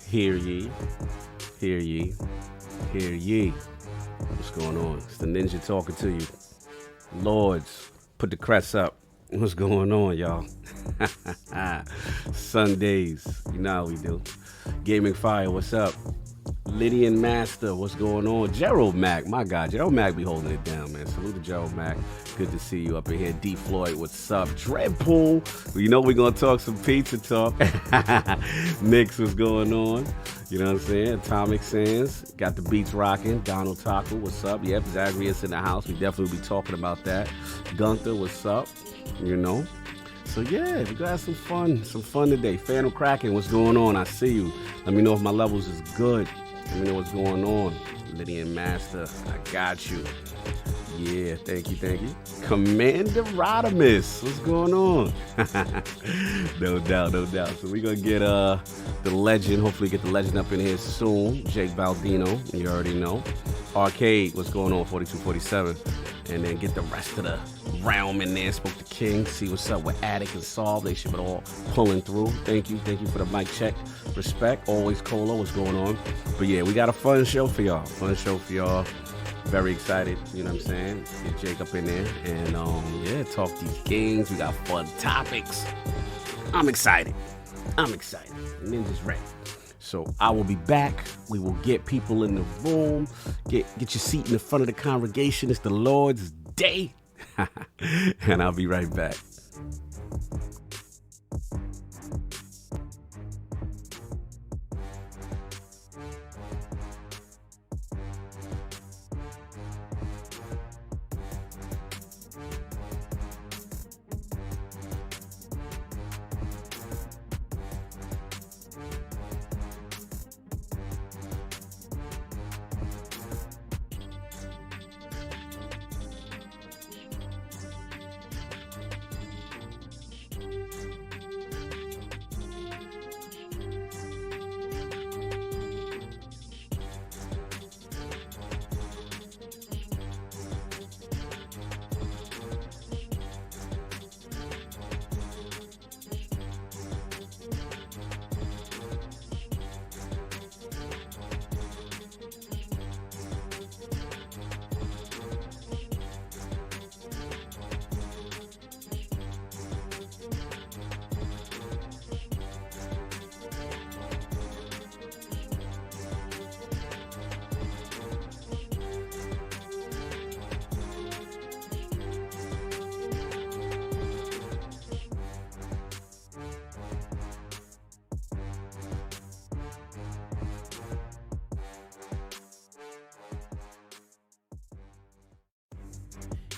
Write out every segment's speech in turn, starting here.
Hear ye, hear ye, hear ye. What's going on? It's the ninja talking to you. Lords, put the crest up. What's going on, y'all? Sundays, you know how we do. Gaming Fire, what's up? Lydian Master, what's going on? Gerald Mack, my God, Gerald Mack be holding it down, man. Salute to Gerald Mack. Good to see you up in here. D. Floyd, what's up? Dreadpool, you know we're going to talk some pizza talk. Nix, what's going on? You know what I'm saying? Atomic Sands, got the beats rocking. Donald Taco, what's up? Yep, Zagreus in the house. We definitely be talking about that. Gunther, what's up? You know? So yeah, we got some fun today. Phantom Kraken, what's going on? I see you. Let me know if my levels is good. Let me know what's going on. Lydian Master, I got you. Yeah, thank you. Commander Rodimus, what's going on? No doubt. So we're going to get the legend, hopefully get the legend up in here soon. Jake Baldino, you already know. Arcade, what's going on, 4247. And then get the rest of the realm in there. Spoke to King, see what's up with Attic and Saul. They should be all pulling through. Thank you for the mic check. Respect, always Cola, what's going on? But yeah, we got a fun show for y'all. Very excited, you know what I'm saying? Get Jake up in there and talk these games. We got fun topics. I'm excited. Ninja's ready. So I will be back. We will get people in the room. Get your seat in the front of the congregation. It's the Lord's Day. And I'll be right back.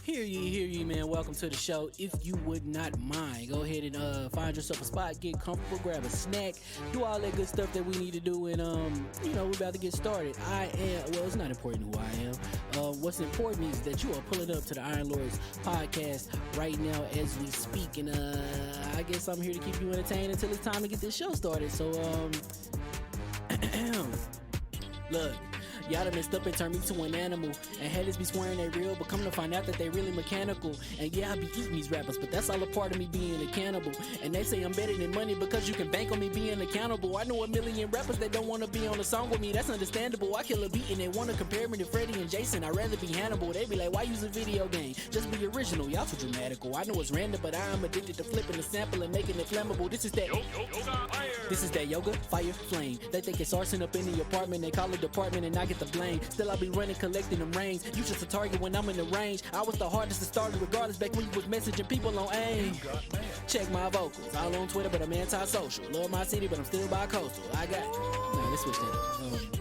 Hear ye, man. Welcome to the show. If you would not mind, go ahead and find yourself a spot, get comfortable, grab a snack, do all that good stuff that we need to do, and we're about to get started. It's not important who I am. What's important is that you are pulling up to the Iron Lords podcast right now as we speak, and I guess I'm here to keep you entertained until it's time to get this show started. So look, y'all done messed up and turned me to an animal. And haters be swearing they real, but come to find out that they really mechanical. And yeah, I be eating these rappers, but that's all a part of me being a cannibal. And they say I'm better than money because you can bank on me being accountable. I know a million rappers that don't want to be on a song with me, that's understandable. I kill a beat and they want to compare me to Freddie and Jason. I'd rather be Hannibal. They be like, why use a video game? Just be original, y'all too dramatical. I know it's random, but I am addicted to flipping the sample and making it flammable. This is that yoga, fire, flame. They think it's arson up in the apartment, they call it department and I get the blame. Still I be running, collecting them rings. You just a target when I'm in the range. I was the hardest to start regardless back when you was messaging people on AIM. Check my vocals, all on Twitter, but I'm anti-social. Love my city, but I'm still bi-coastal. Let's switch that up.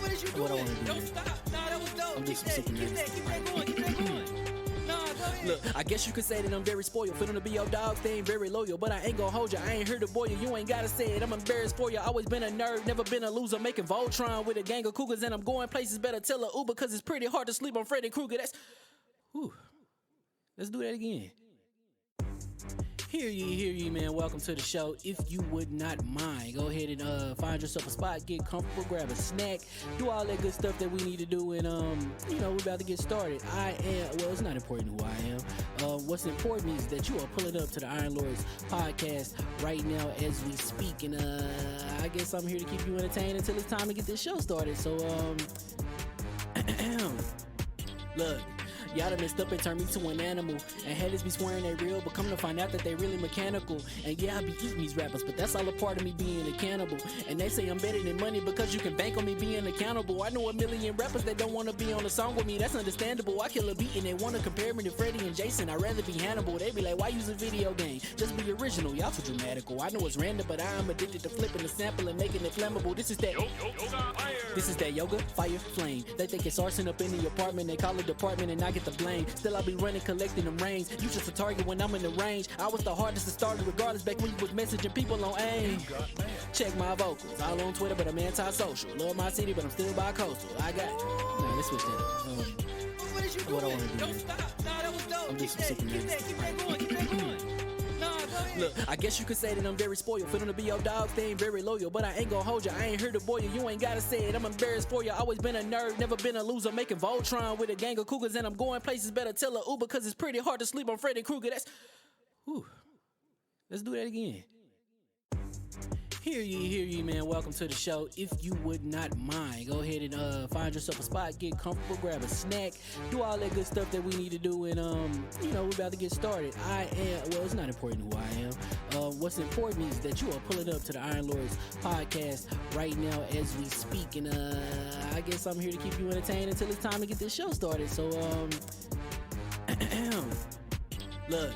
What is you doing? What I want to do. Don't stop. Nah, that was dope. I'm just Keep that going. Keep that going. Nah, go ahead. Look, I guess you could say that I'm very spoiled. For them to be your dogs, they ain't very loyal. But I ain't gonna hold you, I ain't here to boil you. You ain't gotta say it, I'm embarrassed for you. Always been a nerd, never been a loser. Making Voltron with a gang of cougars. And I'm going places, better tell a Uber. Cause it's pretty hard to sleep on Freddy Krueger. Let's do that again. Hear ye, man. Welcome to the show. If you would not mind, go ahead and find yourself a spot, get comfortable, grab a snack, do all that good stuff that we need to do, and we're about to get started. It's not important who I am. What's important is that you are pulling up to the Iron Lords podcast right now as we speak, and I guess I'm here to keep you entertained until it's time to get this show started. So, look. Y'all done messed up and turned me to an animal. And haters be swearing they real, but come to find out that they really mechanical. And yeah, I be eating these rappers, but that's all a part of me being a cannibal. And they say I'm better than money because you can bank on me being accountable. I know a million rappers that don't want to be on a song with me, that's understandable. I kill a beat and they want to compare me to Freddie and Jason. I'd rather be Hannibal. They be like, why use a video game? Just be original, y'all too dramatical. I know it's random, but I am addicted to flipping the sample and making it flammable. This is that yoga, fire, flame. They think it's arson up in the apartment, they call it department and I get the blame. Still I be running, collecting them rings. You just a target when I'm in the range. I was the hardest to start regardless back when you was messaging people on AIM. Check my vocals, all on Twitter but I'm anti-social. Love my city but I'm still bi-coastal. I got, let's switch that up. What did you do? What I wanna do, Don't man. stop. Nah, that was dope. I'm just Keep sick of that this. going. Keep that going. Nah, go ahead. Look, I guess you could say that I'm very spoiled. For them to be your dogs, they ain't very loyal. But I ain't gonna hold you, I ain't here to boil you. You ain't gotta say it, I'm embarrassed for you. Always been a nerd, never been a loser. Making Voltron with a gang of cougars. And I'm going places, better tell a Uber. Cause it's pretty hard to sleep on Freddy Krueger. Whew. Let's do that again. Hear ye, man. Welcome to the show. If you would not mind, go ahead and find yourself a spot, get comfortable, grab a snack, do all that good stuff that we need to do, and we're about to get started. It's not important who I am. What's important is that you are pulling up to the Iron Lords podcast right now as we speak, and I guess I'm here to keep you entertained until it's time to get this show started. So, look.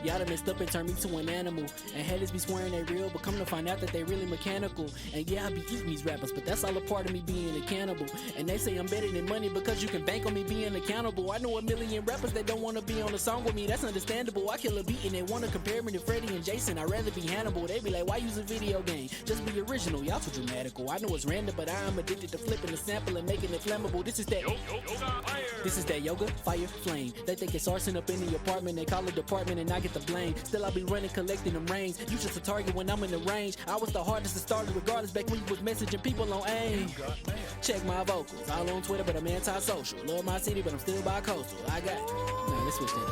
Y'all done messed up and turned me to an animal. And haters be swearing they real, but come to find out that they really mechanical. And yeah, I be eating these rappers, but that's all a part of me being a cannibal. And they say I'm better than money because you can bank on me being accountable. I know a million rappers that don't want to be on a song with me, that's understandable. I kill a beat and they want to compare me to Freddie and Jason. I'd rather be Hannibal. They be like, why use a video game? Just be original, y'all too dramatical. I know it's random, but I am addicted to flipping the sample and making it flammable. This is that yoga, fire, flame. They think it's arson up in the apartment, they call it department and I get the blame. Still I be running, collecting them rings. You just a target when I'm in the range. I was the hardest to start regardless back when you was messaging people on AIM. Check my vocals, all on Twitter but I'm anti-social. Love my city but I'm still bi-coastal. I got, let's switch that up.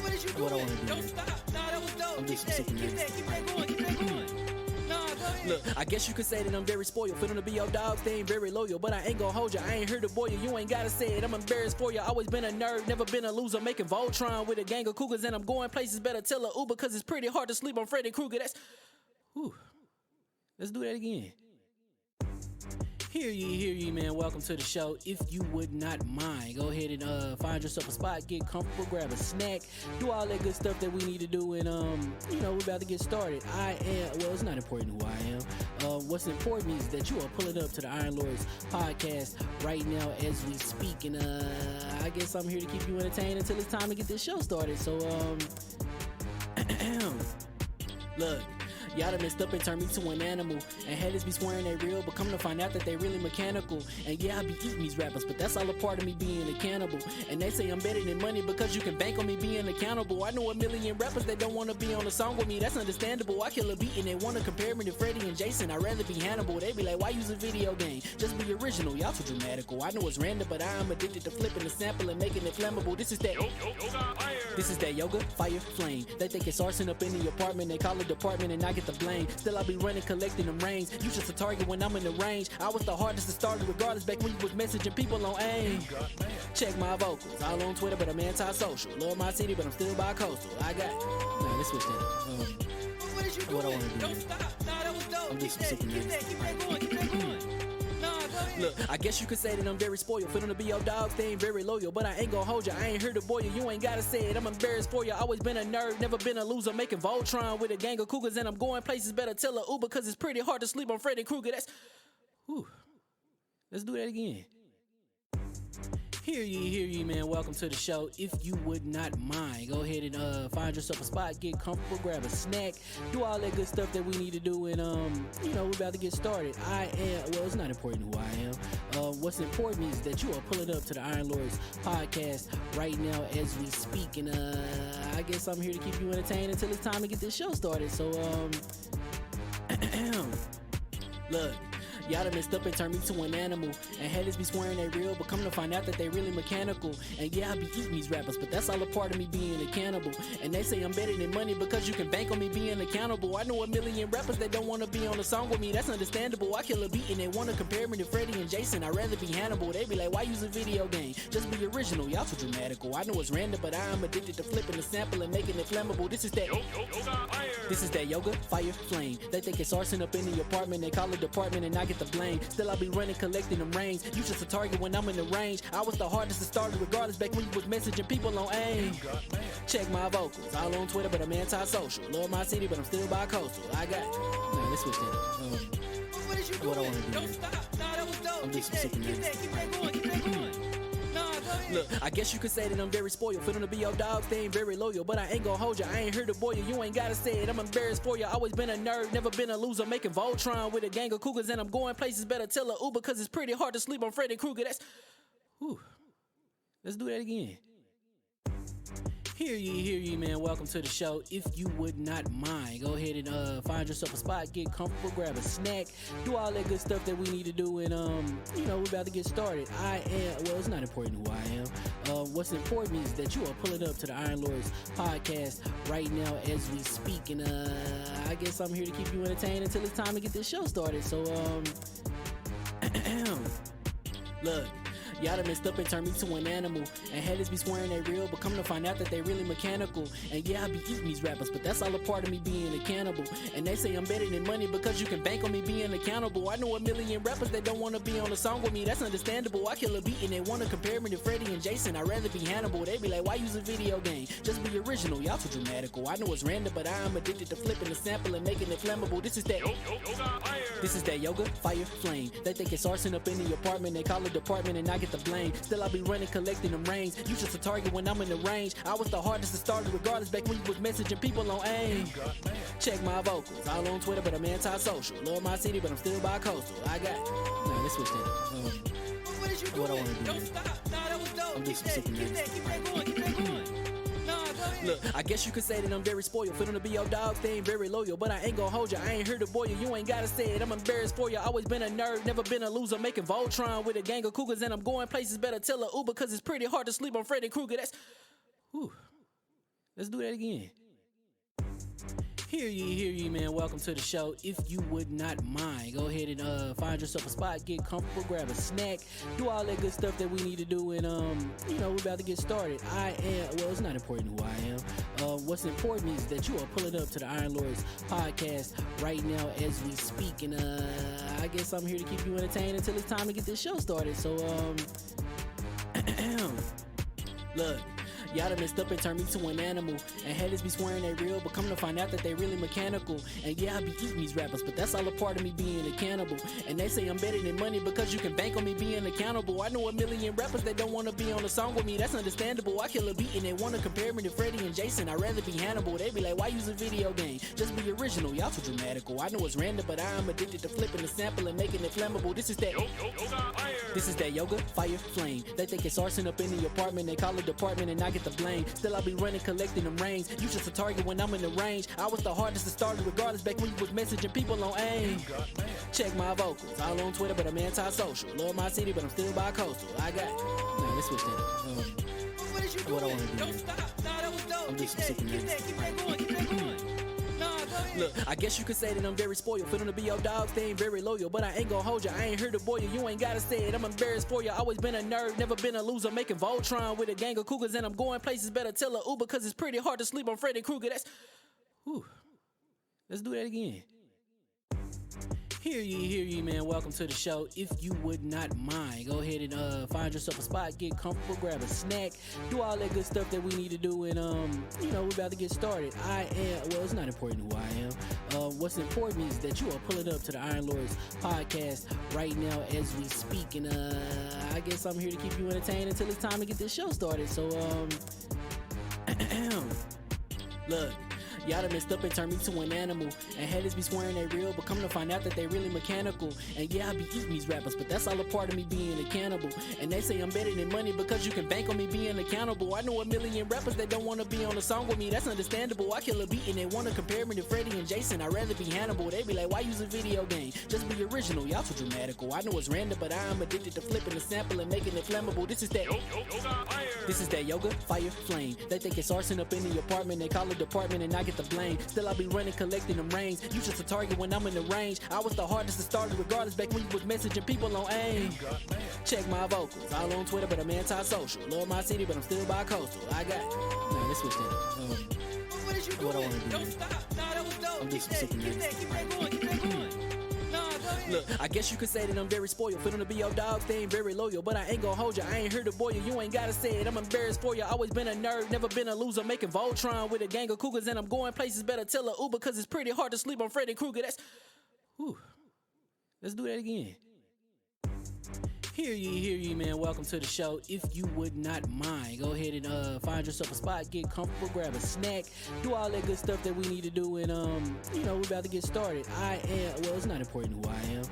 What did you do? What I wanna do, Don't man. stop. Nah, that was dope. I'm just Keep sick of that going. Keep that going. Nah, go ahead. Look, I guess you could say that I'm very spoiled. For them to be your dogs, they ain't very loyal. But I ain't gonna hold you, I ain't here to boil you. You ain't gotta say it, I'm embarrassed for you. Always been a nerd, never been a loser. Making Voltron with a gang of cougars. And I'm going places, better tell a Uber. Cause it's pretty hard to sleep on Freddy Krueger. Let's do that again. Hear ye, man. Welcome to the show. If you would not mind, go ahead and find yourself a spot, get comfortable, grab a snack, do all that good stuff that we need to do, and we're about to get started. It's not important who I am. What's important is that you are pulling up to the Iron Lords podcast right now as we speak, and I guess I'm here to keep you entertained until it's time to get this show started. So, look. Y'all done messed up and turned me to an animal. And haters be swearing they real, but come to find out that they really mechanical. And yeah, I be eating these rappers, but that's all a part of me being a cannibal. And they say I'm better than money because you can bank on me being accountable. I know a million rappers that don't want to be on a song with me, that's understandable. I kill a beat and they want to compare me to Freddie and Jason. I'd rather be Hannibal. They be like, why use a video game? Just be original, y'all too dramatical. I know it's random, but I am addicted to flipping the sample and making it flammable. This is that yoga, fire, flame. They think it's arson up in the apartment, they call it department and I get the blame. Still I be running, collecting them rings. You just a target when I'm in the range. I was the hardest to start regardless back when you was messaging people on AIM. Check my vocals, all on Twitter but I'm anti-social. Love my city but I'm still bi-coastal. I got, let's switch that up. What did you do? What I wanna do, Don't man. stop. Nah, that was dope. I'm just Keep sick of this. that going. Keep that going. Nah, go ahead. Look, I guess you could say that I'm very spoiled. For them to be your dogs, they ain't very loyal. But I ain't gonna hold you, I ain't here to boil you. You ain't gotta say it, I'm embarrassed for you. Always been a nerd, never been a loser. Making Voltron with a gang of cougars. And I'm going places, better tell a Uber. Cause it's pretty hard to sleep on Freddy Krueger. Let's do that again. Hear ye, man. Welcome to the show. If you would not mind, go ahead and find yourself a spot, get comfortable, grab a snack, do all that good stuff that we need to do, and we're about to get started. It's not important who I am. What's important is that you are pulling up to the Iron Lords podcast right now as we speak, and I guess I'm here to keep you entertained until it's time to get this show started. So look. Y'all done messed up and turned me to an animal. And haters be swearing they real, but come to find out that they really mechanical. And yeah, I be eating these rappers, but that's all a part of me being a cannibal. And they say I'm better than money because you can bank on me being accountable. I know a million rappers that don't wanna be on a song with me, that's understandable. I kill a beat and they wanna compare me to Freddie and Jason. I'd rather be Hannibal. They be like, why use a video game? Just be original, y'all too dramatical. I know it's random, but I am addicted to flipping the sample and making it flammable. This is that yoga, fire, flame. They think it's arson up in the apartment, they call it department and I get the blame. Still I be running, collecting them rings. You just a target when I'm in the range. I was the hardest to start regardless back when you was messaging people on AIM. Check my vocals, all on Twitter but I'm anti-social. Love my city but I'm still bi-coastal. I got let's switch that up. What is you doing? What I wanna do, Don't man. stop. Nah, that was dope. I'm just Keep that going. Keep that going. Nah, go ahead. Look, I guess you could say that I'm very spoiled. For them to be your dogs, they ain't very loyal. But I ain't gon' hold ya, I ain't here to boil you. You ain't gotta say it, I'm embarrassed for ya. Always been a nerd, never been a loser. Making Voltron with a gang of cougars. And I'm going places, better tell a Uber. Cause it's pretty hard to sleep on Freddy Krueger. Let's do that again. Hear ye, man. Welcome to the show. If you would not mind, go ahead and find yourself a spot, get comfortable, grab a snack, do all that good stuff that we need to do, and we're about to get started. It's not important who I am. What's important is that you are pulling up to the Iron Lords podcast right now as we speak, and I guess I'm here to keep you entertained until it's time to get this show started. So look. Y'all done messed up and turned me to an animal. And haters be swearing they real, but come to find out that they really mechanical. And yeah, I be eating these rappers, but that's all a part of me being a cannibal. And they say I'm better than money because you can bank on me being accountable. I know a million rappers that don't wanna be on a song with me, that's understandable. I kill a beat and they wanna compare me to Freddie and Jason. I'd rather be Hannibal. They be like, why use a video game? Just be original, y'all too dramatical. I know it's random, but I am addicted to flipping the sample and making it flammable. This is that yoga, fire, flame. They think it's arson up in the apartment, they call it department and I get the blame. Still I be running, collecting them rings. You just a target when I'm in the range. I was the hardest to start regardless back when you was messaging people on AIM. Check my vocals, all on Twitter but I'm anti-social. Love my city but I'm still bi-coastal. Let's switch that up. What is you doing? What I wanna do, Don't man. stop. Nah, that was dope. I'm Keep just that super going. Keep that going. Nah, go ahead. Look, I guess you could say that I'm very spoiled. For them to be your dogs, they ain't very loyal. But I ain't gon' hold ya, I ain't here to boil you. You ain't gotta say it, I'm embarrassed for ya. Always been a nerd, never been a loser. Making Voltron with a gang of cougars. And I'm going places, better tell a Uber. Cause it's pretty hard to sleep on Freddy Krueger. Let's do that again. Hear ye, man. Welcome to the show. If you would not mind, go ahead and find yourself a spot, get comfortable, grab a snack, do all that good stuff that we need to do, and we're about to get started. It's not important who I am. What's important is that you are pulling up to the Iron Lords podcast right now as we speak, and I guess I'm here to keep you entertained until it's time to get this show started. So look. Y'all done messed up and turned me to an animal. And haters be swearing they real, but come to find out that they really mechanical. And yeah, I be eating these rappers, but that's all a part of me being a cannibal. And they say I'm better than money because you can bank on me being accountable. I know a million rappers that don't wanna be on a song with me, that's understandable. I kill a beat and they wanna compare me to Freddie and Jason. I'd rather be Hannibal. They be like, why use a video game? Just be original, y'all too dramatical. I know it's random, but I am addicted to flipping the sample and making it flammable. This is that yoga, fire, flame. They think it's arson up in the apartment, they call it department and I get the blame. Still I be running, collecting them rings. You just a target when I'm in the range. I was the hardest to start regardless back when you was messaging people on AIM. Check my vocals, all on Twitter but I'm anti-social. Love my city but I'm still bi-coastal. Let's switch that up. What is you doing? What I wanna do, Don't man. stop. Nah, that was dope. I'm just Keep super that going. Keep that going. Nah, go ahead. Look, I guess you could say that I'm very spoiled. For them to be your dogs, they ain't very loyal. But I ain't gon' hold ya, I ain't here to boil you. You ain't gotta say it, I'm embarrassed for ya. Always been a nerd, never been a loser. Making Voltron with a gang of cougars. And I'm going places, better tell a Uber. Cause it's pretty hard to sleep on Freddy Krueger. Let's do that again. Hear ye, man. Welcome to the show. If you would not mind, go ahead and find yourself a spot, get comfortable, grab a snack, do all that good stuff that we need to do, and we're about to get started. It's not important who I am. What's important is that you are pulling up to the Iron Lords podcast right now as we speak, and I guess I'm here to keep you entertained until it's time to get this show started. So look. Y'all done messed up and turned me to an animal. And haters be swearing they real, but come to find out that they really mechanical. And yeah, I be eating these rappers, but that's all a part of me being a cannibal. And they say I'm better than money because you can bank on me being accountable. I know a million rappers that don't wanna be on a song with me, that's understandable. I kill a beat and they wanna compare me to Freddie and Jason. I'd rather be Hannibal. They be like, why use a video game? Just be original, y'all too dramatical. I know it's random, but I'm addicted to flipping the sample and making it flammable. This is that yoga, fire, flame. They think it's arson up in the apartment, they call it department and I get the blame. Still I be running, collecting them rings. You just a target when I'm in the range. I was the hardest to start regardless back when you was messaging people on AIM. Check my vocals, all on Twitter, but I'm anti-social. Love my city, but I'm still bi-coastal. I got let's switch that up. What is you doing? What I wanna do, Don't man. stop. Nah, that was dope. I'm Keep just that going. Keep that going. Nah, go ahead. Look, I guess you could say that I'm very spoiled. For them to be your dogs, they ain't very loyal. But I ain't gon' hold you, I ain't here to boil you. You ain't gotta say it, I'm embarrassed for you. Always been a nerd, never been a loser. Making Voltron with a gang of cougars. And I'm going places, better tell a Uber. Cause it's pretty hard to sleep on Freddy Krueger. Let's do that again. Hear ye, man. Welcome to the show. If you would not mind, go ahead and find yourself a spot, get comfortable, grab a snack, do all that good stuff that we need to do, and we're about to get started. It's not important who I am.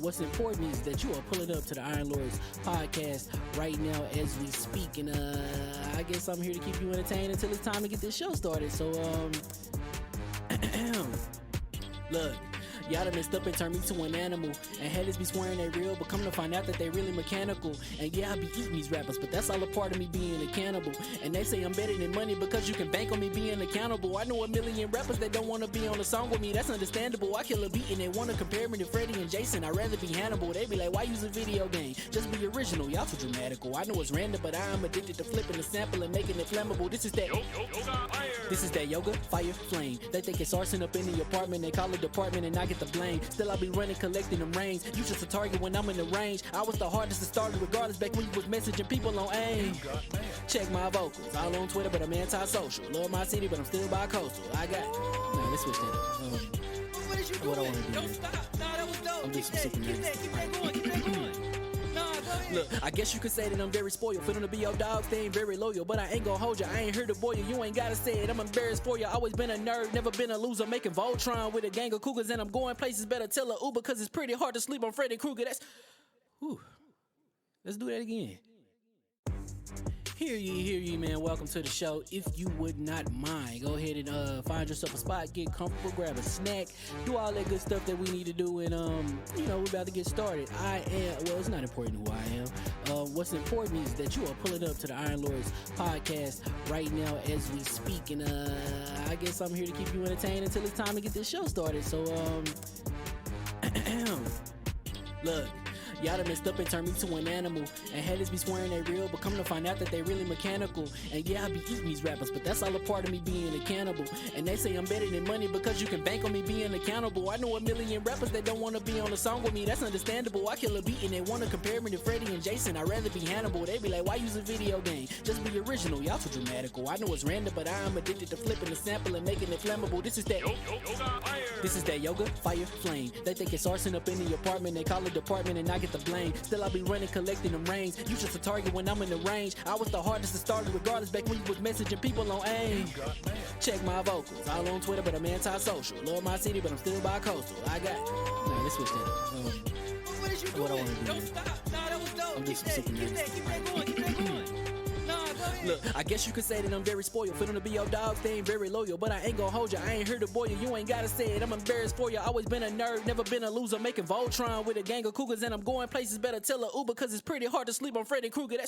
What's important is that you are pulling up to the Iron Lords podcast right now as we speak, and I guess I'm here to keep you entertained until it's time to get this show started. So look. Y'all done messed up and turned me to an animal. And haters be swearing they real, but come to find out that they really mechanical. And yeah, I be eating these rappers, but that's all a part of me being a cannibal. And they say I'm better than money because you can bank on me being accountable. I know a million rappers that don't wanna be on a song with me, that's understandable. I kill a beat and they wanna compare me to Freddie and Jason. I'd rather be Hannibal. They be like, why use a video game? Just be original, y'all too dramatical. I know it's random, but I'm addicted to flipping the sample and making it flammable. This is that yoga, fire, flame. They think it's arson up in the apartment, they call it department and I get the blame. Still I be running, collecting them rings. You just a target when I'm in the range. I was the hardest to start regardless back when you was messaging people on AIM. Check my vocals, all on Twitter, but I'm anti-social. Love my city, but I'm still bi-coastal. I got let's switch that up. What is you doing? What I wanna do, Don't man. stop. Nah, that was dope. I'm Keep just that super going. Keep that going. Nah, go ahead. Look, I guess you could say that I'm very spoiled. For them to be your dogs, they ain't very loyal. But I ain't gon' hold you, I ain't here to boil you. You ain't gotta say it, I'm embarrassed for you. Always been a nerd, never been a loser. Making Voltron with a gang of cougars. And I'm going places, better tell a Uber. Cause it's pretty hard to sleep on Freddy Krueger. Let's do that again. Hear ye, man. Welcome to the show. If you would not mind, go ahead and find yourself a spot, get comfortable, grab a snack, do all that good stuff that we need to do, and we're about to get started. It's not important who I am. What's important is that you are pulling up to the Iron Lords podcast right now as we speak, and I guess I'm here to keep you entertained until it's time to get this show started. So look. Y'all done messed up and turned me to an animal. And haters be swearing they real, but come to find out that they really mechanical. And yeah, I be eating these rappers, but that's all a part of me being a cannibal. And they say I'm better than money because you can bank on me being accountable. I know a million rappers that don't wanna be on a song with me, that's understandable. I kill a beat and they wanna compare me to Freddie and Jason. I'd rather be Hannibal. They be like, why use a video game? Just be original, y'all too dramatical. I know it's random, but I'm addicted to flipping the sample and making it flammable. This is that yoga, fire, flame. They think it's arson up in the apartment, they call it department and I get the blame. Still I be running, collecting them rings. You just a target when I'm in the range. I was the hardest to start regardless back when you was messaging people on AIM. Check my vocals, all on Twitter, but I'm anti-social. Love my city, but I'm still bi-coastal. I got let's switch that up. What is you doing? What I wanna do, Don't man. stop. Nah, that was dope. I'm Keep just that super going. Keep that going. Nah, go ahead. Look, I guess you could say that I'm very spoiled. For them to be your dogs, they ain't very loyal. But I ain't gon' hold you, I ain't here to boil you. You ain't gotta say it, I'm embarrassed for you. Always been a nerd, never been a loser. Making Voltron with a gang of cougars. And I'm going places, better tell a Uber. Cause it's pretty hard to sleep on Freddy Krueger.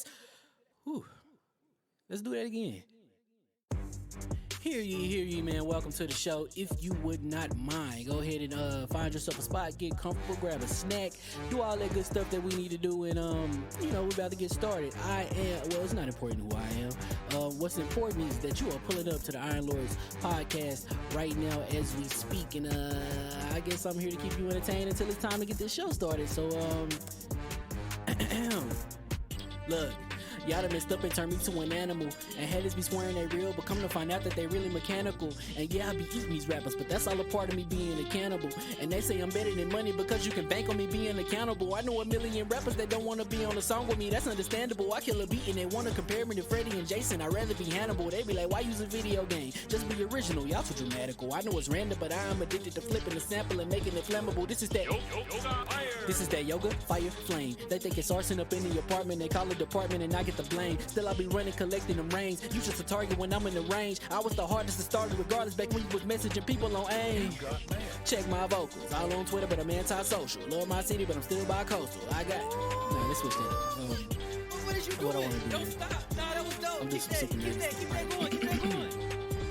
Let's do that again. Hear ye, man. Welcome to the show. If you would not mind, go ahead and find yourself a spot, get comfortable, grab a snack, do all that good stuff that we need to do, and we're about to get started. It's not important who I am. What's important is that you are pulling up to the Iron Lords podcast right now as we speak, and I guess I'm here to keep you entertained until it's time to get this show started. So, look. Y'all done messed up and turned me to an animal. And haters be swearing they real, but come to find out that they really mechanical. And yeah, I be eating these rappers, but that's all a part of me being a cannibal. And they say I'm better than money because you can bank on me being accountable. I know a million rappers that don't want to be on a song with me, that's understandable. I kill a beat and they want to compare me to Freddie and Jason. I'd rather be Hannibal. They be like, why use a video game? Just be original, y'all too dramatical. I know it's random, but I am addicted to flipping the sample and making it flammable. This is that yoga, fire, flame. They think it's arson up in the apartment, they call it department and I get the blame. Still I be running, collecting them rains. You just a target when I'm in the range. I was the hardest to start regardless back when you was messaging people on AIM. Check my vocals, all on Twitter, but I'm anti-social. Love my city, but I'm still bi-coastal. I got no, let's switch that up. What is you doing? What I wanna do Don't is- stop. Nah, that was dope. I'm just Keep super that going. Keep that going.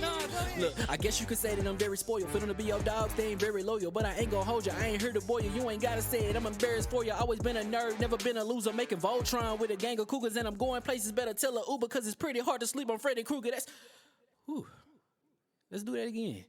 Nah, go ahead. Look, I guess you could say that I'm very spoiled. For them to be your dogs, they ain't very loyal. But I ain't gonna hold you, I ain't here to boil you. You ain't gotta say it, I'm embarrassed for you. Always been a nerd, never been a loser. Making Voltron with a gang of cougars. And I'm going places, better tell a Uber. Cause it's pretty hard to sleep on Freddy Krueger. That's... Whew. Let's do that again.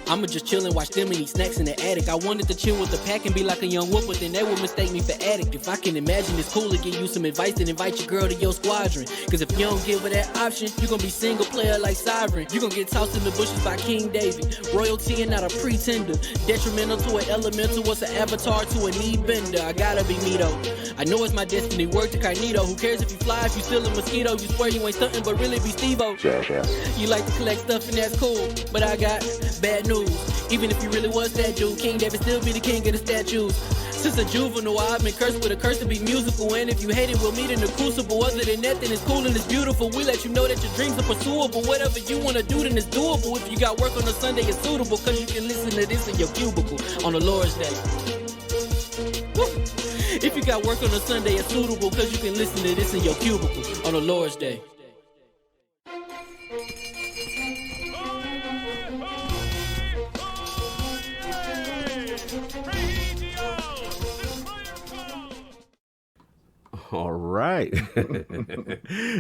I'ma just chill and watch them and eat snacks in the attic. I wanted to chill with the pack and be like a young wolf, but then they would mistake me for addict. If I can imagine it's cool to give you some advice, then invite your girl to your squadron. Cause if you don't give her that option, you gon' be single player like Sovereign. You gon' get tossed in the bushes by King David. Royalty and not a pretender. Detrimental to an elemental, what's an avatar to a knee bender? I gotta be me though. I know it's my destiny, word to Cognito. Who cares if you fly, if you still a mosquito? You swear you ain't stuntin', but really be Steve-O. You like to collect stuff and that's cool, but I got bad news. Even if you really was that dude, King David still be the king of the statues. Since a juvenile, I've been cursed with a curse to be musical. And if you hate it, we'll meet in the crucible. Other than that, then it's cool and it's beautiful. We let you know that your dreams are pursuable. Whatever you wanna do, then it's doable. If you got work on a Sunday, it's suitable. Cause you can listen to this in your cubicle on the Lord's Day. Woo. If you got work on a Sunday, it's suitable. Cause you can listen to this in your cubicle on the Lord's Day. All right.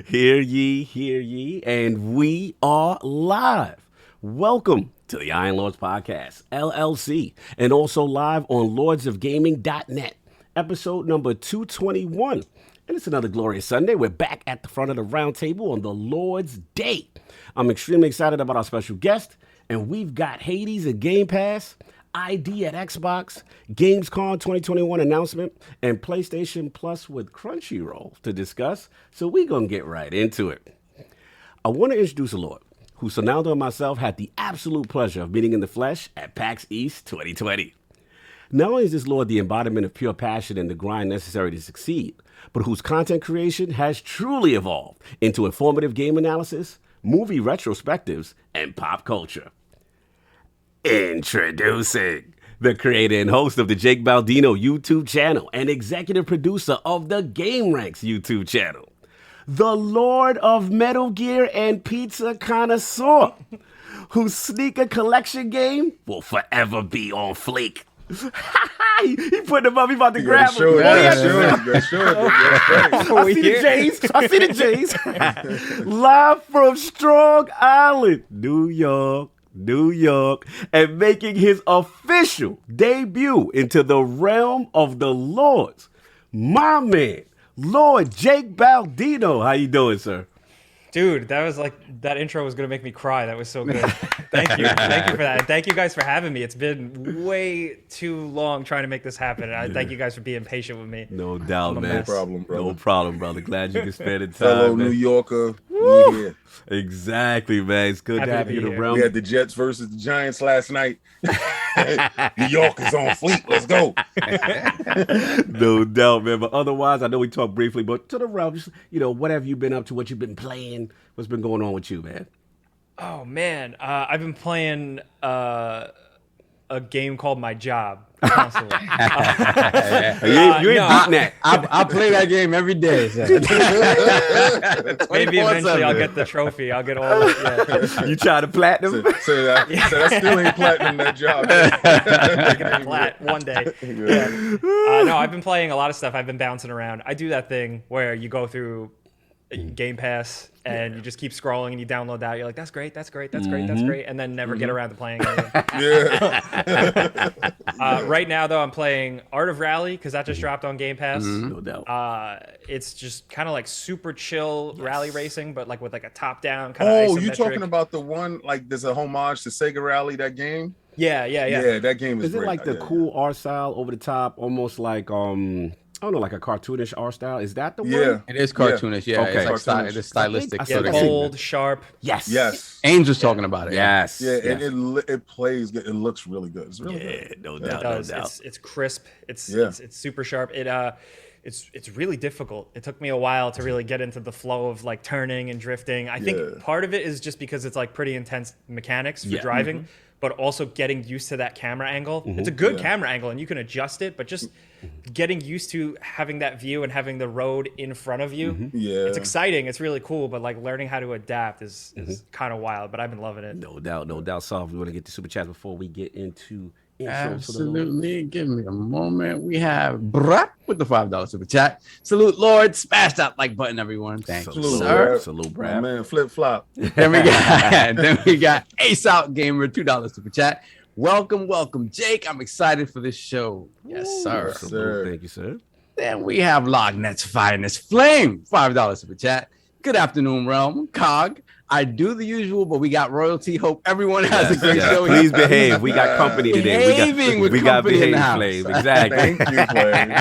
Hear ye, and we are live. Welcome to the Iron Lords Podcast, LLC, and also live on lordsofgaming.net, episode number 221. And it's another glorious Sunday. We're back at the front of the round table on the Lord's Day. I'm extremely excited about our special guest, and we've got Hades and Game Pass, ID at Xbox, Gamescom 2021 announcement, and PlayStation Plus with CrunchyRoll to discuss, so we're going to get right into it. I want to introduce a Lord who Sonaldo and myself had the absolute pleasure of meeting in the flesh at PAX East 2020. Not only is this Lord the embodiment of pure passion and the grind necessary to succeed, but whose content creation has truly evolved into informative game analysis, movie retrospectives, and pop culture. Introducing the creator and host of the Jake Baldino YouTube channel and executive producer of the GameRanx YouTube channel, the Lord of Metal Gear and Pizza Connoisseur, whose sneaker collection game will forever be on fleek. He put them up. He about to grab them. I see the J's. Live from Strong Island, New York, and making his official debut into the realm of the Lords, my man, Lord Jake Baldino. How you doing, sir? Dude, that was like that intro was gonna make me cry. That was so good. Thank you for that. And thank you guys for having me. It's been way too long trying to make this happen. And I thank you guys for being patient with me. No doubt, man. No problem, brother. No problem, brother. Glad you can spend the time. Fellow man. New Yorker, we here. Exactly, man. It's good Happy to to have be you in the here. realm. We had the Jets versus the Giants last night. New York is on fleek. Let's go. No doubt, man. But otherwise, I know we talked briefly, but to the realm, just, what have you been up to? What you've been playing? What's been going on with you, man? Oh man, I've been playing a game called My Job constantly. You ain't beating that. I play that game every day. So. Maybe eventually I'll get the trophy. I'll get all of it. Yeah. You try to platinum? So that still ain't platinum that job. Plat one day. Yeah. No, I've been playing a lot of stuff. I've been bouncing around. I do that thing where you go through Game Pass and you just keep scrolling and you download that. You're like, that's great, that's great, that's great, that's great, and then never get around to playing it. Yeah. Right now, though, I'm playing Art of Rally because that just dropped on Game Pass. No doubt. It's just kind of like super chill rally racing, but like with like a top-down kind of. Oh, you talking about the one like there's a homage to Sega Rally, that game? Yeah. Yeah, that game is Is it great. like the cool art style over the top, almost like I don't know, like a cartoonish art style? Is that the one? Yeah. It is cartoonish. Yeah, Okay. it's like it's stylistic. I Yeah, think- bold, sharp. Yes. Yes. Angel's talking about it. Yes. Yeah, and yes. it plays good. It looks really good. It's really Yeah, good. no It doubt, no does. doubt. It's crisp. It's Yeah. it's super sharp. It's really difficult. It took me a while to really get into the flow of like turning and drifting. I Yeah. think part of it is just because it's like pretty intense mechanics for Yeah. driving, but also getting used to that camera angle. It's a good camera angle and you can adjust it, but just getting used to having that view and having the road in front of you. Yeah. It's exciting. It's really cool, but like learning how to adapt is kind of wild, but I've been loving it. No doubt, no doubt. Solve. We want to get to super chat before we get into intros to the Lord. Absolutely. Give me a moment. We have Brap with the $5 super chat. Salute, Lord. Smash that like button, everyone. Thank you, Salute, sir. Brad. Salute, My Brad. man, flip flop. Then we got Ace Out Gamer, $2 super chat. Welcome, Jake. I'm excited for this show. Yes, sir. Yes, sir. Salute. Thank you, sir. Then we have Lognet's finest Flame, $5 super chat. Good afternoon, Realm. Cog. I do the usual, but we got royalty. Hope everyone has a great Yes. show. Please behave. We got company today. Behaving with we got company in the behave, house. Flame. Exactly. Thank you, Flame.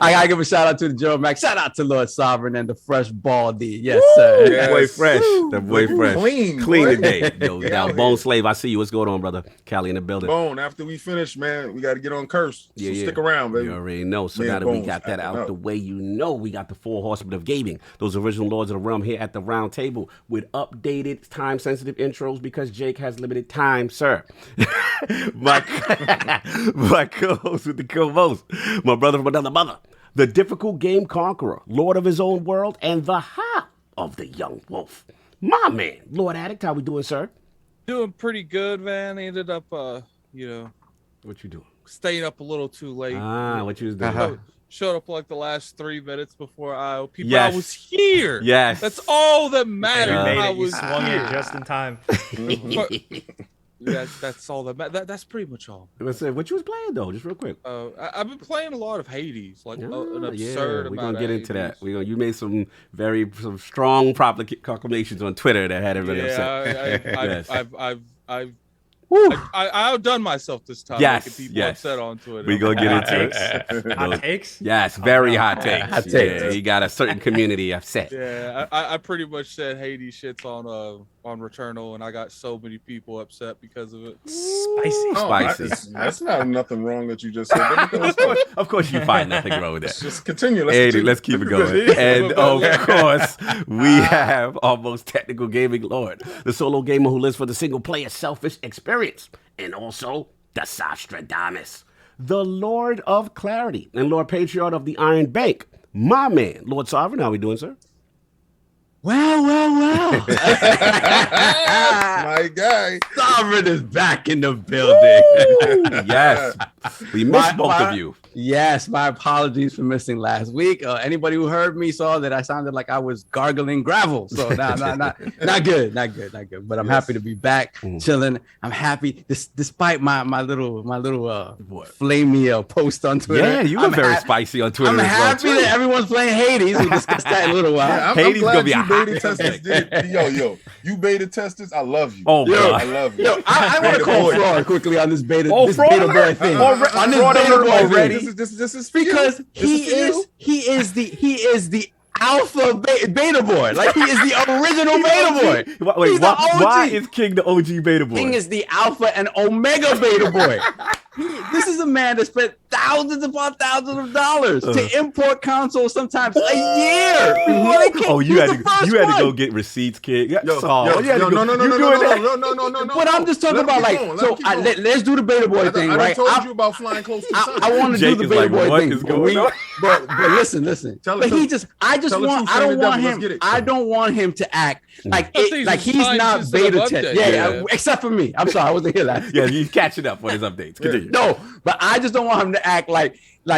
I gotta give a shout out to the Joe Mac. Shout out to Lord Sovereign and the Fresh Baldy. Yes, sir. Yes. That boy fresh. That boy fresh. Clean, Clean boy. today. No Yeah, doubt. man. Bone Slave, I see you. What's going on, brother? Callie in the building. Bone, after we finish, man, we got to get on Curse. So stick around, baby. You already know. So Me now and that we Bones got that acting out up. the way, we got the four horsemen of gaming, those original lords of the realm here at the round table with updated time-sensitive intros because Jake has limited time, sir. my co-host with the co-host, my brother from another mother, the difficult game conqueror, lord of his own world, and the heart of the young wolf. My man, Lord Addict, how we doing, sir? Doing pretty good, man. Ended up, What you doing? staying up a little too late. What you was doing? Showed up like the last 3 minutes before ILP. But Yes. I was here. Yes. That's all that You mattered. made I it. You was swung here. it just in time. That's all that matters. That's pretty much all. Let's say what you was playing though, just real quick. I've been playing a lot of Hades, like an absurd We're amount gonna of get into that. Hades. You made some strong proclamations on Twitter that had everybody upset. Yeah, Yes. I outdone myself this time. Yes, making people yes. upset on Twitter. We gonna get Hot into takes. it. Hot takes? Yes, very hot takes. Hot takes. Yeah, he got a certain community upset. Yeah, I pretty much said Hades shits on Returnal, and I got so many people upset because of it. Spicy. Oh, Spicy. that's not nothing wrong that you just said. Everything was fine. Of course, you find nothing wrong with that. Just continue. Let's keep it going. And of course, we have our most technical gaming lord, the solo gamer who lives for the single player selfish experience, and also the Sostradamus, the Lord of Clarity, and Lord Patriarch of the Iron Bank. My man, Lord Sovereign, how we doing, sir? Well. My guy. Sovereign is back in the building. Yes, we missed both of you. Yes, my apologies for missing last week. Anybody who heard me saw that I sounded like I was gargling gravel. So not good. But I'm happy to be back, chilling. I'm happy, despite my little flamey post on Twitter. Yeah, you were very spicy on Twitter I'm as well, happy too. that everyone's playing Hades. We discussed that in a little while. I'm Hades glad gonna be a you've beta testers did it. Yo, you beta testers, I love you. Oh, Yo, God. I love you. Yo, I want to Beta call boy. fraud quickly on this beta, Oh, this fraud beta boy alert? thing. Already- On this fraud beta alert boy already? thing. This is for you. Because This he for you. is the alpha beta boy. Like he is the original beta boy. Wait, He's the OG. why is King the OG beta boy? King is the alpha and omega beta boy. This is a man that spent thousands upon thousands of dollars to import consoles, sometimes a year before they came. Oh, He you was had the to first go one. get receipts, kid. Yo, No. But I'm just talking about like, so let's do the beta boy thing, I right? told you about flying close to the sun. I want to do Jake the is beta like, boy what thing. is going on? But listen. Tell But the he truth. just, Tell the truth, I Saint don't the want devil. Let's him. get it. I don't want him to act like I think like it's he's fine not just beta an test. update. Yeah, except for me. I'm sorry, I wasn't here last. Yeah, he's catching up on his updates. Continue. No, but I just don't want him to act like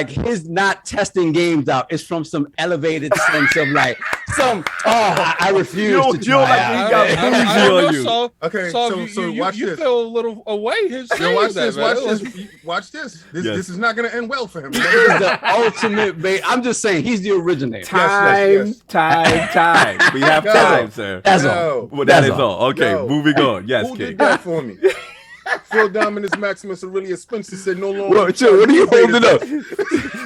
his not testing games out is from some elevated sense of like I refuse You to don't try like out. he got bougie I on don't you. know, Okay, so so you, watch you this. feel a little away. His Yo, watch saying this. that, Watch man. this. Watch this. Yes. This is not gonna end well for him. He's the ultimate bait. I'm just saying he's the originator. Time. We have No. time, sir. That's No. all. Well, that That's is all. Okay, No. moving on. Yes, Who King. did that for me? Phil Dominus Maximus Aurelius Spencer said no longer. What are you holding up?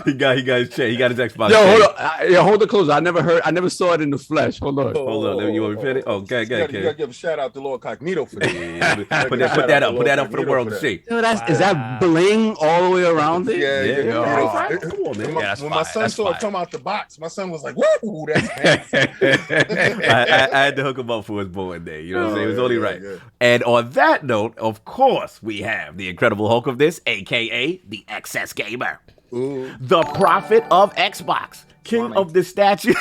He got his chain. He got his Xbox. Yo, chain. hold on. Hold it close. I never saw it in the flesh. Hold on. Hold on. You want me to finish? Oh, You gotta give a shout out to LordCognito for that. Yeah, put that up. Put that up for the world to see. Yo, is that bling all the way around it? Yeah. Yeah. Come on, man. Yeah, that's When my fire. son That's saw it fire. come out the box, my son was like, "Woo, that's I had to hook him up for his born day. You know what I'm saying? It was only right. Yeah. And on that note, of course, we have the Incredible Hulk of this, a.k.a. the XS Gamer. Ooh. The prophet of Xbox. King of the statue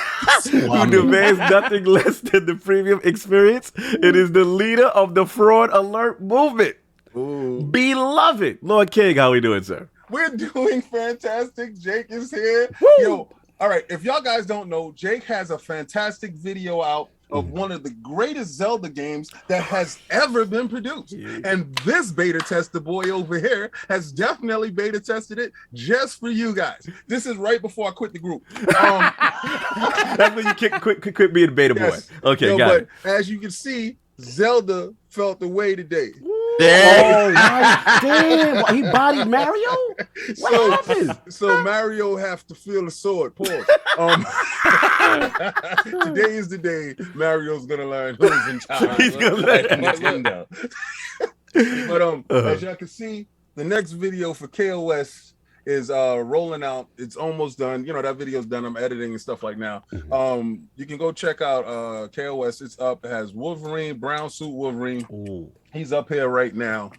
who demands nothing less than the premium experience. It is the leader of the fraud alert movement. Ooh. Beloved. Lord King, how we doing, sir? We're doing fantastic. Jake is here. Woo! Yo, all right. If y'all guys don't know, Jake has a fantastic video out of one of the greatest Zelda games that has ever been produced. And this beta tester boy over here has definitely beta tested it just for you guys. This is right before I quit the group. That's when you quit being a beta Yes. boy. Okay, Yo, got but it. as you can see, Zelda felt the way today. Oh, my damn. What, he bodied Mario? What happened? So Mario have to feel the sword. Pause. Today is the day Mario's gonna learn who's in charge. He's gonna learn. Nintendo. But as y'all can see, the next video for KOS is rolling out. It's almost done. You know, that video's done. I'm editing and stuff like now. You can go check out KOS. It's up. It has Wolverine, brown suit Wolverine. Ooh. He's up here right now.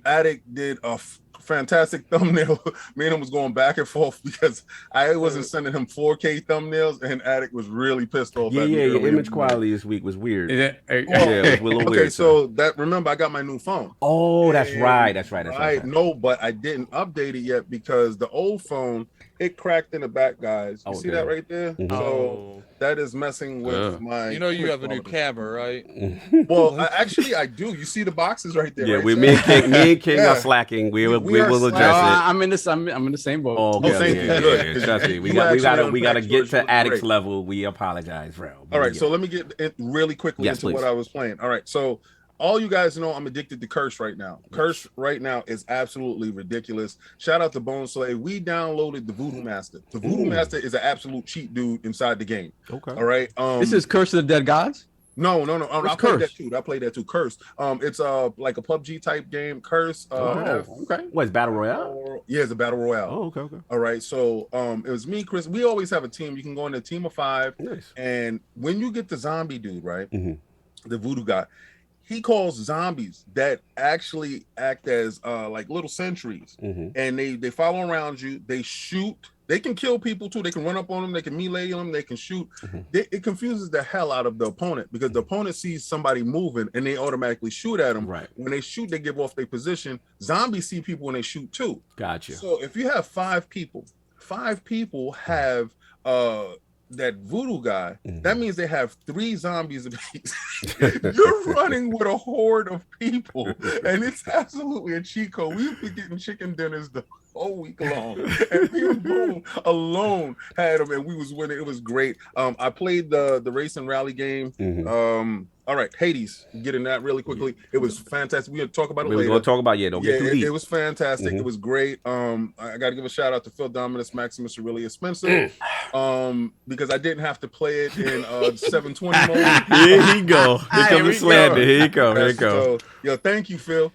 Addict did a fantastic thumbnail. Me and him was going back and forth because I wasn't sending him 4K thumbnails, and Addict was really pissed off. Yeah, at me your earlier. image quality this week was weird. Yeah. Yeah, it was a little Okay, weird. so that remember I got my new phone. Oh, that's And right. That's right. No, but I didn't update it yet because the old phone, it cracked in the back, guys. You Oh, see damn. that right there? Mhm. So that is messing with my. You know you image have a new quality. camera, right? Well, actually, I do. You see the boxes right there. Yeah, right? me and King Yeah. are slacking. We We will are address slacking. it. I'm in the same boat. Oh, okay, thank you. Good. Trust me. We You gotta actually get unpacked yours to really Addict's great. level. We apologize, bro. All right, so let me get it really quickly Yes, into please. what I was playing. All right, so all you guys know I'm addicted to Curse right now. Curse right now is absolutely ridiculous. Shout out to Bone Slave. We downloaded the Voodoo Master. The Voodoo Master is an absolute cheat dude inside the game. Okay. All right. This is Curse of the Dead Gods. no. I played Curse? that too. I played that too. Curse. It's like a PUBG type game. Curse. Okay. What is Battle Royale? Yeah, it's a battle royale. Oh, okay. All right, so it was me, Chris. We always have a team. You can go in a team of 5, Nice. and when you get the zombie dude, right, Mhm. the voodoo guy, he calls zombies that actually act as like little sentries, Mhm. and they follow around you. They shoot. They can kill people too. They can run up on them. They can melee them. They can shoot. Mhm. It confuses the hell out of the opponent because the opponent sees somebody moving and they automatically shoot at them. Right. When they shoot, they give off their position. Zombies see people when they shoot too. Gotcha. So if you have 5 people have that voodoo guy, that means they have 3 zombies apiece. You're running with a horde of people, and it's absolutely a cheat code. We've been getting chicken dinners though. whole week long, and me and Boom alone had them, and we was winning. It was great. I played the race and rally game. All right, Hades, getting that really quickly. It was fantastic. We're gonna talk about it later. We're gonna talk about don't get too deep. It was fantastic. It was great. I got to give a shout out to Phil Dominus, Maximus Aurelius Spencer, because I didn't have to play it in 720 mode. Here he go. Here comes the slander. Here you go. Here you go. So, thank you, Phil.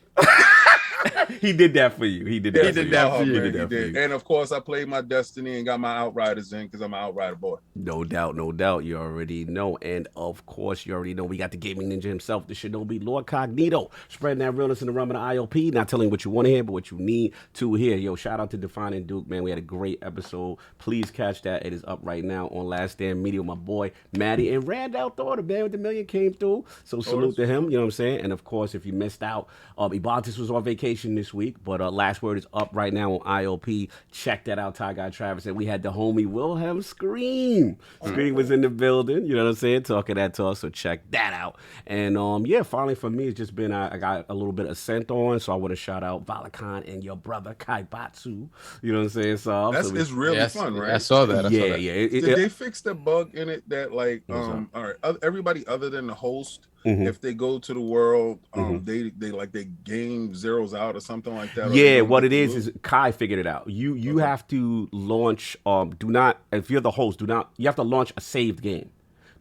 He did that for you. He did that for you. And of course, I played my Destiny and got my Outriders in because I'm an Outrider boy. No doubt, no doubt. You already know. And of course, you already know we got the gaming ninja himself, the Shinobi LordCognito, spreading that realness in the realm of the ILP, not telling you what you want to hear, but what you need to hear. Yo, shout out to Defining Duke, man. We had a great episode. Please catch that. It is up right now on Last Stand Media with my boy, Maddie. And Randall Thor, the man with the million, came through. So salute to him, you know what I'm saying? And of course, if you missed out, Ibantis was on vacation this week, but Last Word is up right now on ILP. Check that out, Ty Guy Travis. And we had the homie Wilhelm Scream. Scream was in the building, you know what I'm saying? Talking that talk, so check that out. And finally for me, it's just been, I got a little bit of scent on, so I want to shout out Valakan and your brother Kaibatsu. You know what I'm saying? So it's really fun, right? I saw that. Did they fix the bug in it that all right, everybody other than the host, if they go to the world, they game zeros out or something like that. Yeah, what it is Kai figured it out. You have to launch. If you're the host, you have to launch a saved game.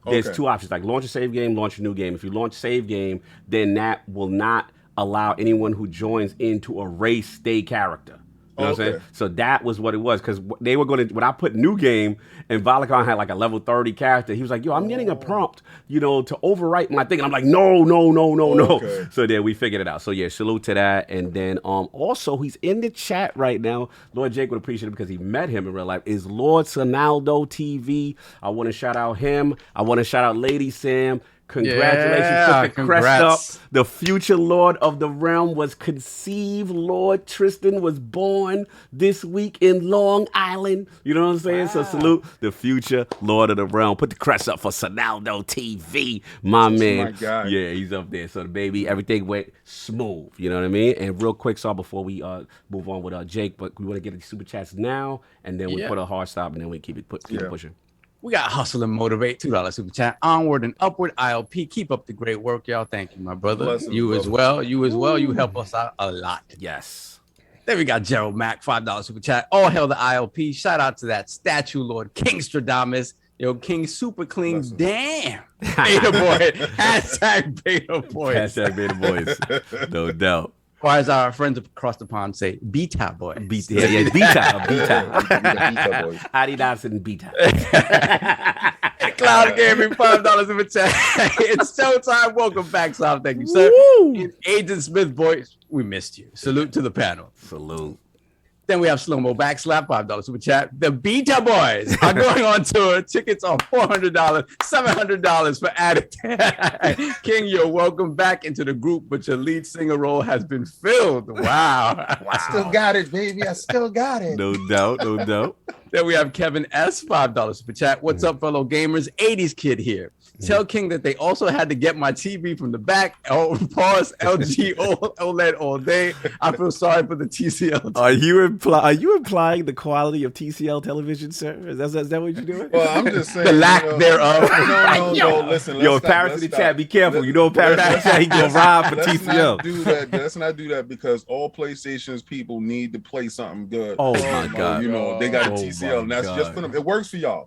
There's two options, like launch a save game, launch a new game. If you launch save game, then that will not allow anyone who joins in to erase their character. You know what I'm saying? So that was what it was, because they were going to, when I put new game and Valakan had like a level 30 character, he was like, yo, I'm getting a prompt, to overwrite my thing. And I'm like, no. So then we figured it out. So yeah, salute to that. And then also he's in the chat right now. Lord Jake would appreciate it because he met him in real life. Is Lord Sonaldo TV. I want to shout out him. I want to shout out Lady Sam. Congratulations, put the crest up. The future Lord of the Realm was conceived. Lord Tristan was born this week in Long Island. You know what I'm saying? Wow. So salute the future Lord of the Realm. Put the crest up for Sonaldo TV, my man. My God. Yeah, he's up there. So the baby, everything went smooth. You know what I mean? And real quick, so before we move on with Jake, but we want to get the super chats now, and then we put a hard stop, and then we keep it pushing. We got Hustle and Motivate, $2 super chat. Onward and upward, ILP. Keep up the great work, y'all. Thank you, my brother. Bless you as well. You as well. You help us out a lot. Yes. Then we got Gerald Mack, $5 super chat. All hail the ILP. Shout out to that statue lord, King Stradamus. Yo, King Super Clean. Damn. Beta Boy. Hashtag Beta Boys. Hashtag Beta Boys. No doubt. Or as our friends across the pond say, Beta Boy. Beta. Adidas and Beta. Cloud Gaming, $5 in the chat. It's showtime. Welcome back, Sam. Thank you, sir. Agent Smith, boys, we missed you. Salute to the panel. Salute. Then we have Slow Mo Backslap, $5 super chat. The Beta Boys are going on tour. Tickets are $400, $700 for added. King, you're welcome back into the group, but your lead singer role has been filled. Wow. I still got it, baby. I still got it. No doubt, no doubt. Then we have Kevin S., $5 super chat. What's up, fellow gamers? 80s kid here. Tell King that they also had to get my TV from the back. Pause. LG OLED all day. I feel sorry for the TCL. Are you implying the quality of TCL television, sir? Is that what you're doing? Well, I'm just saying the lack thereof. No. Listen. Yo, Paris in the chat, be careful. You know, Paris in the chat, he gonna rob for TCL. Let's not do that because all PlayStation's people need to play something good. Oh my God! They got a TCL, and that's just for them. It works for y'all.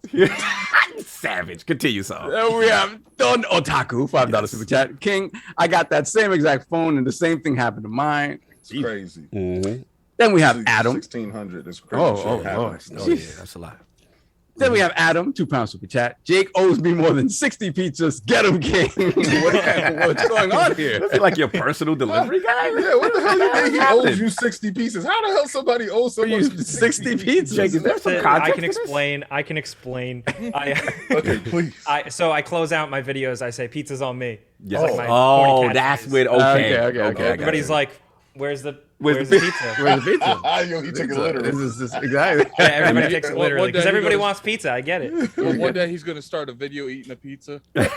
Savage. Continue, son. We have Don Otaku, $5 super chat. King, I got that same exact phone, and the same thing happened to mine. It's crazy. Mm-hmm. Then we have Adam. 1600 is crazy. Oh, yeah, that's a lot. Then we have Adam, £2 super chat. Jake owes me more than 60 pizzas. Get him, King. What's going on here? I feel like your personal delivery guy. Yeah, what the hell you think he owes you 60 pieces? How the hell somebody owes somebody 60 pizzas? Jake, is there some I can explain. Okay, please. So I close out my videos. I say pizza's on me. Yeah. Like my That's with okay. Everybody's like, Where's the pizza? Where's the pizza? Yo, he took it literally. This is exactly. Yeah, everybody takes it literally because everybody wants pizza. I get it. One day he's gonna start a video eating a pizza. We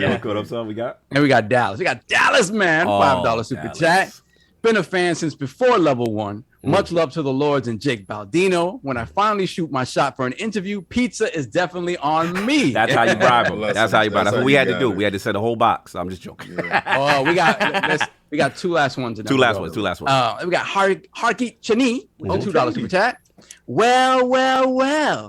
all caught up, son. We got. And we got Dallas. We got Dallas, man. $5 super chat. Been a fan since before level 1. Much love to the Lords and Jake Baldino. When I finally shoot my shot for an interview, pizza is definitely on me. That's how you bribe them. Bless That's him. how you bribe. That's That's what how we you had to got do. it. We had to send a whole box. I'm just joking. Oh, we got 2 last ones. Two last ones. We got Harky Chani with the $2 super chat. Well,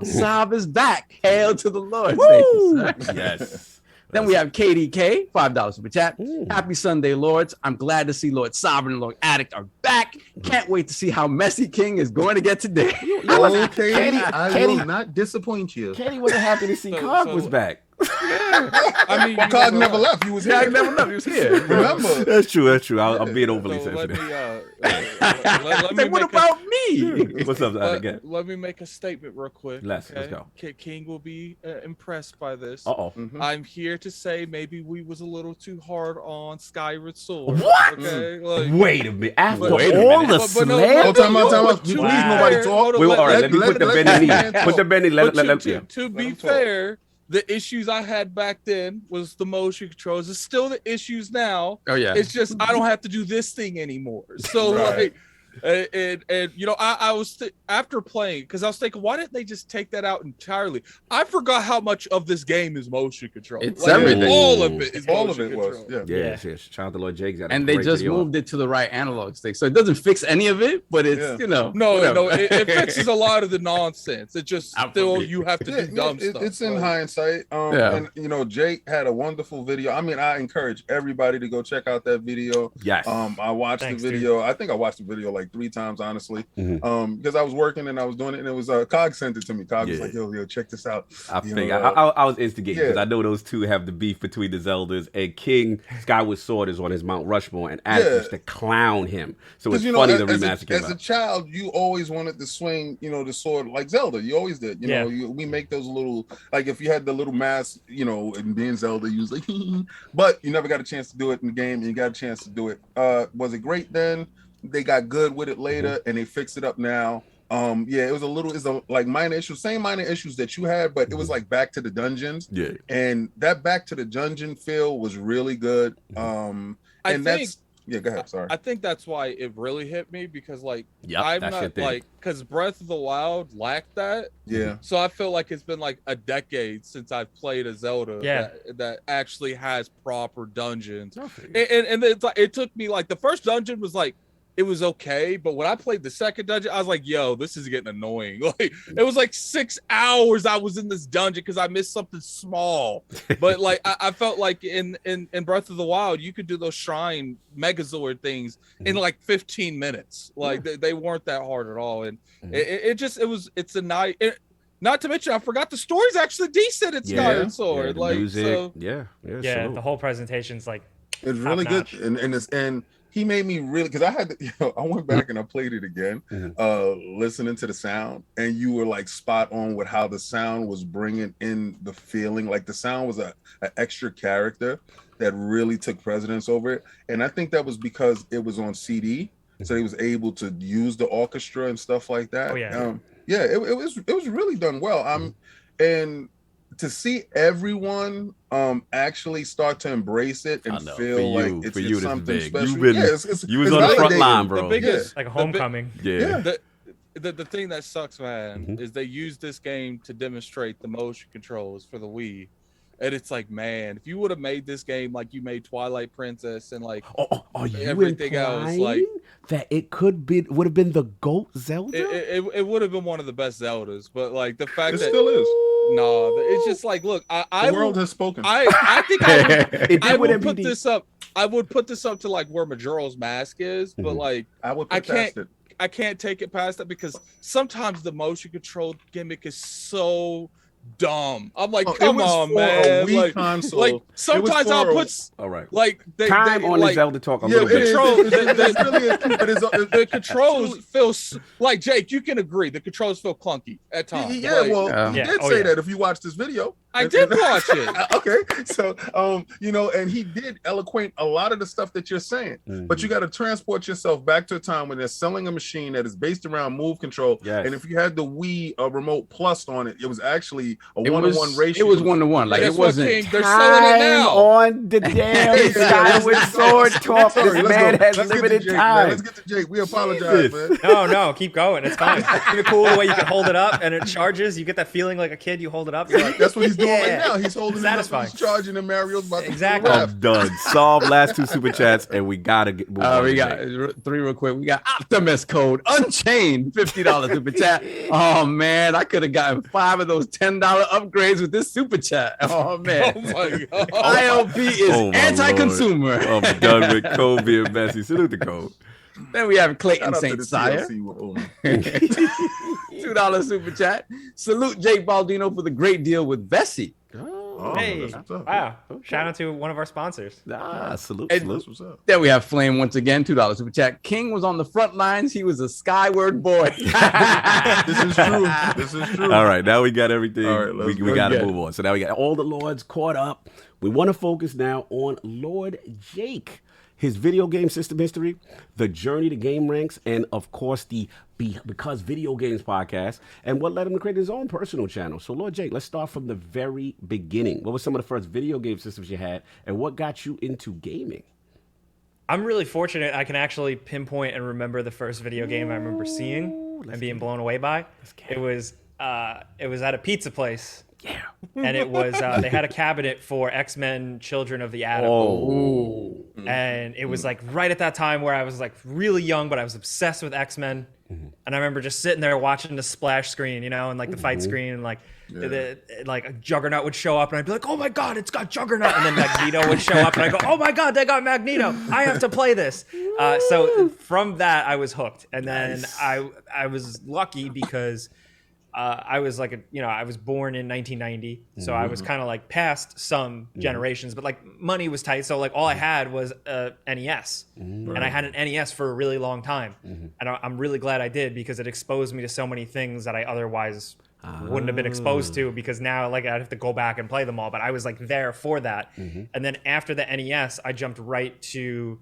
Saab is back. Hail to the Lord. Thank you, sir. Yes. Then we have KDK, $5 super chat. Happy Sunday, Lords. I'm glad to see Lord Sovereign and Lord Addict are back. Can't wait to see how Messy King is going to get today. Okay, I will not disappoint you. Kenny wasn't happy to see Cog was back. I mean, Cog never left. He was here. I never know he was here. Remember? That's true. I'm being overly so let sensitive. me, let me What make about me? What's up, again? let me make a statement real quick. Let's go. King will be impressed by this. Uh-oh. I'm here to say maybe we was a little too hard on Skyward Sword. What? Okay, like, Wait a minute. After Wait a all minute. the But no, slander? Time out. to Please, be nobody fair- talk. hold on, Wait, all right, let me let- put the let- Ben in let- here. Put the Ben in. Let to Let be him talk. fair, the issues I had back then was the motion controls. It's still the issues now. Oh, yeah. It's just I don't have to do this thing anymore. So Right. like, and you know, I was after playing because I was thinking, why didn't they just take that out entirely? I forgot how much of this game is motion control. It's everything. All of it is All of motion it was. control. Yeah. Yes. Shout out to Lord Jake. And they just moved it to the right analog stick. So it doesn't fix any of it, but it's, No, whatever. it fixes a lot of the nonsense. It just still you have to do dumb stuff. It's in Like, hindsight. Yeah. And you know, Jake had a wonderful video. I mean, I encourage everybody to go check out that video. Yes. I watched Thanks, the video. I think I watched the video like 3 times, honestly. Because I was working and I was doing it, and it was Cog sent it to me. Cog was like, yo, check this out. I was instigating because I know those two have the beef between the Zeldas, and King Skyward Sword is on his Mount Rushmore, and Addict used to clown him. So it's funny the remaster came as a out. child, you always wanted to swing, the sword like Zelda. You always did. You know, we make those little, like if you had the little mask, and being Zelda, you was like, but you never got a chance to do it in the game, and you got a chance to do it. Was it great then? They got good with it later, and they fixed it up now. It was like minor issues, same minor issues that you had, but it was like back to the dungeons. Yeah. And that back to the dungeon feel was really good. Go ahead. Sorry. I think that's why it really hit me because like Yep, I'm that's your not thing. like because Breath of the Wild lacked that. Yeah. So I feel like it's been like a decade since I've played a Zelda that actually has proper dungeons. And it's like it took me like the first dungeon was like it was okay, but when I played the second dungeon, I was like, yo, this is getting annoying. Like it was like 6 hours I was in this dungeon because I missed something small. But like I felt like in Breath of the Wild, you could do those shrine Megazord things in like 15 minutes. Like they weren't that hard at all. And it's a night. Not to mention, I forgot the story's actually decent at Skyward Sword. the like music, so, The whole presentation's like it's really good, top-notch. and he made me really because I had to, I went back and I played it again, listening to the sound, and you were like spot on with how the sound was bringing in the feeling. Like the sound was an extra character that really took precedence over it, and I think that was because it was on CD, so he was able to use the orchestra and stuff like that. Oh, it was really done well. And to see everyone actually start to embrace it and feel like it's something special. You was on the front line, bro. The biggest, like a homecoming. The thing that sucks, man, is they use this game to demonstrate the motion controls for the Wii. And it's like, man, if you would have made this game like you made Twilight Princess and like everything else, like that it would have been the GOAT Zelda? It would have been one of the best Zeldas, but like the fact that still is. No, it's just like, look, The world has spoken. I think I would put MPD. this up. I would put this up to like where Majora's Mask is, but like I would put past it. I can't take it past that because sometimes the motion control gimmick is so dumb. I'm like, come on, man. Like sometimes I'll put all right. like Time on the Zelda talk a little bit. The controls feel like Jake. You can agree the controls feel clunky at times. He did say that if you watch this video. I did watch it. Okay, so and he did eloquent a lot of the stuff that you're saying, but you got to transport yourself back to a time when they're selling a machine that is based around move control. Yes. And if you had the Wii remote plus on it, it was actually a 1-to-1 ratio. It was 1-to-1. Like, it wasn't. King, they're selling it now. On the damn Skyward Sword talk. This man has limited time. Let's get to Jake. We apologize, man. No, keep going. It's fine. It's cool the way you can hold it up and it charges. You get that feeling like a kid. You hold it up. You're like, That's what he's doing right now. He's holding it up. Satisfying. He's charging, and Mario's about to Exactly. I'm done. Solve last 2 super chats, and we gotta get. Move on We to got Jake. 3 real quick. We got Optimus Code Unchained, $50 super chat. Oh man, I could have gotten 5 of those $10 upgrades with this super chat. Oh man, Oh my god. ILP is Oh, my anti-consumer. Lord. I'm done with Code being messy. Salute the Code. Then we have Clayton Shout out to Saint the Sire, TLC with Owen. $2 super chat. Salute Jake Baldino for the great deal with Vessi. Oh, hey, that's what's up. wow. Shout out to one of our sponsors. Salute. And- Salute. That's what's up. Then we have Flame once again, $2 super chat. King was on the front lines. He was a Skyward boy. This is true. This is true. All right, now we got everything. All right, we let's got to go. move on. So now we got all the Lords caught up. We want to focus now on Lord Jake, his video game system history, the journey to GameRanx, and of course the Because Video Games podcast, and what led him to create his own personal channel. So Lord Jake, let's start from the very beginning. What were some of the first video game systems you had, and what got you into gaming? I'm really fortunate I can actually pinpoint and remember the first video game I remember seeing and being blown away by. It was at a pizza place. Yeah. And it was they had a cabinet for X-Men Children of the Atom. Oh. And it was like right at that time where I was like really young, but I was obsessed with X-Men. And I remember just sitting there watching the splash screen, and like the fight screen, and like like a Juggernaut would show up, and I'd be like, "Oh my God, it's got Juggernaut!" And then Magneto would show up, and I go, "Oh my God, they got Magneto! I have to play this." So from that, I was hooked, and then I was lucky because I was like I was born in 1990, so I was kind of like past some generations, but like money was tight, so like all I had was a NES, and I had an NES for a really long time, and I'm really glad I did because it exposed me to so many things that I otherwise wouldn't have been exposed to, because now like I'd have to go back and play them all, but I was like there for that. And then after the NES, I jumped right to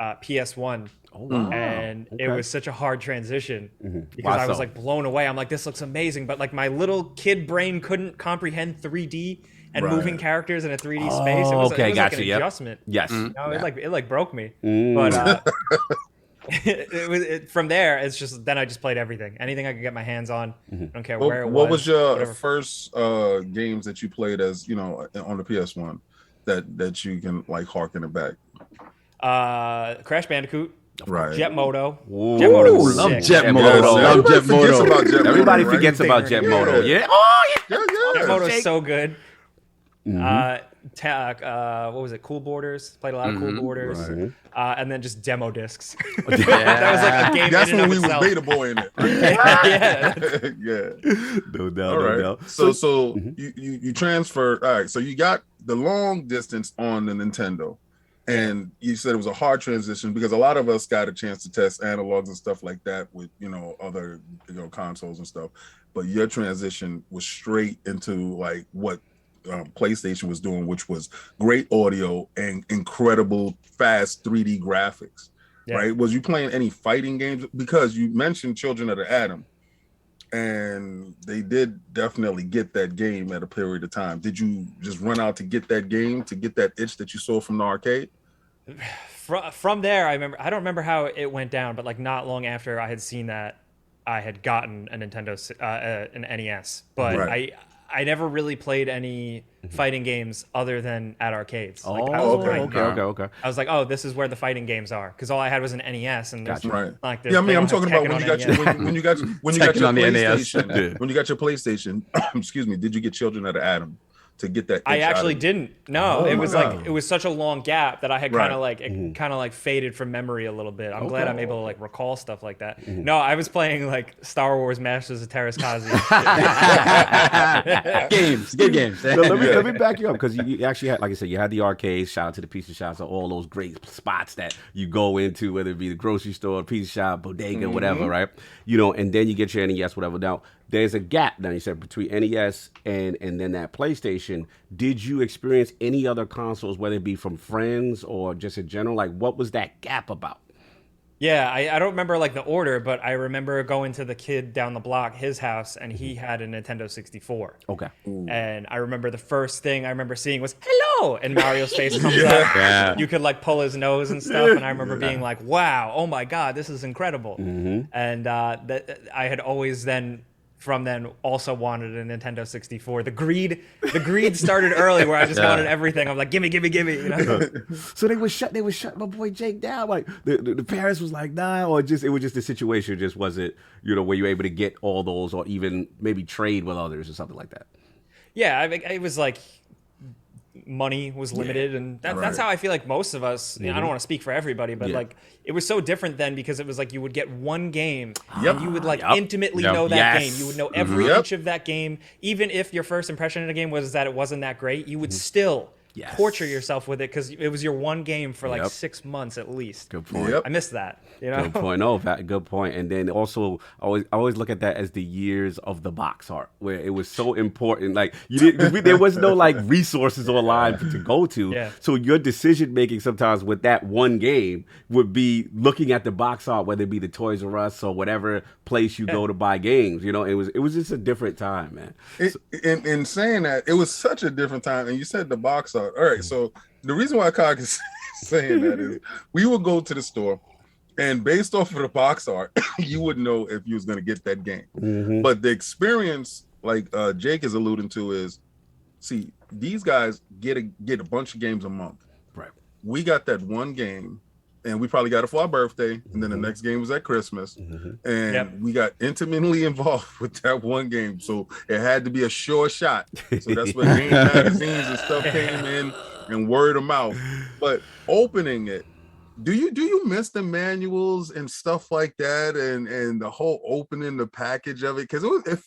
PS1. And it was such a hard transition because I was like blown away. I'm like, this looks amazing, but like my little kid brain couldn't comprehend 3D and moving characters in a 3D space. It was, Okay, it was gotcha. like an adjustment. Yes. No, it like broke me. But from there, it's just then I just played everything, anything I could get my hands on. I don't care where it was. What was your whatever. first games that you played as on the PS1 that you can like harken it back? Crash Bandicoot. Right. Jet Moto. Ooh. Jet Moto was Love sick. Jet Moto. Yes, Love everybody Jet forgets Moto. about Jet Moto, Everybody right? forgets about Jet Moto. Yeah. Yeah. Oh, yeah. Yeah. Jet Moto's so good. What was it? Cool Borders. Played a lot of Cool Borders. Right. And then just demo discs. That was like a game That's in when and we of was itself. beta boy in it. Yeah. Yeah. No doubt. All No right. doubt. So you transfer. All right. So you got the long distance on the Nintendo, and you said it was a hard transition because a lot of us got a chance to test analogs and stuff like that with other consoles and stuff. But your transition was straight into like what PlayStation was doing, which was great audio and incredible fast 3D graphics. Yeah. Right? Was you playing any fighting games? Because you mentioned Children of the Atom, and they did definitely get that game at a period of time. Did you just run out to get that game, to get that itch that you saw from the arcade? From there, I don't remember how it went down, but like not long after I had seen that, I had gotten a Nintendo, an NES, but Right. I never really played any fighting games other than at arcades. Like, I Oh, was okay. I was like, oh, this is where the fighting games are, because all I had was an NES, and there's, Right. like, Yeah, I mean, they I'm don't talking have about when you Tekken got on your when you got Tekken your on the NES. PlayStation. Yeah. When you got your PlayStation, excuse me, did you get Children of the Atom to get that? I itch out actually of you? didn't. No, Oh it my was God. like it was such a long gap that I had Right. kind of like faded from memory a little bit. I'm glad Okay. I'm able to like recall stuff like that. No, I was playing like Star Wars Masters of Terraskazi. Good games. So let me back you up, because you actually had, like I said, you had the arcades. Shout out to the pizza shops, and all those great spots that you go into, whether it be the grocery store, pizza shop, bodega, whatever, right? And then you get your NES, whatever. Now, there's a gap now. You said between NES and then that PlayStation. Did you experience any other consoles, whether it be from friends or just in general? Like, what was that gap about? Yeah, I don't remember like the order, but I remember going to the kid down the block, his house, and he had a Nintendo 64. Okay. And I remember the first thing I remember seeing was "Hello," and Mario's face comes up. Yeah. You could like pull his nose and stuff, and I remember being like, "Wow, oh my God, this is incredible." And that I had always from then also wanted a Nintendo 64. The greed started early where I just wanted everything. I'm like, gimme, you know? So they would shut my boy Jake down. Like the parents was like, nah, or it was just the situation just wasn't, where you were able to get all those or even maybe trade with others or something like that. Yeah, it was like money was limited, and that's how I feel like most of us, I don't want to speak for everybody, but like it was so different then because it was like you would get one game and you would like intimately know that game. You would know every inch of that game. Even if your first impression of the game was that it wasn't that great, you would still torture yourself with it because it was your one game for like 6 months at least. Good point. I missed that. Good point. No, good point. And then also, I always look at that as the years of the box art, where it was so important. Like there was no like resources online to go to. Yeah. So your decision making sometimes with that one game would be looking at the box art, whether it be the Toys R Us or whatever place you go to buy games. It was just a different time, man. In saying that, it was such a different time. And you said the box art. All right, so the reason why Cog is saying that is we would go to the store, and based off of the box art, you would know if you was going to get that game. But the experience, like Jake is alluding to, is see these guys get a bunch of games a month. Right. We got that one game, and we probably got it for our birthday, and then the next game was at Christmas, and we got intimately involved with that one game, so it had to be a sure shot. So that's where game magazines and stuff came in, and word of mouth. But opening it, do you miss the manuals and stuff like that, and the whole opening the package of it? Because it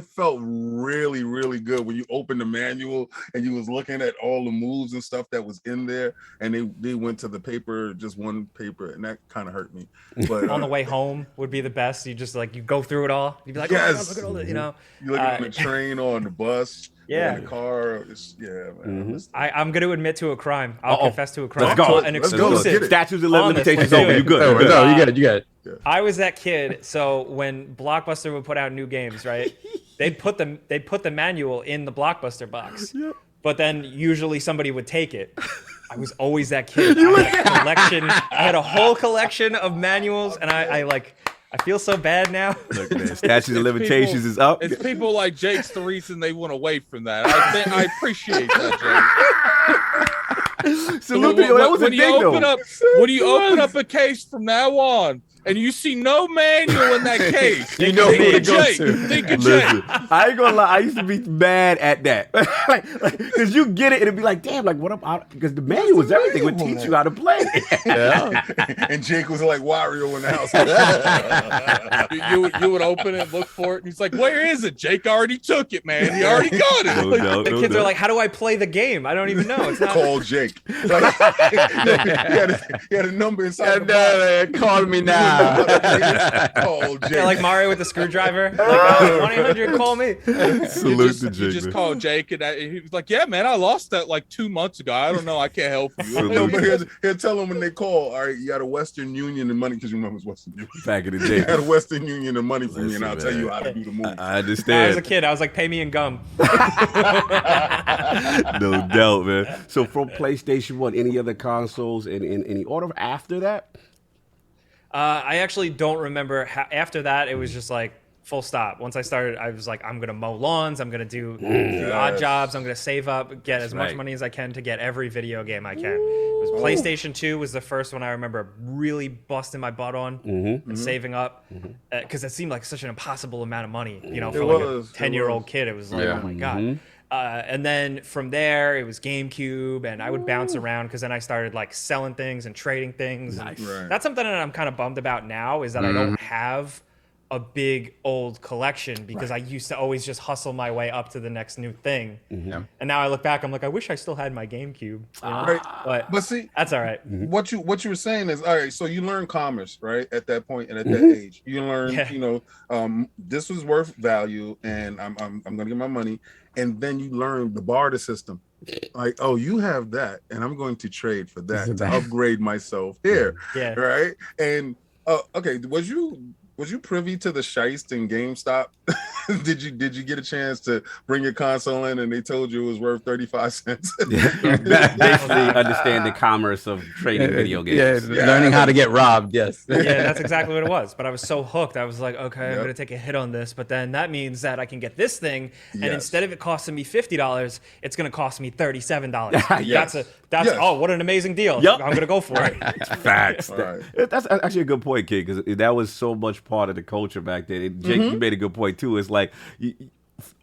felt really, really good when you opened the manual and you was looking at all the moves and stuff that was in there, and they went to the paper, just one paper, and that kind of hurt me. But on the way home would be the best. You just like you go through it all. You'd be like, yes. oh, look at all this, You looking on the train or on the bus. Yeah, in the car. Man. I'm going to admit to a crime. I'll confess to a crime. Let's go. An exclusive. Statutes of limitations over. You good? No, you got it. I was that kid. So when Blockbuster would put out new games, right? They'd put the manual in the Blockbuster box. Yep. But then usually somebody would take it. I was always that kid. I had a whole collection of manuals, and I feel so bad now. Look, man, statute of limitations is up. It's people like Jake's the reason they went away from that. I appreciate that, Jake. Salute to you. That was a thing, though. When you open up a case from now on, and you see no manual in that case, you know who to go to. Think of Jake. I ain't gonna lie, I used to be mad at that. Because you get it and it'd be like, damn, like what up? Because the manual was everything, would teach you how to play. And Jake was like Wario in the house. you would open it, look for it, and he's like, where is it? Jake already took it, man. He already got it. The kids are like, how do I play the game? I don't even know. It's not. Call Jake. Like, he had a number inside the box. Call me now. Call Jake. Yeah, like Mario with the screwdriver. Like 1-800, call me. Salute to Jake. You just called Jake, and he was like, yeah, man, I lost that like 2 months ago. I don't know. I can't help you. No, but he'll tell them when they call, all right, you got a Western Union and money, because you remember it's Western Union. Back in the day. You got a Western Union and money for me, and I'll tell you how to do the move. I understand. I was a kid. I was like, pay me in gum. No doubt, man. So from PlayStation 1, any other consoles in any order after that? I actually don't remember. After that, it was just like full stop. Once I started, I was like, I'm going to mow lawns. I'm going to do odd jobs. I'm going to save up, get as much money as I can to get every video game I can. It was PlayStation 2 was the first one I remember really busting my butt on and saving up, because it seemed like such an impossible amount of money, for like a 10-year-old kid. It was like, oh my God. And then from there, it was GameCube, and I would bounce around because then I started like selling things and trading things. Nice. That's something that I'm kind of bummed about now, is that I don't have a big old collection because I used to always just hustle my way up to the next new thing. And now I look back, I'm like, I wish I still had my GameCube. You know? But see, that's all right. What you were saying is all right. So you learn commerce, right? At that point and at that age, you learn, you know, this was worth value, and I'm gonna get my money, and then you learn the barter system. Like, oh, you have that, and I'm going to trade for that to upgrade myself here, right? And okay, was you privy to the shiest in GameStop? did you get a chance to bring your console in and they told you it was worth 35 cents? Basically understand the commerce of trading video games. Learning how to get robbed. Yes. Yeah, that's exactly what it was. But I was so hooked. I was like, okay, I'm gonna take a hit on this, but then that means that I can get this thing, and instead of it costing me $50, it's gonna cost me $37. That's oh, what an amazing deal. I'm gonna go for it. Facts. That's actually a good point, kid, because that was so much part of the culture back then. Jake, you made a good point too. It's like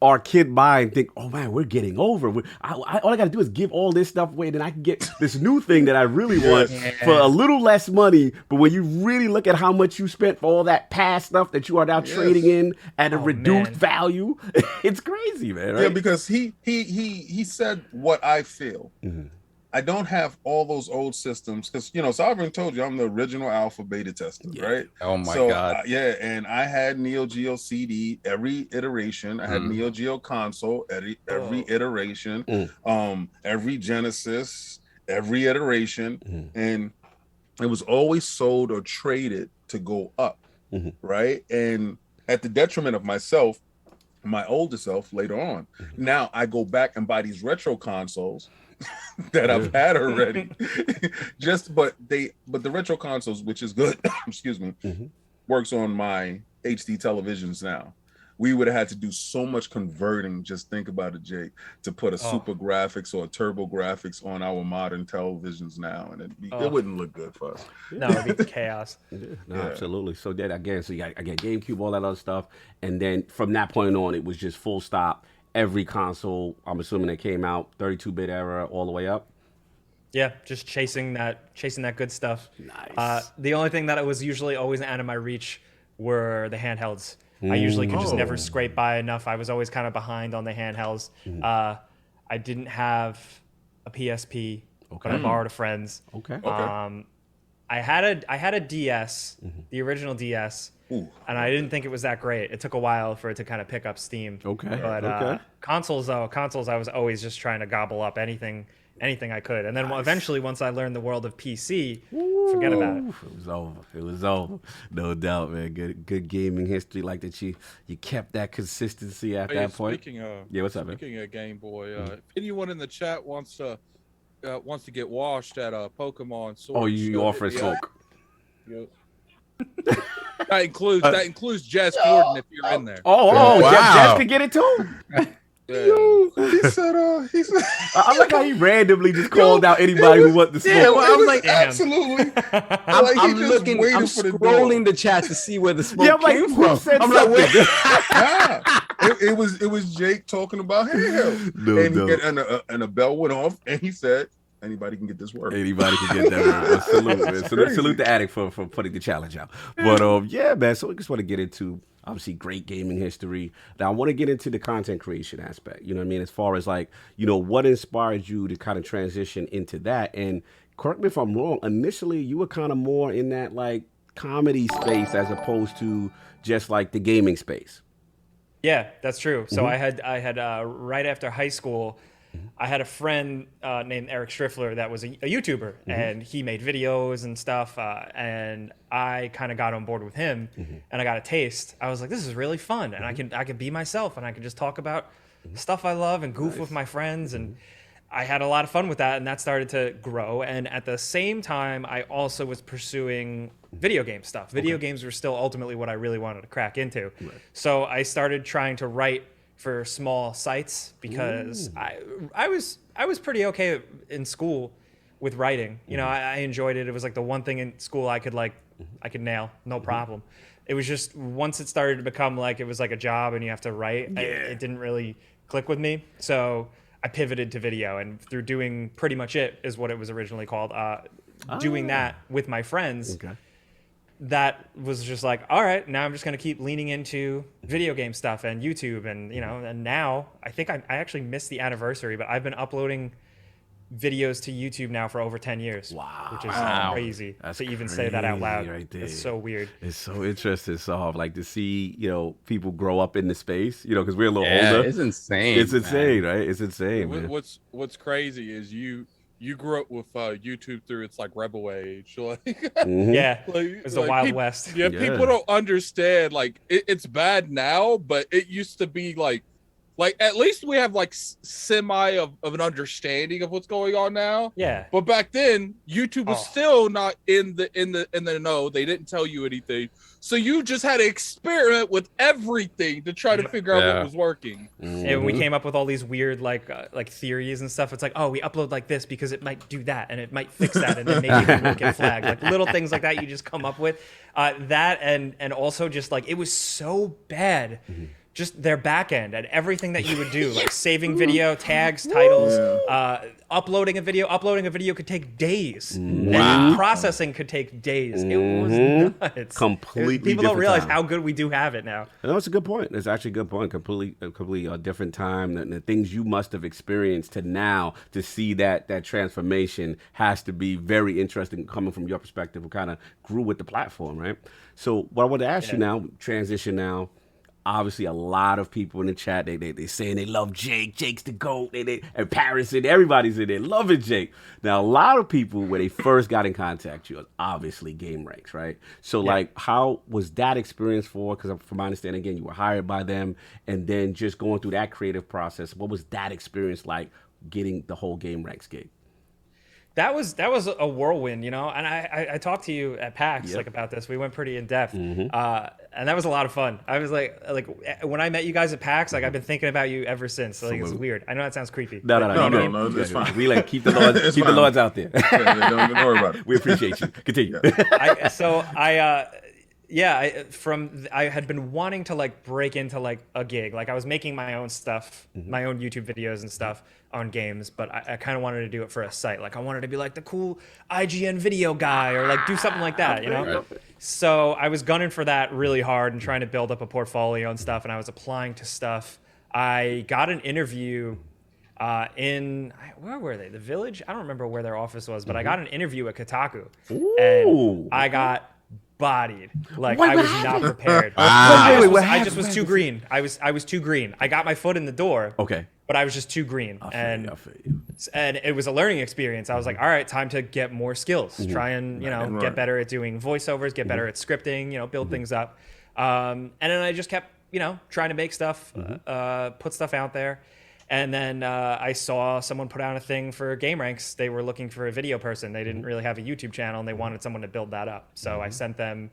our kid mind think, oh man, we're getting over. All I got to do is give all this stuff away, and then I can get this new thing that I really want for a little less money. But when you really look at how much you spent for all that past stuff that you are now trading in at a reduced value, it's crazy, man. Right? Yeah, because he said what I feel. I don't have all those old systems because, you know, so I've already told you I'm the original alpha beta tester, right? Oh my God. And I had Neo Geo CD every iteration. I had Neo Geo console every iteration, every Genesis, every iteration, and it was always sold or traded to go up, right? And at the detriment of myself, my older self later on. Now I go back and buy these retro consoles that I've had already. But the retro consoles, which is good, excuse me, works on my HD televisions now. We would have had to do so much converting, just think about it, Jake, to put a super graphics or a turbo graphics on our modern televisions now, and it wouldn't look good for us. No, it'd be chaos. Absolutely. So then again, so I get GameCube, all that other stuff, and then from that point on, it was just full stop. Every console, I'm assuming that came out 32-bit era all the way up. Yeah, just chasing that good stuff. Nice. The only thing that was usually always out of my reach were the handhelds. I usually could just never scrape by enough. I was always kind of behind on the handhelds. I didn't have a PSP, but I borrowed a friend's. I had a DS, the original DS. And I didn't think it was that great. It took a while for it to kind of pick up steam. But consoles, I was always just trying to gobble up anything I could. And then eventually, once I learned the world of PC, forget about it. It was over. No doubt, man. Good gaming history, like that. You kept that consistency at that point. What's up, man? Speaking of Game Boy, if anyone in the chat wants to get washed at a Pokemon Sword. Oh, you offer smoke. That includes Jess Gordon if you're in there. Wow. Jess can get it too. He said, I like how he randomly just called out anybody who wants to smoke. Yeah, well, I was like, absolutely. I'm looking, I'm scrolling the chat to see where the smoke came from. I'm like, wait. It was Jake talking about him. And a bell went off, and he said, anybody can get this work. Anybody can get that work. Salute, man. Salute the addict for putting the challenge out. But yeah, man. So we just want to get into obviously great gaming history. Now I want to get into the content creation aspect. You know what I mean? As far as like, you know, what inspired you to kind of transition into that? And correct me if I'm wrong. Initially, you were kind of more in that like comedy space as opposed to just like the gaming space. Yeah, that's true. So I had right after high school, I had a friend named Eric Striffler that was a YouTuber, and he made videos and stuff, and I kind of got on board with him, and I got a taste. I was like, this is really fun, and I can be myself, and I can just talk about stuff I love and goof with my friends, and I had a lot of fun with that, and that started to grow. And at the same time, I also was pursuing video game stuff. Video games were still ultimately what I really wanted to crack into. So I started trying to write for small sites because I was pretty okay in school with writing. You know, I enjoyed it. It was like the one thing in school I could nail, no problem. It was just once it started to become like it was like a job and you have to write, it didn't really click with me. So I pivoted to video, and through doing Pretty Much It is what it was originally called. Doing that with my friends. that was just like, all right, now I'm just gonna keep leaning into video game stuff and YouTube, and and now I think I actually missed the anniversary, but I've been uploading videos to YouTube now for over 10 years. Wow. Which is crazy That's to even say that out loud. right there. It's so weird. It's so interesting, Sav, like to see, people grow up in the space, because we're a little Yeah, older. it's insane. It's insane, right? It's insane, man. What's crazy is you grew up with YouTube through its like rebel age, like Yeah, like, it was the Wild West. Yeah, Yeah. people don't understand. Like it's bad now, but it used to be like at least we have like semi of an understanding of what's going on now. Yeah. But back then, YouTube was still not in the know. They didn't tell you anything, so you just had to experiment with everything to try to figure out what was working. And we came up with all these weird like theories and stuff. It's like, oh, we upload like this because it might do that and it might fix that, and then maybe we won't get flagged. Like little things like that you just come up with. That and also just like it was so bad. Just their back end and everything that you would do, like saving video, tags, titles, uploading a video could take days. And processing could take days. It was nuts. Completely People don't different realize time. how good we do have it now. No, it's a good point. It's actually a good point. Completely a different time. The things you must have experienced to now to see that transformation has to be very interesting coming from your perspective. Who kind of grew with the platform, right? So what I want to ask you now, transition now. Obviously, a lot of people in the chat, they saying they love Jake. Jake's the GOAT. And Paris and everybody's in there loving Jake. Now, a lot of people, when they first got in contact with you, was obviously GameRanx, right? So, like, how was that experience for? Because from my understanding, again, you were hired by them. And then just going through that creative process, what was that experience like getting the whole GameRanx gig? That was a whirlwind, and I talked to you at PAX about this. We went pretty in depth, and that was a lot of fun. I was like when I met you guys at PAX, like I've been thinking about you ever since. Like it's weird. I know that sounds creepy. No, it's fine. We like keep the Lords out there. Don't worry about it. We appreciate you. Continue. I had been wanting to like break into like a gig. Like I was making my own stuff, my own YouTube videos and stuff on games, but I kind of wanted to do it for a site. Like I wanted to be like the cool IGN video guy or like do something like that, Right. So I was gunning for that really hard and trying to build up a portfolio and stuff. And I was applying to stuff. I got an interview where were they? The Village? I don't remember where their office was, but I got an interview at Kotaku. Ooh. And I got bodied. Like I was not prepared. I just was too green. I was too green. I got my foot in the door. Okay. But I was just too green. And it was a learning experience. I was like, all right, time to get more skills. Try and, get better at doing voiceovers, get better at scripting, build things up. And then I just kept, trying to make stuff, put stuff out there. And then I saw someone put out a thing for GameRanx. They were looking for a video person. They didn't really have a YouTube channel, and they wanted someone to build that up. So I sent them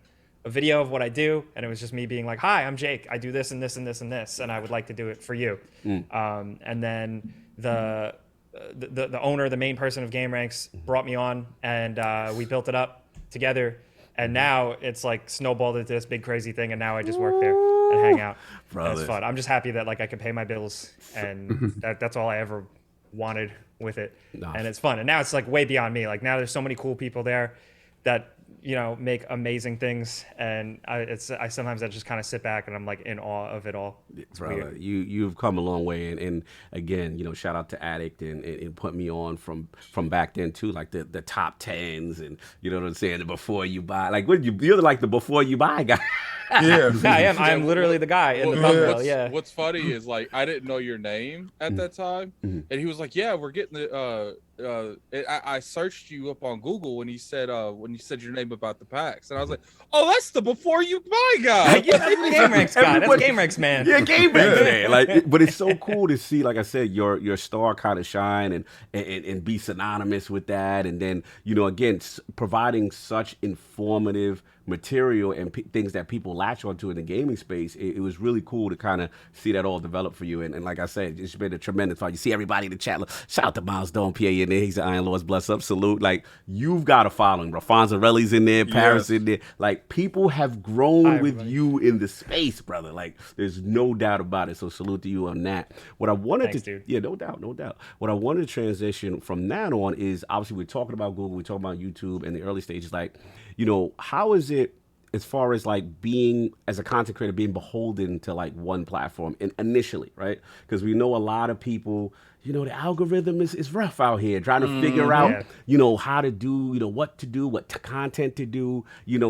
a video of what I do, and it was just me being like, "Hi, I'm Jake. I do this and this and this and this, and I would like to do it for you." And then the owner, the main person of GameRanx, brought me on, and we built it up together. And now it's like snowballed into this big crazy thing, and now I just work there and hang out. And it's fun. I'm just happy that like I can pay my bills, and that's all I ever wanted with it. And it's fun. And now it's like way beyond me. Like now there's so many cool people there that make amazing things, and I sometimes I just kind of sit back and I'm like in awe of it all. It's Brother, weird. you've come a long way, and again, shout out to Addict and put me on from back then too, like the top tens, and you know what I'm saying, the before you buy, like you're like the before you buy guy. Yeah, I'm literally the guy in the thumbnail. What's funny is like I didn't know your name at that time, and he was like, "Yeah, we're getting the." I searched you up on Google when you said your name about the PAX, and I was like, "Oh, that's the before you buy guy." Yeah, that's the GameRanx guy. That's GameRanx man. Yeah, GameRanx man. Like, but it's so cool to see, like I said, your star kind of shine and be synonymous with that, and then again providing such informative material and things that people latch onto in the gaming space. It was really cool to kind of see that all develop for you, and like I said, it's been a tremendous fun. You see everybody in the chat. Shout out to Miles Dome, PA in there. He's the Iron Lords. Bless up, salute. Like you've got a following, bro. Fonzarelli's in there, Paris in there. Like people have grown with you in the space, brother. Like there's no doubt about it. So salute to you on that. What I wanted dude. Yeah, no doubt. What I wanted to transition from that on is obviously we're talking about Google, we're talking about YouTube and the early stages. Like, how is it as far as like being as a content creator being beholden to like one platform initially, right? Because we know a lot of people, the algorithm is rough out here trying to figure out, how to do, what to do, what content to do,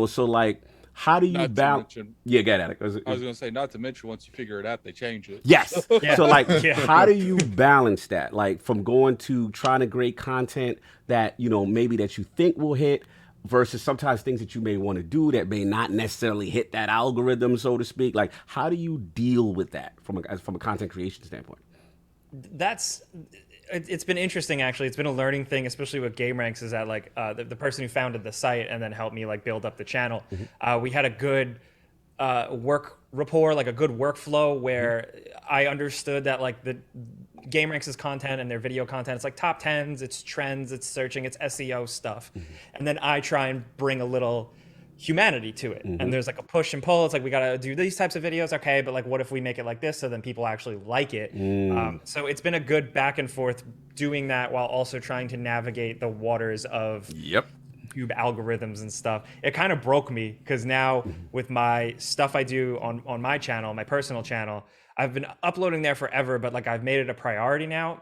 so like, how do you balance? Yeah, get at it. I was going to say, not to mention, once you figure it out, they change it. Yes. So like, how do you balance that? Like from going to trying to create content that, maybe that you think will hit versus sometimes things that you may want to do that may not necessarily hit that algorithm, so to speak. Like, how do you deal with that from a content creation standpoint? It's been interesting, actually. It's been a learning thing, especially with GameRanx, is that like the person who founded the site and then helped me like build up the channel. We had a good work rapport, like a good workflow where I understood that like the GameRanx's content and their video content, it's like top 10s, it's trends, it's searching, it's SEO stuff. And then I try and bring a little humanity to it. And there's like a push and pull. It's like, we got to do these types of videos. Okay, but like, what if we make it like this so then people actually like it? So it's been a good back and forth doing that while also trying to navigate the waters of YouTube algorithms and stuff. It kind of broke me because now with my stuff I do on my channel, my personal channel, I've been uploading there forever, but like I've made it a priority now,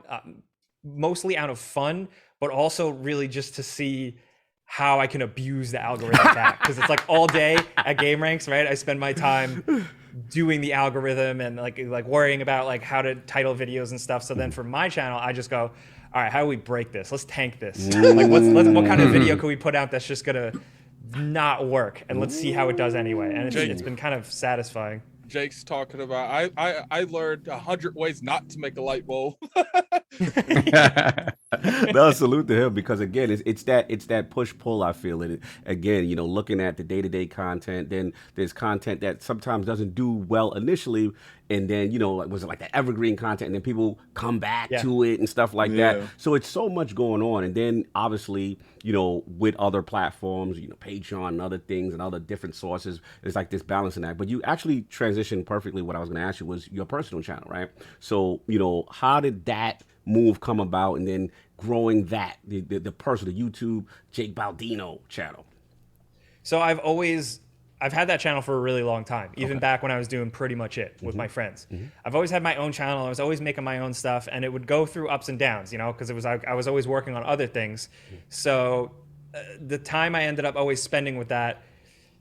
mostly out of fun, but also really just to see how I can abuse the algorithm back. Because it's like all day at GameRanx, right? I spend my time doing the algorithm and like worrying about like how to title videos and stuff. So then for my channel, I just go, all right, how do we break this? Let's tank this. Like what kind of video can we put out that's just gonna not work? And let's see how it does anyway. And it's been kind of satisfying. Jake's talking about, I learned 100 ways not to make a light bulb. No, salute to him, because again, it's that push pull. I feel it again. Looking at the day-to-day content, then there's content that sometimes doesn't do well initially, and then was it like the evergreen content, and then people come back to it and stuff like that. So it's so much going on, and then obviously with other platforms, Patreon and other things and other different sources, it's like this balancing act. But you actually transitioned perfectly. What I was going to ask you was your personal channel, right? So how did that move come about, and then growing that the personal YouTube Jake Baldino channel? So I've had that channel for a really long time, even back when I was doing pretty much it with my friends. I've always had my own channel. I was always making my own stuff, and it would go through ups and downs, because it was I was always working on other things. So the time I ended up always spending with that,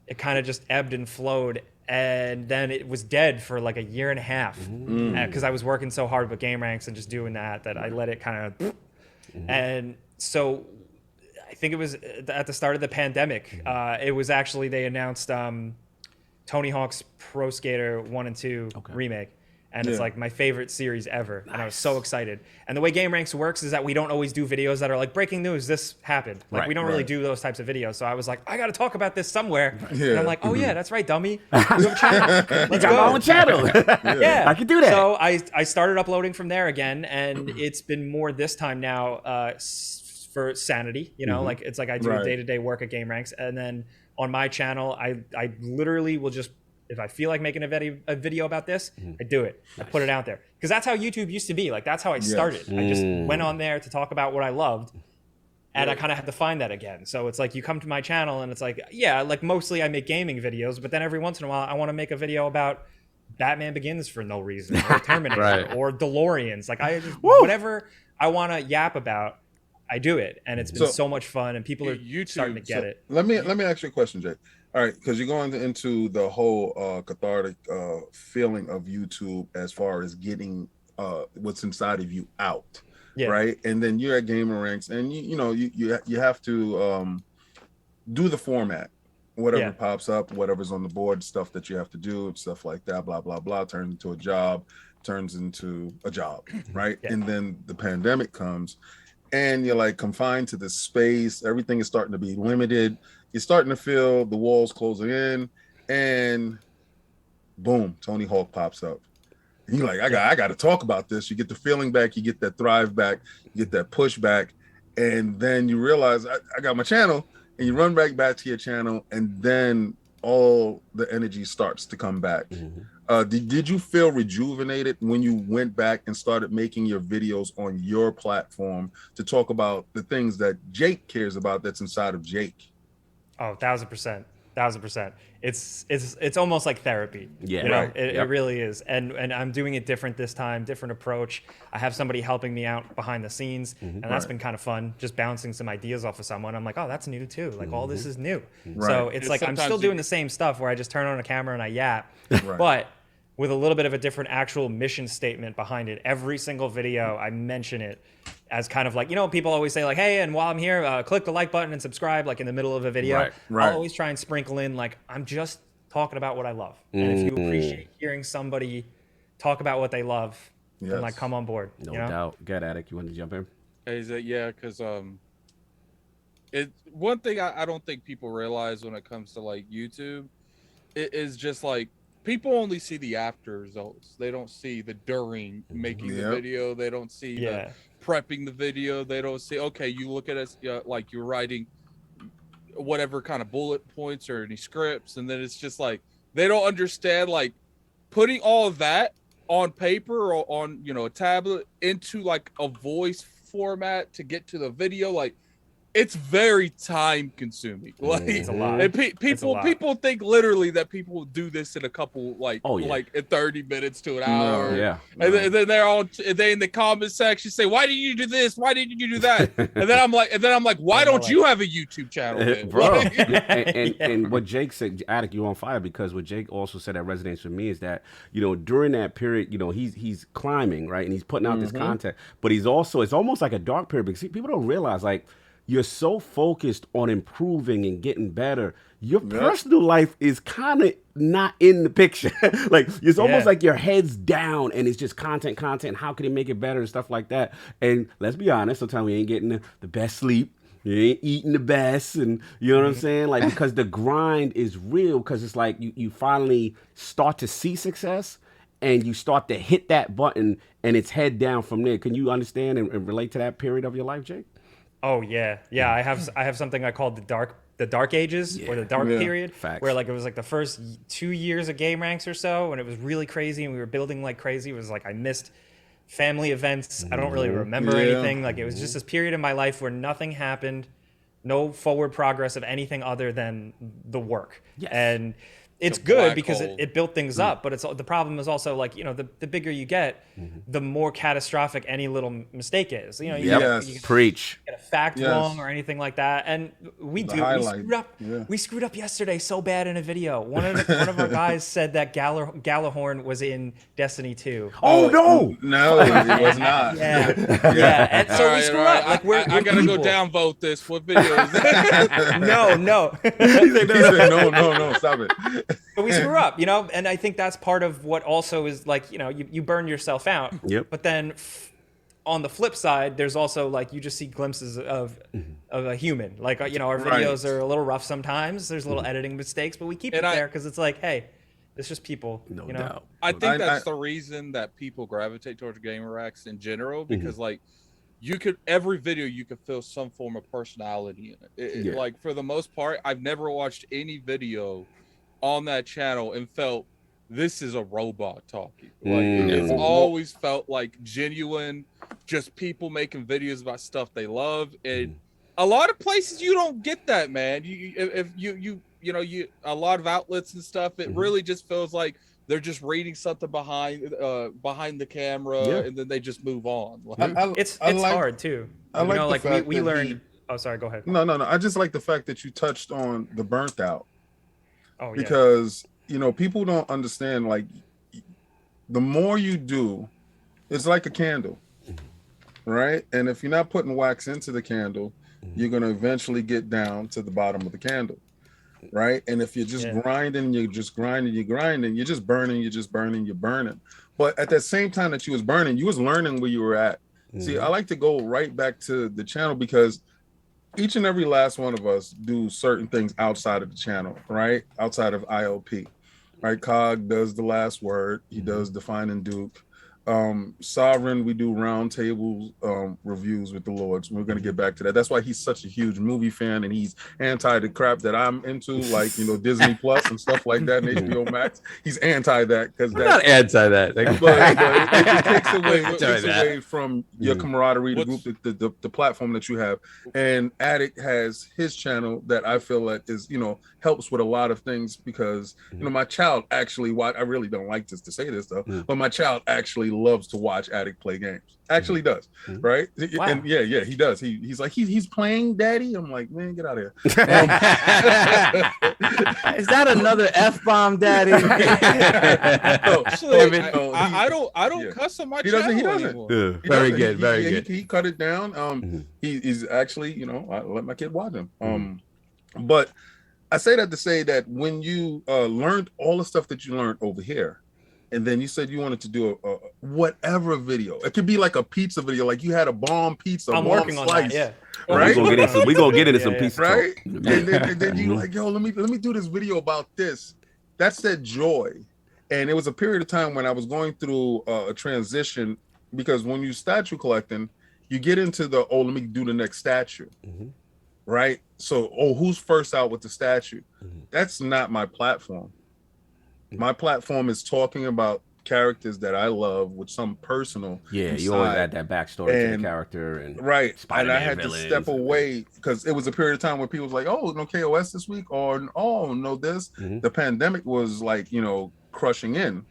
it kind of just ebbed and flowed. And then it was dead for like a year and a half because I was working so hard with GameRanx and just doing that I let it kind of. And so I think it was at the start of the pandemic. It was actually, they announced Tony Hawk's Pro Skater 1 and 2 remake. And it's like my favorite series ever. And I was so excited. And the way GameRanx works is that we don't always do videos that are like, breaking news, this happened. Like we don't really do those types of videos. So I was like, I got to talk about this somewhere. And I'm like, oh yeah, that's right, dummy. You have a channel. Let's go. My own channel. Yeah. I can do that. So I started uploading from there again. And it's been more this time now for sanity. Like it's like I do day-to-day work at GameRanx. And then on my channel, I literally will just, if I feel like making a video about this, I do it. I put it out there. Because that's how YouTube used to be. Like, that's how I started. I just went on there to talk about what I loved. And I kind of had to find that again. So it's like you come to my channel and it's like, like mostly I make gaming videos. But then every once in a while, I want to make a video about Batman Begins for no reason. Or Terminator. Or DeLoreans. Like, I just, whatever I want to yap about, I do it. And it's been so much fun. And people are starting to get it. Let me ask you a question, Jake. All right, because you're going into the whole cathartic feeling of YouTube as far as getting what's inside of you out, right? And then you're at GameRanx, and you have to do the format, whatever pops up, whatever's on the board, stuff that you have to do, stuff like that, blah blah blah, turns into a job, right? And then the pandemic comes, and you're like confined to this space. Everything is starting to be limited. You're starting to feel the walls closing in, and boom, Tony Hawk pops up. And you're like, I got to talk about this. You get the feeling back, you get that thrive back, you get that push back, and then you realize I got my channel, and you run back to your channel, and then all the energy starts to come back. Did you feel rejuvenated when you went back and started making your videos on your platform to talk about the things that Jake cares about that's inside of Jake? Oh, 1,000%. 1,000%. It's almost like therapy. Yeah, you know, right. it really is. And I'm doing it different this time, different approach. I have somebody helping me out behind the scenes, and that's been kind of fun. Just bouncing some ideas off of someone. I'm like, oh, that's new too. Like all this is new. So it's like I'm still doing the same stuff where I just turn on a camera and I yap, but with a little bit of a different actual mission statement behind it. Every single video, I mention it as kind of like, you know, people always say like, hey, and while I'm here, click the like button and subscribe, like in the middle of a video. I'll always try and sprinkle in like, I'm just talking about what I love. And if you appreciate hearing somebody talk about what they love, then like come on board. No you know? doubt. Good Attic, you want to jump in? Is it? Yeah, because it one thing I don't think people realize when it comes to like YouTube, it is just like people only see the after results. They don't see the during making the video. They don't see the prepping the video. They don't see, okay, you look at us like you're writing whatever kind of bullet points or any scripts, and then it's just like they don't understand like putting all of that on paper or on, you know, a tablet into like a voice format to get to the video. Like it's very time consuming. Like it's a lot. And people think literally that people do this in a couple like in 30 minutes to an hour. And then they in the comment section say, why didn't you do this? Why didn't you do that? and then I'm like, why don't you have a YouTube channel, then? Bro? And what Jake said, Attic, you're on fire, because what Jake also said that resonates with me is that, you know, during that period, you know, he's climbing, right? And he's putting out this content, but he's also, it's almost like a dark period, because people don't realize, like, you're so focused on improving and getting better. Your personal life is kind of not in the picture. Like it's almost like your head's down and it's just content. How can he make it better and stuff like that? And let's be honest, sometimes we ain't getting the best sleep. You ain't eating the best, and you know what I'm saying? Like, because the grind is real, because it's like you finally start to see success and you start to hit that button and it's head down from there. Can you understand and relate to that period of your life, Jake? Oh yeah. I have something I call the dark ages or the dark period, where like it was like the first 2 years of GameRanx or so, and it was really crazy and we were building like crazy. It was like I missed family events. I don't really remember anything. Like it was just this period in my life where nothing happened, no forward progress of anything other than the work. And it's good because it built things up, but the problem is also like, you know, the bigger you get, the more catastrophic any little mistake is. You know, you preach. Get a fact wrong or anything like that, and we screwed up. We screwed up yesterday so bad in a video. One of our guys said that Galahorn was in Destiny 2. Oh no, it was not. And so we screwed up. Like I gotta go downvote this. What video is that? No. He said, no, stop it. But we screw up, you know, and I think that's part of what also is like, you know, you burn yourself out. But then on the flip side, there's also like you just see glimpses of a human. Like, you know, our videos are a little rough sometimes. There's little editing mistakes, but we keep it there because it's like, hey, it's just people. No you know? doubt. I think that's the reason that people gravitate towards GameRanx in general, because like every video you could feel some form of personality in it. Like for the most part, I've never watched any video on that channel and felt this is a robot talking. Like it's always felt like genuine, just people making videos about stuff they love. And a lot of places you don't get that, man. You a lot of outlets and stuff, it really just feels like they're just reading something behind the camera and then they just move on. It's hard too. We learned. Oh, sorry. Go ahead. No. I just like the fact that you touched on the burnt out. Because you know, people don't understand, like the more you do, it's like a candle, right? And if you're not putting wax into the candle, you're going to eventually get down to the bottom of the candle, right? And if you're just grinding, you're just burning, you're burning. But at that same time that you was burning, you was learning where you were at. See, I like to go right back to the channel, because each and every last one of us do certain things outside of the channel, right? Outside of ILP, right? Cog does the last word. He does Define and Duke. Sovereign, we do round tables reviews with the Lords. We're gonna get back to that. That's why he's such a huge movie fan, and he's anti the crap that I'm into, like Disney Plus and stuff like that, and HBO Max. He's anti that because that's not anti that. But it takes away from your camaraderie, the group, the platform that you have. And Addict has his channel that I feel that is helps with a lot of things because my child actually I really don't like this to say this though, but my child actually loves to watch Addict play games. Actually does, right? Wow. And yeah, he does. He's like he's playing Daddy. I'm like, man, get out of here. Is that another F-bomb, Daddy? I don't cuss on my channel anymore. Yeah. Very good. He cut it down. He's actually I let my kid watch him. But I say that to say that when you learned all the stuff that you learned over here, and then you said you wanted to do a whatever video. It could be like a pizza video, like you had a bomb pizza. I'm working on that, yeah. Right? We're gonna get into some pizza. Right? And then you like, yo, let me do this video about this. That's that joy. And it was a period of time when I was going through a transition because when you statue collecting, you get into the, let me do the next statue. Right? So, who's first out with the statue? That's not my platform. My platform is talking about characters that I love with some personal. Yeah, you always add that backstory to the character, and right. And I had to step away because it was a period of time where people was like, "Oh, no KOS this week," or "Oh, no this." The pandemic was like crushing in,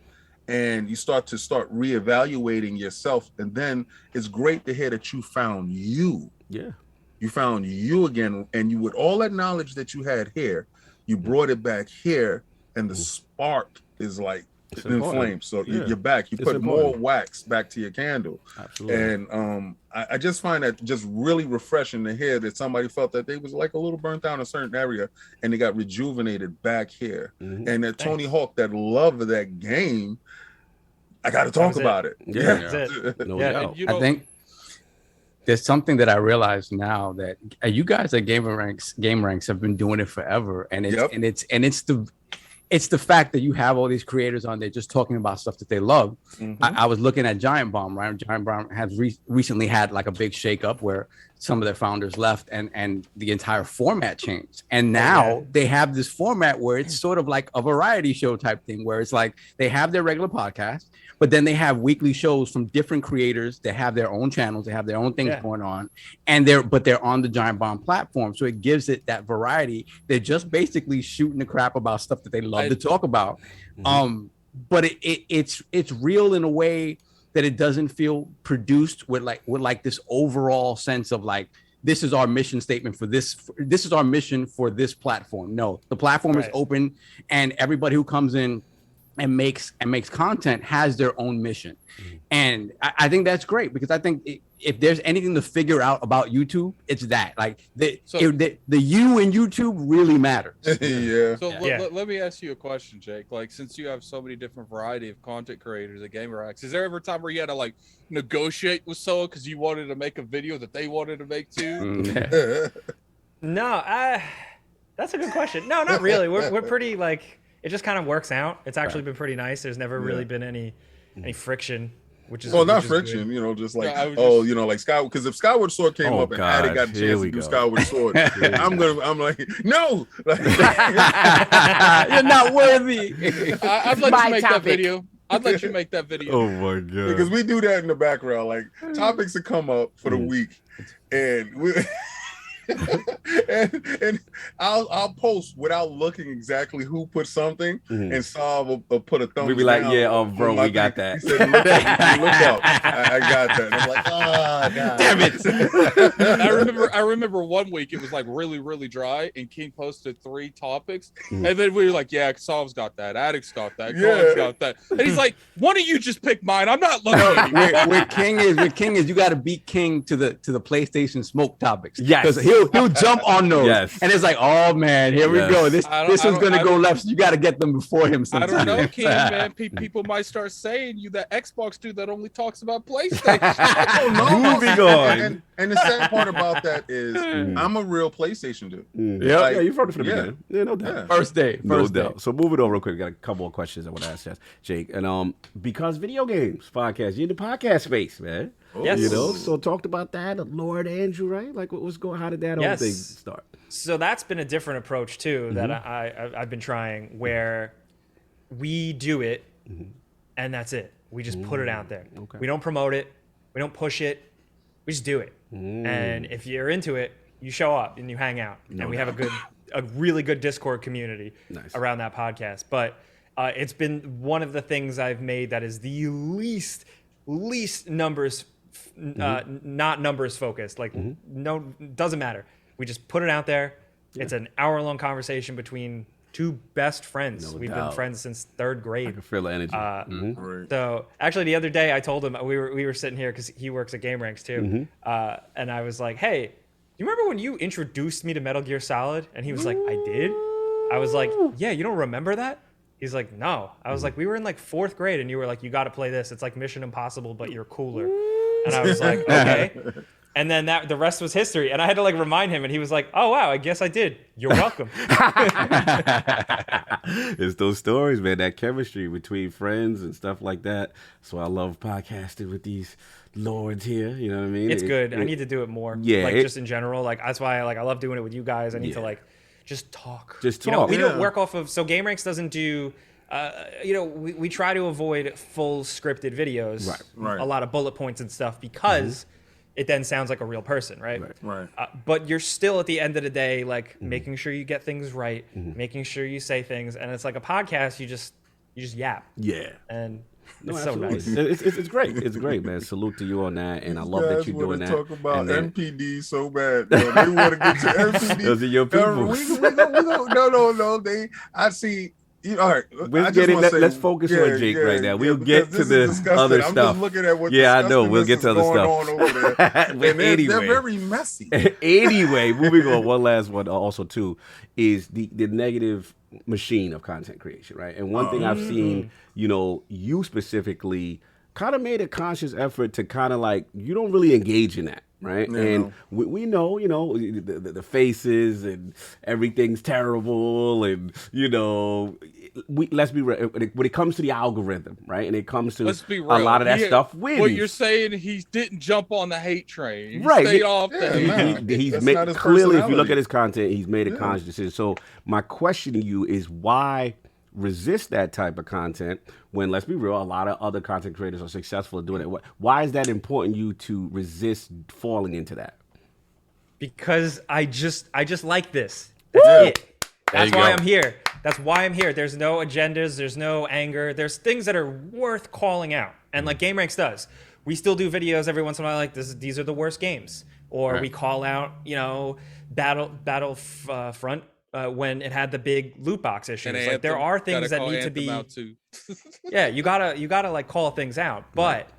and you start reevaluating yourself, and then it's great to hear that you found you. Yeah, you found you again, and you with all that knowledge that you had here, you brought it back here. And the spark is like in flames. So you're back. You put more wax back to your candle. Absolutely. And I just find that just really refreshing to hear that somebody felt that they was like a little burnt down in a certain area and they got rejuvenated back here. And that Tony Hawk, that love of that game, I got to talk about it. I think there's something that I realize now that you guys at GameRanx have been doing it forever, and it's the fact that you have all these creators on there just talking about stuff that they love. I was looking at Giant Bomb, right? Giant Bomb has recently had like a big shakeup where some of their founders left and the entire format changed. And now they have this format where it's sort of like a variety show type thing, where it's like they have their regular podcast, but then they have weekly shows from different creators. They have their own channels. They have their own things going on, and they're on the Giant Bomb platform. So it gives it that variety. They're just basically shooting the crap about stuff that they love to talk about. But it's real in a way that it doesn't feel produced with this overall sense of like, this is our mission statement for this. This is our mission for this platform. No, the platform is open, and everybody who comes in and makes content has their own mission. And I think that's great, because I think if there's anything to figure out about YouTube, it's that like the you in YouTube really matters. Let me ask you a question, Jake. Like, since you have so many different variety of content creators at GameRanx, is there ever a time where you had to like negotiate with someone because you wanted to make a video that they wanted to make too? No, that's a good question. No, not really. We're pretty like, it just kind of works out. It's actually been pretty nice. There's never really been any friction, which is not friction, good. Just like like Skyward. Because if Skyward Sword came up and Addy got a chance to do Skyward Sword, I'm like, no, you're not worthy. I'd let you make that video. I'd let you make that video. Oh my god! Because we do that in the background. Like topics that come up for the week, and we. and I'll post without looking exactly who put something, and Saul will put a thumbs. We'd be like, down bro, we got that. He said, look up. I got that. And I'm like, oh god, damn it. I remember one week it was like really, really dry, and King posted 3 topics, and then we were like, yeah, Saul's got that, Addict's got that, God's got that, and he's like, why don't you just pick mine? I'm not looking. Where King is, you got to beat King to the PlayStation smoke topics. Yes. he'll jump on those. Yes. And it's like, oh man, here we Yes. go. This I one's gonna go don't- left. So you got to get them before him. I don't know, sometimes. King, man. People might start saying you that Xbox dude that only talks about PlayStation. Moving on. And the sad part about that is I'm a real PlayStation dude. Yep. Like, Yeah, you've heard it from the yeah. beginning. Yeah, no doubt. Yeah. First day. No First day. doubt. So moving on real quick, we got a couple of questions I want to ask Jake. And because video games podcast, you're in the podcast space, man. Yes. You know, so talked about that, Lord Andrew, right? Like what was going? How did that whole Yes. thing start? So that's been a different approach too that I've been trying, where we do it and that's it. We just put it out there. Okay. We don't promote it. We don't push it. We just do it. And if you're into it, you show up and you hang out. And we have a really good Discord community Nice. around that podcast. But it's been one of the things I've made that is the least numbers, not numbers focused. Like no, doesn't matter. We just put it out there. It's an hour-long conversation between two best friends. No We've doubt. been friends since third grade. I can feel the energy. Right. So actually, the other day I told him we were sitting here because he works at GameRanx too, and I was like, "Hey, do you remember when you introduced me to Metal Gear Solid?" And he was like, "I did." I was like, "Yeah, you don't remember that?" He's like, "No." I was like, "We were in like fourth grade, and you were like, you got to play this. It's like Mission Impossible, but you're cooler." And I was like, "Okay." And then the rest was history. And I had to like remind him, and he was like, "Oh wow, I guess I did. You're welcome." It's those stories, man. That chemistry between friends and stuff like that. So I love podcasting with these lords here. You know what I mean? It's good. I need to do it more. Yeah, Like just in general. Like that's why I love doing it with you guys. I need to Yeah. like just talk. Just You know, talk. we Yeah. don't work off of. So GameRanx doesn't do. We try to avoid full scripted videos. Right. A lot of bullet points and stuff because it then sounds like a real person, right? Right. But you're still at the end of the day, like making sure you get things right, making sure you say things, and it's like a podcast. You just yap, Yeah. and No, it's so absolutely. nice. It's great. It's great, man. Salute to you on that, and I love that you're doing to that. talk about And then- NPD so bad. Man. They want to get to NPD. Those are your people. I see. All right. We'll get it. Let's focus on Jake right now. We'll get because to this the is disgusting. other I'm stuff. just looking at what Yeah, I know. We'll get to other going stuff. on over there. But And they're anyway. very messy. Anyway, moving on. One last one also too is the negative machine of content creation, right? And one thing I've seen, you specifically kind of made a conscious effort to kind of like, you don't really engage in that. Right. Yeah. And we know, the faces and everything's terrible. And, let's be real. When it comes to the algorithm, right. And it comes to Let's be real. a lot of that stuff wins. What you're saying, he didn't jump on the hate train. He Right. stayed off Yeah, the man. He's That's made not his clearly, if you look personality. at his content, he's made a conscious decision. So my question to you is why resist that type of content when, let's be real, a lot of other content creators are successful at doing it? Why is that important to you to resist falling into that? Because I just like this. That's it. That's you why go. I'm here. That's why I'm here. There's no agendas. There's no anger. There's things that are worth calling out. And like GameRanx does, we still do videos every once in a while like this. These are the worst games, or we call out, Battlefront when it had the big loot box issues. And Like there Anthem. are things Gotta that call need to Anthem be. out too. Yeah, you gotta like call things out, but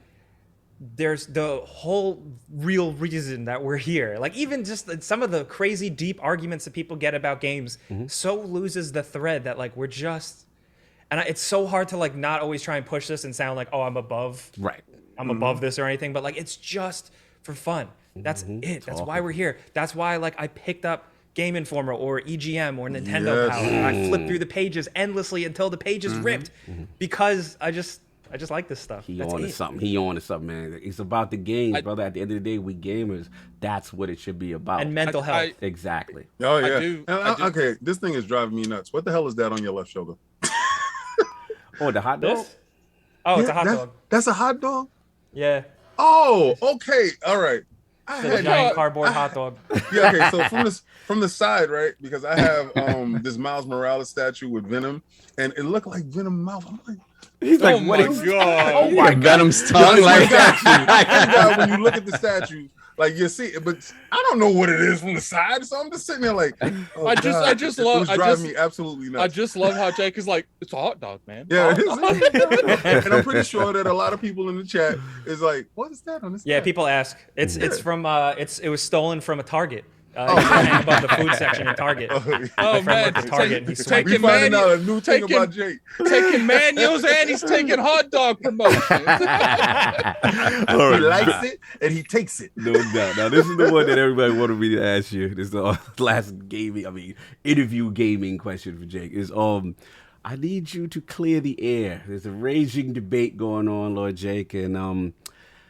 there's the whole real reason that we're here. Like even just some of the crazy deep arguments that people get about games so loses the thread that like we're just, and it's so hard to like not always try and push this and sound like, oh, I'm above this or anything, but like it's just for fun. That's it. That's why we're here. That's why like I picked up Game Informer or EGM or Nintendo Yes. Power. And I flipped through the pages endlessly until the pages ripped because I just like this stuff. He That's on to it. something. He on to something, man. It's about the games, brother. At the end of the day, we gamers. That's what it should be about. And mental health. Exactly. Oh yeah. do. Okay, this thing is driving me nuts. What the hell is that on your left shoulder? Oh, the hot dog? This? Oh, it's a hot That- dog. That's a hot dog. Yeah. Oh, okay, all right. I It's a had giant cardboard hot dog. Yeah, okay. So from the side, right? Because I have this Miles Morales statue with Venom, and it looked like Venom mouth. I'm like, He's like, Oh what my is God. Oh my God. Venom's tongue like that. God, when you look at the statue, like you see it, but I don't know what it is from the side. So I'm just sitting there like, oh, I just it love- was I driving just- me absolutely nuts. I just love how Jake is like, it's a hot dog, man. Yeah, Hot it dog." is. And I'm pretty sure that a lot of people in the chat is like, what is that on this? Yeah, side? people ask. It's from it was stolen from a Target. He's hanging above the food section in Target. Oh My friend man, worked at Target, and he's taking We finding out a new thing taking- about Jake. taking manuals and he's taking hot dog promotions. All He right. likes it and he takes it. No doubt. Now this is the one that everybody wanted me to ask you. This is the last interview gaming question for Jake. Is I need you to clear the air. There's a raging debate going on, Lord Jake, and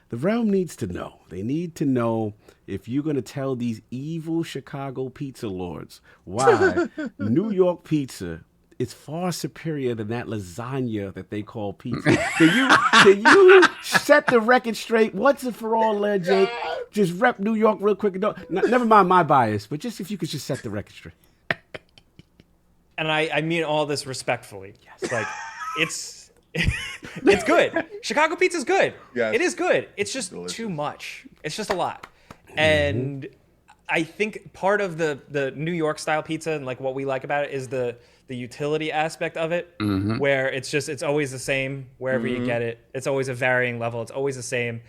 the realm needs to know. They need to know if you're going to tell these evil Chicago pizza lords why New York pizza is far superior than that lasagna that they call pizza. Can you set the record straight once and for all, Lord Jake? Just rep New York real quick. Never mind my bias, but just if you could just set the record straight. And I mean all this respectfully. Yes. Like, it's good. Chicago pizza's good. Yes. It is good. It's just too much. It's just a lot. And I think part of the New York style pizza and like what we like about it is the utility aspect of it, where it's always the same wherever you get it. It's always a varying level. It's always the same.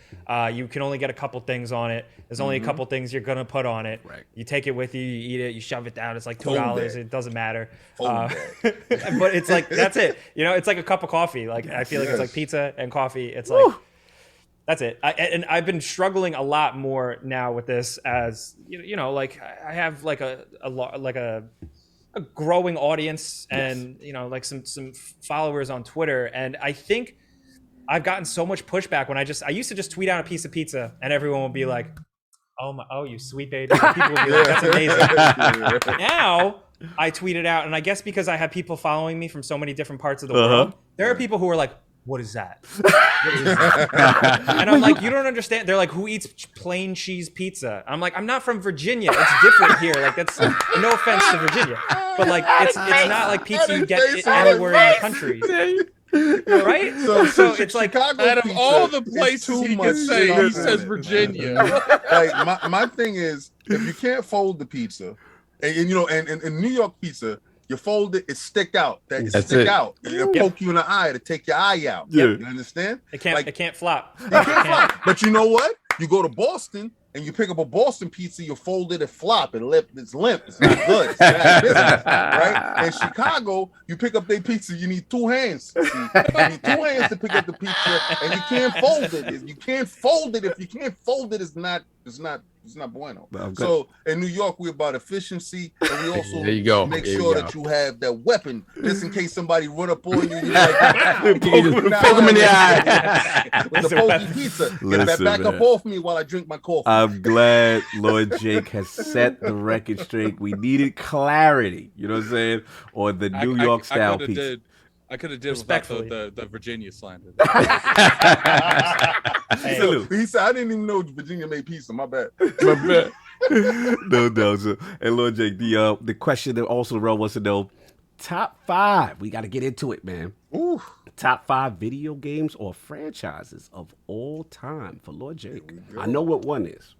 You can only get a couple things on it. There's only a couple things you're gonna put on it. Right. You take it with you, you eat it, you shove it down. It's like $2. bag. It doesn't matter. Fold But it's like that's it. You know, it's like a cup of coffee. Like I feel like it's like pizza and coffee. It's like that's it. And I've been struggling a lot more now with this, as you know, like I have like a growing audience and like some followers on Twitter, and I think I've gotten so much pushback when I used to just tweet out a piece of pizza and everyone would be like, oh you sweet baby. And people would be like, that's amazing. Now I tweet it out, and I guess because I have people following me from so many different parts of the world, there are people who are like, what is that? And I'm like, you don't understand. They're like, who eats plain cheese pizza? I'm like, I'm not from Virginia. It's different here. Like, that's no offense to Virginia, but like, it's not like pizza you get anywhere in the country. Right? So it's like, Chicago Out of pizza all the is places too he much can say, shit he on says it. Virginia. Like my thing is, if you can't fold the pizza, and in New York pizza, you fold it stick out. That's stick it. out. It'll poke you in the eye to take your eye out. Yeah. You understand? it can't flop. You can't flop. But you know what? You go to Boston and you pick up a Boston pizza, you fold it and flop. It's limp. It's not good. It's bad business, right? In Chicago, you pick up their pizza, you need two hands. See? You need two hands to pick up the pizza, and you can't fold it. You can't fold it. If you can't fold it, it's not bueno. So in New York, we're about efficiency, and we also There you go. make There you sure go. that you have that weapon just in case somebody run up on you. You're like, Poke him in the eye. with the pokey pizza. Get that Listen, back man. up off me while I drink my coffee. I'm glad Lord Jake has set the record straight. We needed clarity, you know what I'm saying, on the New York style pizza. I could have did without Respectfully. the Virginia slander. Salute. He said, I didn't even know Virginia made pizza. My bad. No doubt, sir. And Lord Jake, the question that also Rel wants to know, top 5. We got to get into it, man. Ooh. Top 5 video games or franchises of all time for Lord Jake. I know what one is.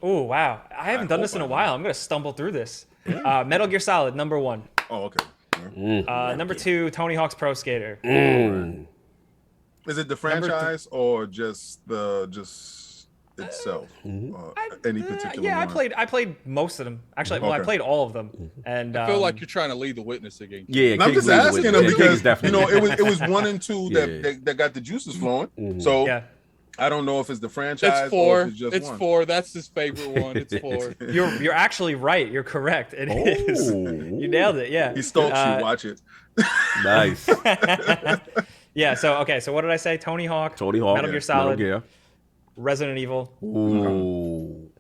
Oh wow, I haven't done this in a while. I'm gonna stumble through this. Metal Gear Solid, number 1. Oh, okay. Number 2, Tony Hawk's Pro Skater. Is it the franchise or just itself? Any particular Yeah, one? I played most of them. Actually, well, I Okay. played all of them. And I feel like you're trying to lead the witness again. Yeah, And I'm King's just leading asking with him it. King because is definitely it was 1 and 2 that got the juices flowing. So yeah, I don't know if it's the franchise It's or 4. if it's just It's one. 4. That's his favorite one. It's 4. you're actually right. You're correct. It is. You nailed it. Yeah. He stalks you. Watch it. Nice. Yeah. So okay. So what did I say? Tony Hawk. Tony Hawk. Metal Gear Solid. Metal Gear. Resident Evil. Ooh.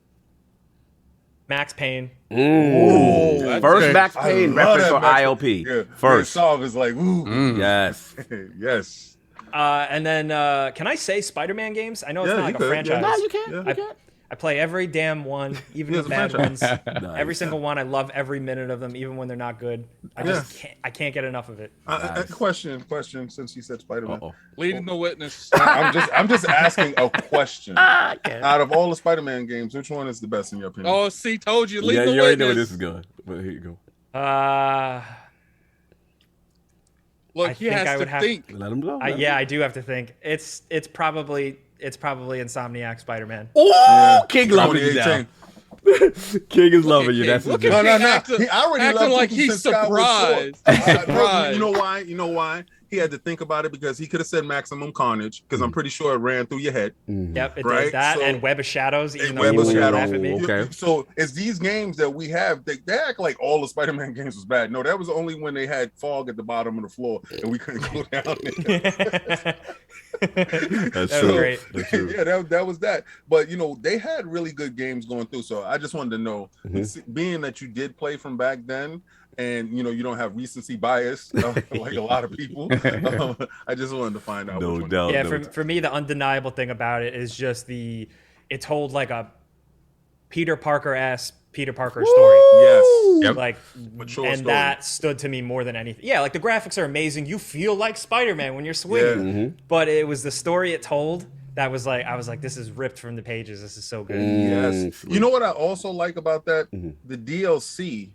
Max Payne. Ooh. that's First good. Max I Payne love reference that for Max- ILP. Yeah. First. Solve is like, ooh. Yes. Yes. And then can I say Spider-Man games? I know it's Yeah, not you like a could. franchise. Yeah. No, you can't. Yeah. You can't. I play every damn one, even Yeah, the it's a bad ones. franchise. Nice. Every single one. I love every minute of them, even when they're not good. I can't get enough of it. Question. Since you said Spider-Man, Uh-oh. Leading the witness. I'm just asking a question. Out of all the Spider-Man games, which one is the best in your opinion? Oh, see, told you. Lead Yeah, the you already know where witness. this is going. But here you go. Look, I he think has I would to have- think. Let him go. Yeah, I do have to think. It's probably Insomniac Spider-Man. Oh, King Love it 2018. down. King is loving you. That's Look his at No. Acting- He already acting loved like him he's since Skyward Sword. surprised. No, you know why? You know why? He had to think about it because he could have said Maximum Carnage because I'm pretty sure it ran through your head. Yep, it Right, did that so- and Web of Shadows. Even though Web people of would Shadows. laugh at me. Okay. So it's these games that we have. They act like all the Spider-Man games was bad. No, that was only when they had fog at the bottom of the floor and we couldn't go down there. That's That true. was great. That's true. Yeah, that was that. But you know, they had really good games going through. So I just wanted to know, being that you did play from back then, and you know you don't have recency bias like a lot of people. I just wanted to find out. No which one. doubt. Yeah, no for me, the undeniable thing about it is just it told like a Peter Parker-esque Peter Parker story. Yes. Yep. Like, Mature and story. that stood to me more than anything. Yeah, like the graphics are amazing. You feel like Spider-Man when you're swinging. But it was the story it told that was like, I was like, this is ripped from the pages. This is so good. Yes. You know what I also like about that? The DLC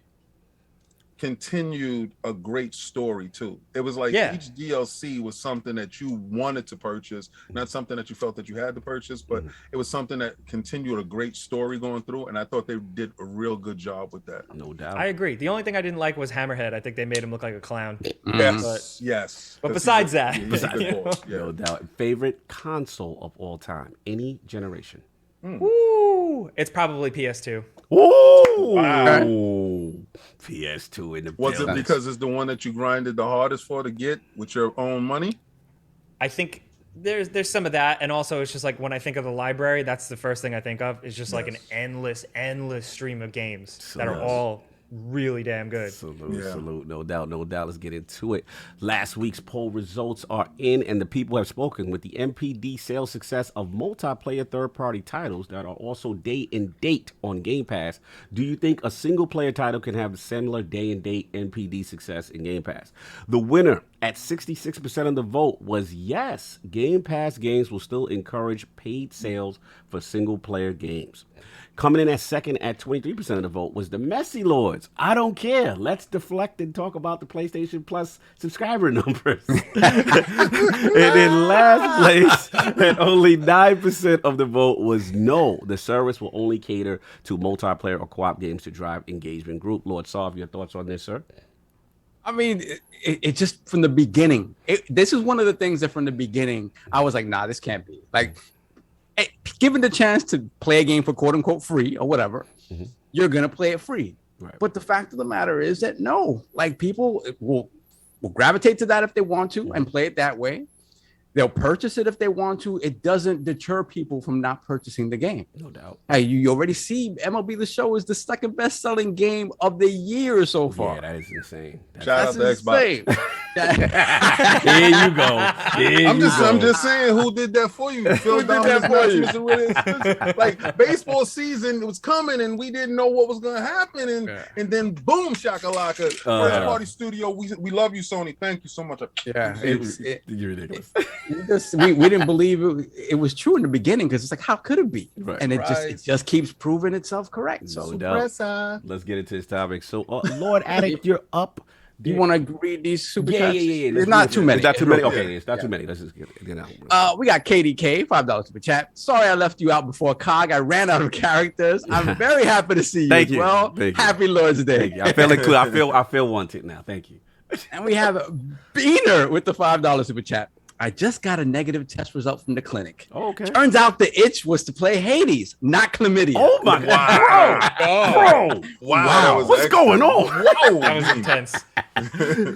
continued a great story too. It was like each DLC was something that you wanted to purchase, not something that you felt that you had to purchase, but it was something that continued a great story going through, and I thought they did a real good job with that. No doubt. I agree. The only thing I didn't like was Hammerhead. I think they made him look like a clown. Yes, yes. But That's besides a that, good- he's a good boy. Yeah. No doubt. Favorite console of all time, any generation. woo, it's probably PS2. Ooh, PS2 in the Was it building. because it's the one that you grinded the hardest for to get with your own money? I think there's some of that, and also it's just like when I think of the library, that's the first thing I think of. It's just like an endless stream of games that are all really damn good. Salute, no doubt. Let's get into it. Last week's poll results are in, and the people have spoken. With the MPD sales success of multiplayer third-party titles that are also day and date on Game Pass, do you think a single-player title can have a similar day and date MPD success in Game Pass? The winner at 66% of the vote was yes. Game Pass games will still encourage paid sales for single-player games. Coming in at second at 23% of the vote was the Messy Lords. I don't care. Let's deflect and talk about the PlayStation Plus subscriber numbers. And in last place, at only 9% of the vote was no. The service will only cater to multiplayer or co-op games to drive engagement group. Lord Sav, your thoughts on this, sir? I mean, it just from the beginning. This is one of the things that from the beginning, I was like, nah, this can't be. Like, given the chance to play a game for quote unquote free or whatever, you're gonna play it free. Right. But the fact of the matter is that no, like people will gravitate to that if they want to and play it that way. They'll purchase it if they want to. It doesn't deter people from not purchasing the game. No doubt. Hey, you already see MLB The Show is the second best-selling game of the year so far. Yeah, that is insane. Shout out to Xbox. Here you go. I'm just saying, who did that for you? Phil Dominus matches are really expensive. Like baseball season was coming, and we didn't know what was going to happen, and then boom, shakalaka. First Party Studio. We love you, Sony. Thank you so much. Yeah, You're ridiculous. we didn't believe it was true in the beginning because it's like, how could it be? Right. And it just keeps proving itself correct. So let's get into this topic. So, Lord Addict, you're up. Do you want to read these super chats? Yeah. There's not too many. It's not too many. Okay, it's not too many. Let's just get out. We got KDK, $5 super chat. Sorry I left you out before COG. I ran out of characters. I'm very happy to see you. Thank you. Well, happy Lord's Day. Thank you. I feel included. I feel wanted now. Thank you. And we have Beaner with the $5 super chat. I just got a negative test result from the clinic. Oh, okay. Turns out the itch was to play Hades, not chlamydia. Oh my God. Bro. Wow. What's going on? Whoa. That was intense.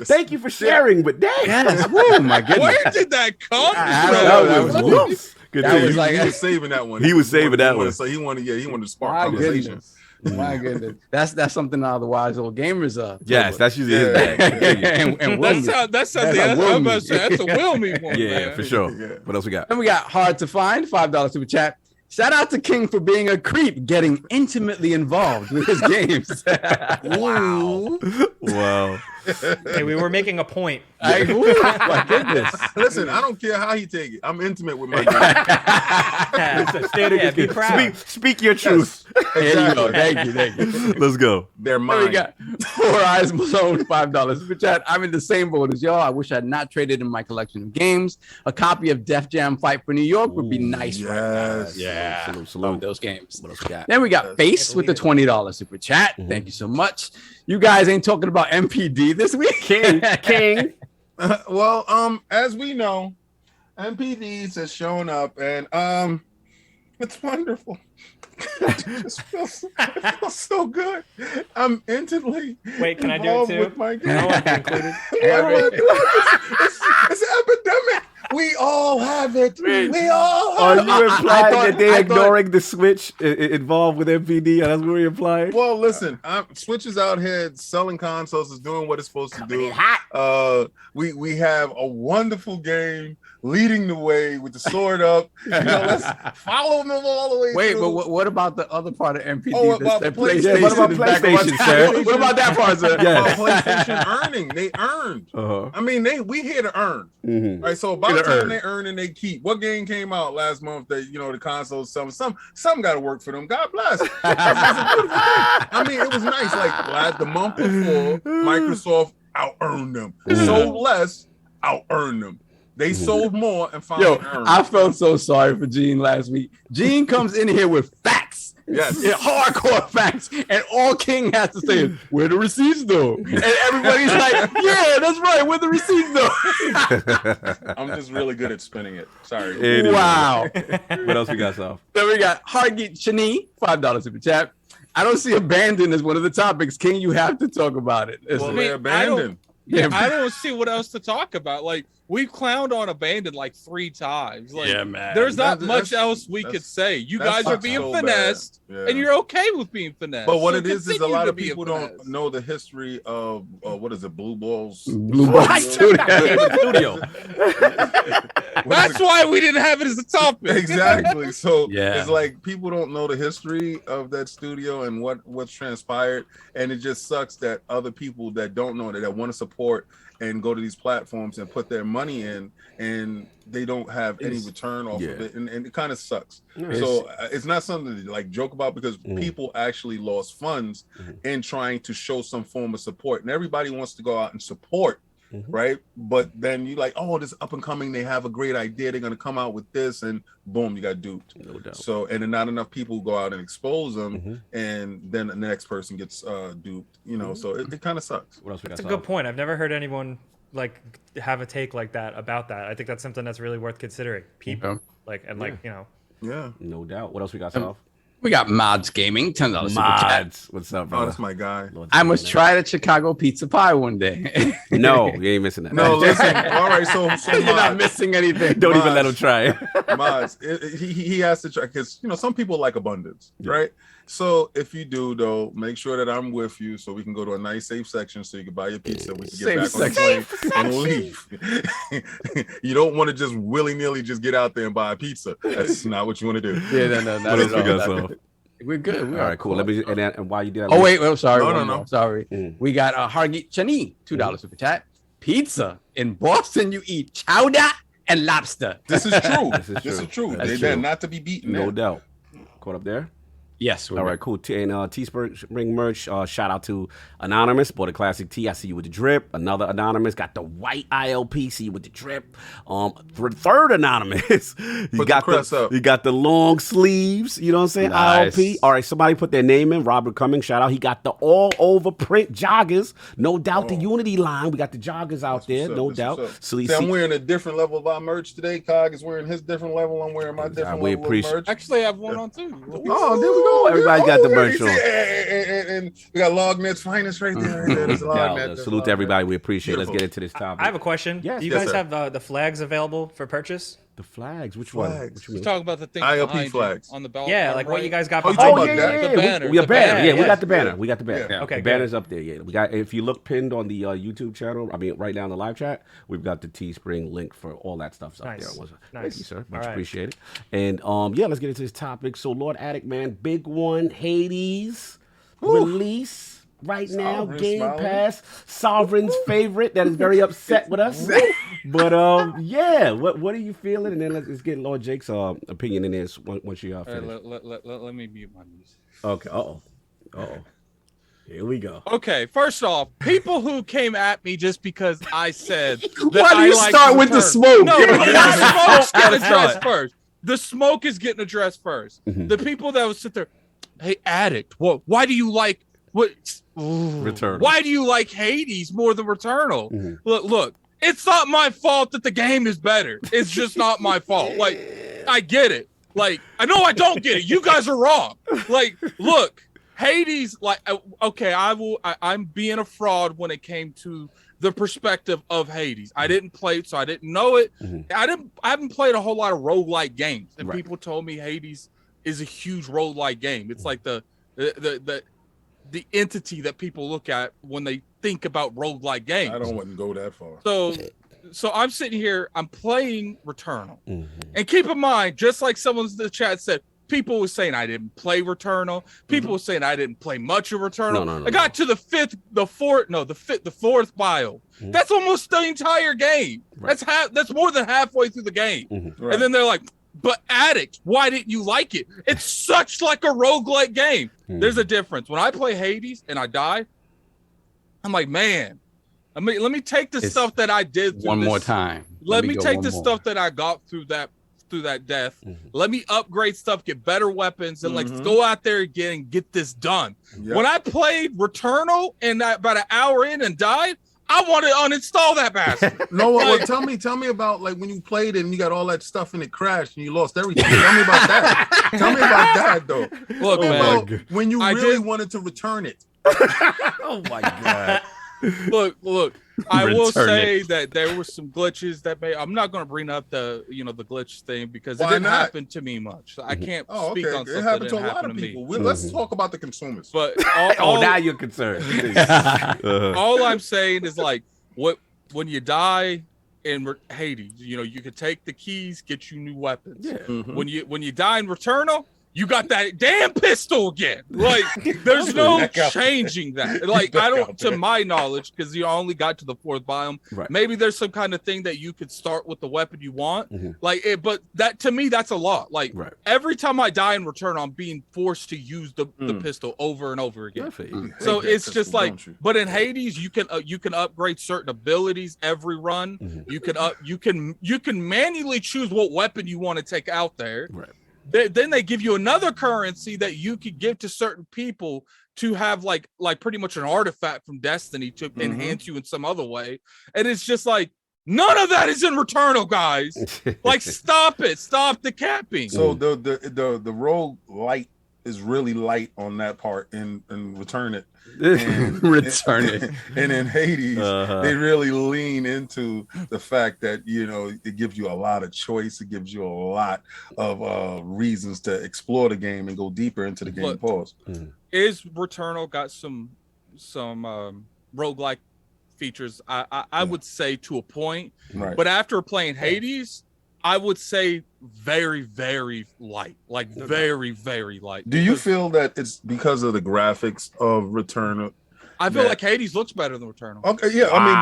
Thank you for sharing, but dang. Yes. Oh my goodness. Where did that come from? That was loose. Good That thing. was like he was saving that one. He was saving that one. So he wanted to spark My conversation. goodness. My goodness. That's something otherwise old gamers Yes, that's usually his bag. and That's a Wilmy one. Yeah, man. for sure. What else we got? And we got Hard to Find, $5 super chat. Shout out to King for being a creep, getting intimately involved with his games. Wow. Hey, we were making a point. My goodness. Listen, I don't care how he take it. I'm intimate with my game. Yeah, be proud. Speak your truth. There you go. Thank you. Let's go. They're There mine. we got Four Eyes Malone, $5. Super chat. I'm in the same boat as y'all. I wish I had not traded in my collection of games. A copy of Def Jam Fight for New York would be nice right now. Yes. Yeah. Salute. Love those games. What else we got? Then we got Face with the $20 super chat. Thank you so much. You guys ain't talking about MPD this week. King. Well, as we know, MPDs has shown up, and it's wonderful. It just feels so good. I'm intimately Wait, can I do it involved too? with my I game. want to be included. Oh my God. It's epidemic. We all have it. We all Are have it. you implying thought- that they're I thought- ignoring the Switch involved with MPD? That's what you're implying? Well, listen, Switch is out here selling consoles, is doing what it's supposed to do. We have a wonderful game leading the way with the sword up. Let's follow them all the way. Wait, through. but what about the other part of MPD? Oh, about PlayStation. What about is back on PlayStation, my- sir? What about that part, sir? Yeah. PlayStation earning. They earned. Uh-huh. I mean, we here to earn. Mhm. Right, so about time they earn and they keep. What game came out last month that the consoles some got to work for them? God bless. I mean, it was nice. Like the month before, Microsoft out earned them. Sold less, out earned them. They sold more and finally earned. I felt so sorry for Gene last week. Gene comes in here with facts. Yes. Yeah, hardcore facts. And all King has to say is, where the receipts though? And everybody's like, yeah, that's right. Where the receipts though? I'm just really good at spinning it. Sorry. Anyway. Wow. What else we got, Sal? Then we got Hargeet Chani, $5 super chat. I don't see abandon as one of the topics. King, you have to talk about it. Well, Listen. they're abandoned. I don't see what else to talk about. Like, we've clowned on Abandoned like 3 times. Like, Yeah, man. there's not much That's- else we could say. You that guys are sucks being so bad. finessed, Yeah. and you're okay with being finessed. But what So it is a continue lot to of be people finessed. don't know the history of what is it, Blue Balls? Blue Ball Studio. That's why we didn't have it as a topic. Exactly. So Yeah. it's like people don't know the history of that studio and what's transpired, and it just sucks that other people that don't know that want to support and go to these platforms and put their money in, and they don't have any return off of it, and it kind of sucks. So it's not something to like joke about, because people actually lost funds in trying to show some form of support, and everybody wants to go out and support. Right, but then you like, oh, this up and coming, they have a great idea, they're gonna come out with this, and boom, you got duped. No doubt. So, and then not enough people go out and expose them, and then the next person gets duped. So it kind of sucks. What else we got? That's a good point. I've never heard anyone like have a take like that about that. I think that's something that's really worth considering. People Yeah, No doubt. What else we got, Sal? We got Mods Gaming, $10 super chat. Mods. What's up, oh, brother? that's my guy. I must try the Chicago pizza pie one day. No, you ain't missing that. No, listen. All right, so You're not Mods, missing anything. Don't even let him try. Mods, he has to try, because some people like abundance, right? So if you do, though, make sure that I'm with you so we can go to a nice safe section so you can buy your pizza. We can get back on the plane and leave. You don't want to just willy-nilly just get out there and buy a pizza. That's not what you want to do. Yeah, no, What else we got, Sal? We're good. All right, cool. Let me. And while you do that, Oh wait, sorry. No, one no. more. Sorry. We got Hargeet Chani, $2 super chat. Pizza in Boston, you eat chowder and lobster. This is true. This is true. They're true. not to be beaten. No there. doubt. Caught up there. Yes. All right, cool. And Teespring merch. Shout out to Anonymous. Bought a classic tee. I see you with the drip. Another Anonymous got the white ILP. See you with the drip. Third Anonymous. You got the long sleeves. You know what I'm saying? Nice. ILP. All right, somebody put their name in. Robert Cummings. Shout out. He got the all over print joggers. No doubt the Unity line. We got the joggers out there. No doubt. So I'm wearing a different level of our merch today. Cog is wearing his different level. I'm wearing my different level of merch. Actually, I have one on too. Oh, there we go. Everybody got the merch on. And we got LogNet's finest right there. There's LogNet. Salute to everybody. We appreciate it. Let's get into this topic. I have a question. Yes. Do you Yes, guys sir. have the flags available for purchase? The flags. Which one? Flags. What you We're mean? talking about the thing ILP behind you flags. on the belt. Yeah, like what you guys got Oh, you behind talking you. about that? The banner. We have The banner. banner, Yeah, we yes. got the banner. We got the banner. Yeah. Okay, The good. banner's up there. Yeah, we got. If you look pinned on the YouTube channel, I mean, right now in the live chat, we've got the Teespring link for all that stuff's up Nice. there. Nice. Thank you, sir. Much All right. appreciated. And yeah, let's get into this topic. So, Lord Addict, man, big one, Hades release. right now. Sovereign Game smiling. Pass, Sovereign's favorite that is very upset with us. But yeah, what are you feeling? And then let's get Lord Jake's opinion in this once you finish. Let me mute my music. Okay. Uh-oh. Here we go. Okay, first off, people who came at me just because I said that Why do you start with the smoke? No, Yeah. the smoke's getting Gotta addressed start. first. The smoke is getting addressed first. The people that would sit there, hey, addict, why do you like Returnal. Why do you like Hades more than Returnal? Look, it's not my fault that the game is better. It's just not my fault. Like, I get it. Like, I know I don't get it. You guys are wrong. Like, look, Hades, like, okay, I'm being a fraud when it came to the perspective of Hades. I didn't play it, so I didn't know it. I haven't played a whole lot of roguelike games, and people told me Hades is a huge roguelike game. It's like the entity that people look at when they think about roguelike games. I don't want to go that far. So I'm sitting here, I'm playing Returnal. And keep in mind, just like someone in the chat said, people were saying I didn't play Returnal. People were saying I didn't play much of Returnal. No, I got to the fourth bio. That's almost the entire game. That's more than halfway through the game. And then they're like, but Addict, why didn't you like it? It's such like a roguelike game. There's a difference. When I play Hades and I die, I'm like, man, let me take the stuff that I did through more time. Let me take the stuff that I got through that death. Let me upgrade stuff, get better weapons, and let's go out there again and get this done. When I played Returnal and about an hour in and died, I want to uninstall that bastard. No, well, tell me about like when you played it and you got all that stuff and it crashed and you lost everything. Tell me about that. Tell me about that though. Look, man, when you really wanted to return it. Oh my god. Look. I will say that there were some glitches that I'm not going to bring up the glitch thing because it didn't happen to me much. So I can't speak on something it happened that to a didn't lot happen of to people. me. Let's talk about the consumers. But now you're concerned. All I'm saying is like when you die in Hades, you could take the keys, get you new weapons. When you die in Returnal, you got that damn pistol again. Like, there's no changing that. Like, I don't, to my knowledge, because you only got to the fourth biome. Maybe there's some kind of thing that you could start with the weapon you want. But that to me, that's a lot. Like, every time I die in Return, I'm being forced to use the pistol over and over again. So it's just like, but in Hades, you can upgrade certain abilities every run. You can manually choose what weapon you want to take out there. Then they give you another currency that you could give to certain people to have like pretty much an artifact from Destiny to enhance you in some other way. And it's just like, none of that is in Returnal, guys. Like, stop it. Stop the capping. So the rogue light is really light on that part and Return It. And in Hades, they really lean into the fact that it gives you a lot of choice. It gives you a lot of reasons to explore the game and go deeper into the game. Pause. Is Returnal got some roguelike features? I would say to a point, but after playing Hades, I would say very, very light, like very, very light. Do you feel that it's because of the graphics of Returnal? I feel like Hades looks better than Returnal. Okay, yeah. I mean,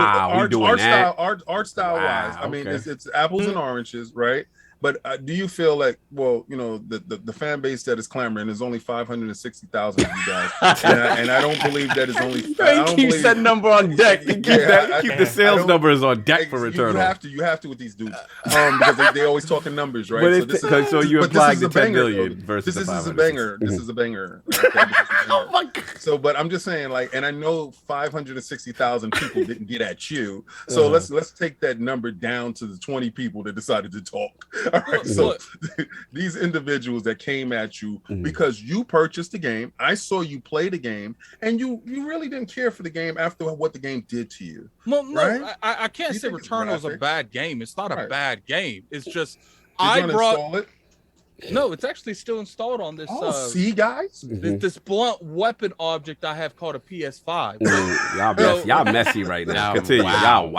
art style wise, I mean, it's apples and oranges, right? But do you feel like, the fan base that is clamoring is only 560,000 of you guys, and I don't believe that is only. Keep that number on deck. Keep the sales numbers on deck for Returnal. You have to with these dudes, because they always talking numbers, right? So you implied the 10 million versus this the is a banger. This is a banger. Oh my god! So, but I'm just saying, like, and I know 560,000 people didn't get at you, so let's take that number down to the 20 people that decided to talk. All right, so these individuals that came at you because you purchased the game, I saw you play the game, and you really didn't care for the game after what the game did to you. Well, no, right? I can't say Returnal is a bad game. It's not a bad game. It's just install it? No, it's actually still installed on this. See, guys, this blunt weapon object I have called a PS5. Y'all messy right now. Continue. Y'all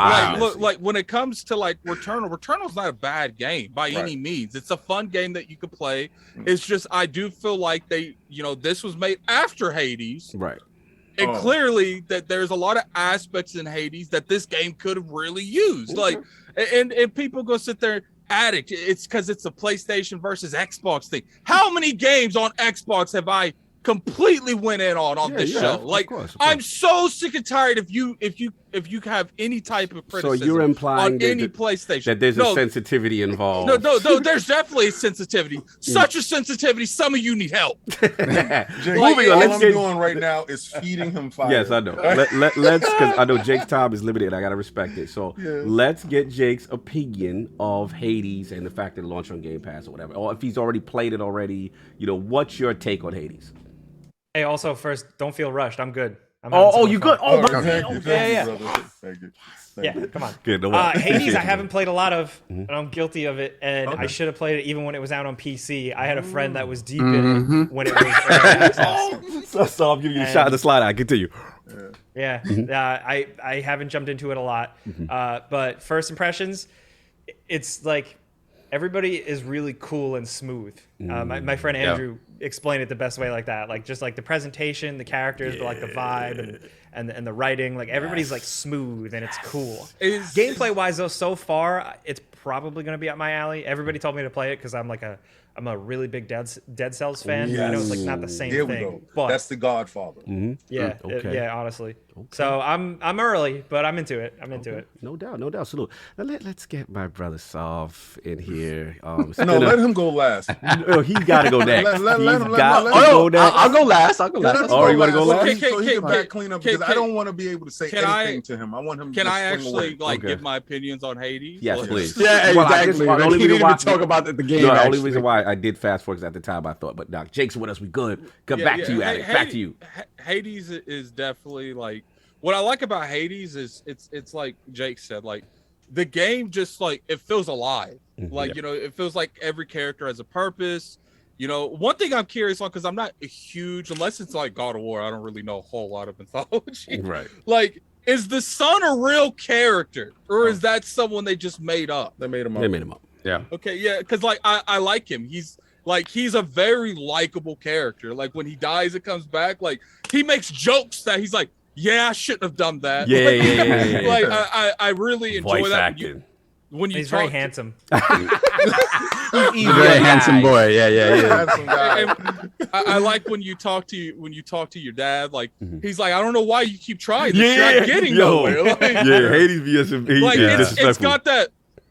like when it comes to like Returnal's not a bad game by any means. It's a fun game that you could play. It's just I do feel like this was made after Hades, right? And clearly that there's a lot of aspects in Hades that this game could have really used. Like, and people go sit there, addict. It's because it's a PlayStation versus Xbox thing. How many games on Xbox have I completely went in on this show? Like, of course. I'm so sick and tired if you have any type of criticism. So you're implying on any PlayStation that there's a sensitivity involved. No, there's definitely a sensitivity. Such a sensitivity. Some of you need help. Jake, moving on. All I'm doing right now is feeding him fire. Yes, I know. Let's, because I know Jake's time is limited. I gotta respect it. So let's get Jake's opinion of Hades and the fact that it launched on Game Pass or whatever. Or if he's already played it already, what's your take on Hades? Hey, also first, don't feel rushed. I'm good. You good? Oh, Thank you. Yeah, come on. Good. Hades, I haven't played a lot of, and I'm guilty of it. And I should have played it even when it was out on PC. I had a friend that was deep in it when it was early access. So I'm giving you a shot in the slide. I continue. Yeah, I haven't jumped into it a lot. But first impressions, it's like everybody is really cool and smooth. My friend Andrew explained it the best way like that. Like just like the presentation, the characters, but like the vibe and the writing. Like everybody's like smooth and it's cool. Gameplay wise though, so far it's probably gonna be up my alley. Everybody told me to play it because I'm a really big Dead Cells fan. Yes. I know it's like not the same There we thing. go. But that's the Godfather. Yeah, honestly. So I'm early, but I'm into it. No doubt. Salute. Now let's get my brother Solve in here. Let him go last. No, he's got to go next. Let him go next. I'll go last. Oh, you want to go last? So he can back clean up because I don't want to be able to say anything to him. I want him. Can I actually give my opinions on Hades? Yes, please. Yeah, exactly. The only reason why talk about the game. No, the only reason why I did fast forward is at the time I thought, but now Jake's with us. We good. Back to you, Addict. Back to you. Hades is definitely like. What I like about Hades is it's like Jake said, like the game just like it feels alive. Like, it feels like every character has a purpose. One thing I'm curious on, because I'm not a huge, unless it's like God of War, I don't really know a whole lot of mythology. Right. Like, is the son a real character or is that someone they just made up? They made him up. Yeah. Okay, yeah, because like I like him. He's a very likable character. Like when he dies, it comes back. Like he makes jokes that he's like, yeah, I shouldn't have done that. Yeah. Like I really enjoy voice that. acting. When you He's very handsome. He's a very handsome boy. Yeah. Handsome guy. I like when you talk to your dad. Like he's like, I don't know why you keep trying. This. You're not getting nowhere. Like, Hades VS. Like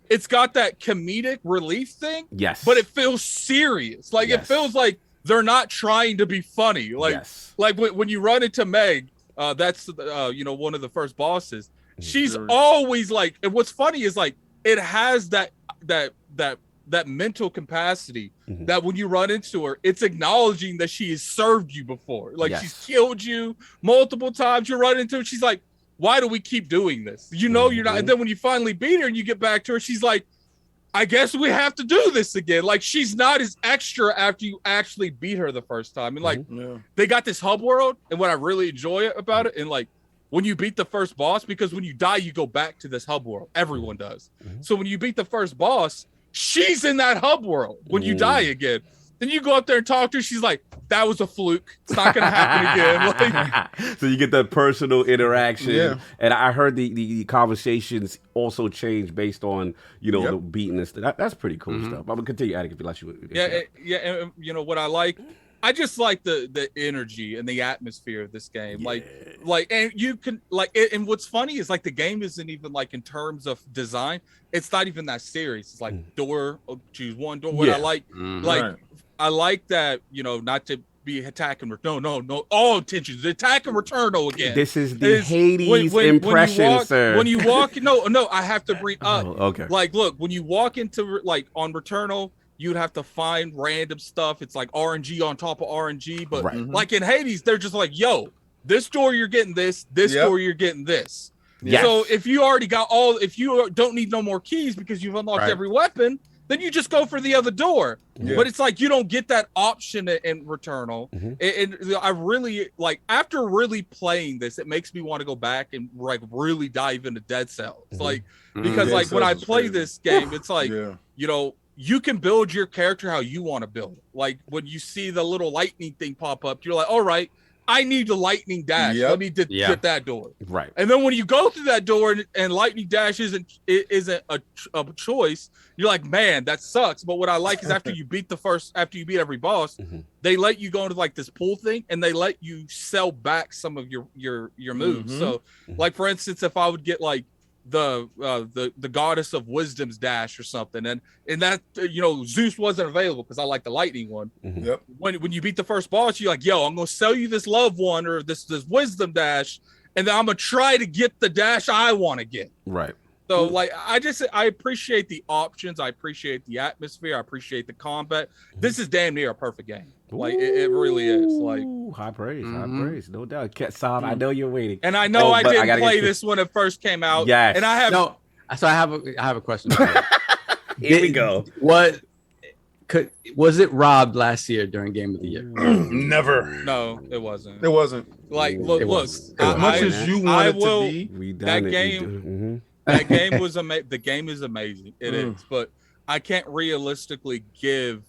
it's got that comedic relief thing. Yes. But it feels serious. Like it feels like they're not trying to be funny. Like when you run into Meg. That's one of the first bosses. She's always like, and what's funny is like it has that mental capacity that when you run into her, it's acknowledging that she has served you before. Like she's killed you multiple times. You run into her, she's like, why do we keep doing this? You're not. And then when you finally beat her and you get back to her, she's like, I guess we have to do this again. Like she's not as extra after you actually beat her the first time. And like they got this hub world, and what I really enjoy about it, and like when you beat the first boss, because when you die, you go back to this hub world. Everyone does. So when you beat the first boss, she's in that hub world when you die again. Then you go up there and talk to her. She's like, that was a fluke. It's not going to happen again. Like, so you get that personal interaction. Yeah. And I heard the conversations also change based on, the beating and stuff. That's pretty cool stuff. I'm going to continue adding if you like. And what I like, I just like the energy and the atmosphere of this game. Like, and you can and what's funny is like the game isn't even like in terms of design. It's not even that serious. It's like choose one door. What I like, I like that, not to be attack and return. No. All intentions. Attack and return again. This is the Hades impression, sir. When you walk, no, I have to bring up. Okay. Like, look, when you walk into like on Returnal, you'd have to find random stuff. It's like RNG on top of RNG. But like in Hades, they're just like, yo, this door you're getting this door you're getting this. Yes. So if you already got if you don't need no more keys because you've unlocked every weapon, then you just go for the other door. But it's like you don't get that option in Returnal. And I really like after really playing this, it makes me want to go back and like really dive into Dead Cells. Like because like when I play this game, it's like you can build your character how you want to build it. Like when you see the little lightning thing pop up, you're like, all right, I need the lightning dash. Yep. Let me get that door. Right. And then when you go through that door and lightning dash isn't a choice, you're like, man, that sucks. But what I like is after you beat every boss, they let you go into like this pool thing, and they let you sell back some of your moves. So, like for instance, if I would get like the goddess of wisdom's dash or something, and that Zeus wasn't available because I like the lightning one. Yep. When you beat the first boss, you're like, yo, I'm gonna sell you this love one or this wisdom dash, and then I'm gonna try to get the dash I want to get. Right. So like I appreciate the options, I appreciate the atmosphere, I appreciate the combat. This is damn near a perfect game. Like it really is. Like high praise, no doubt. Saab, I know you're waiting. And I know I didn't play this when it first came out. Yes. And I have So I have a question. Here we go. Was it robbed last year during Game of the Year? Never. No, it wasn't. It wasn't. Like look, As much as you want it to be, We done that it. game. That game was amazing. The game is amazing. It is, but I can't realistically give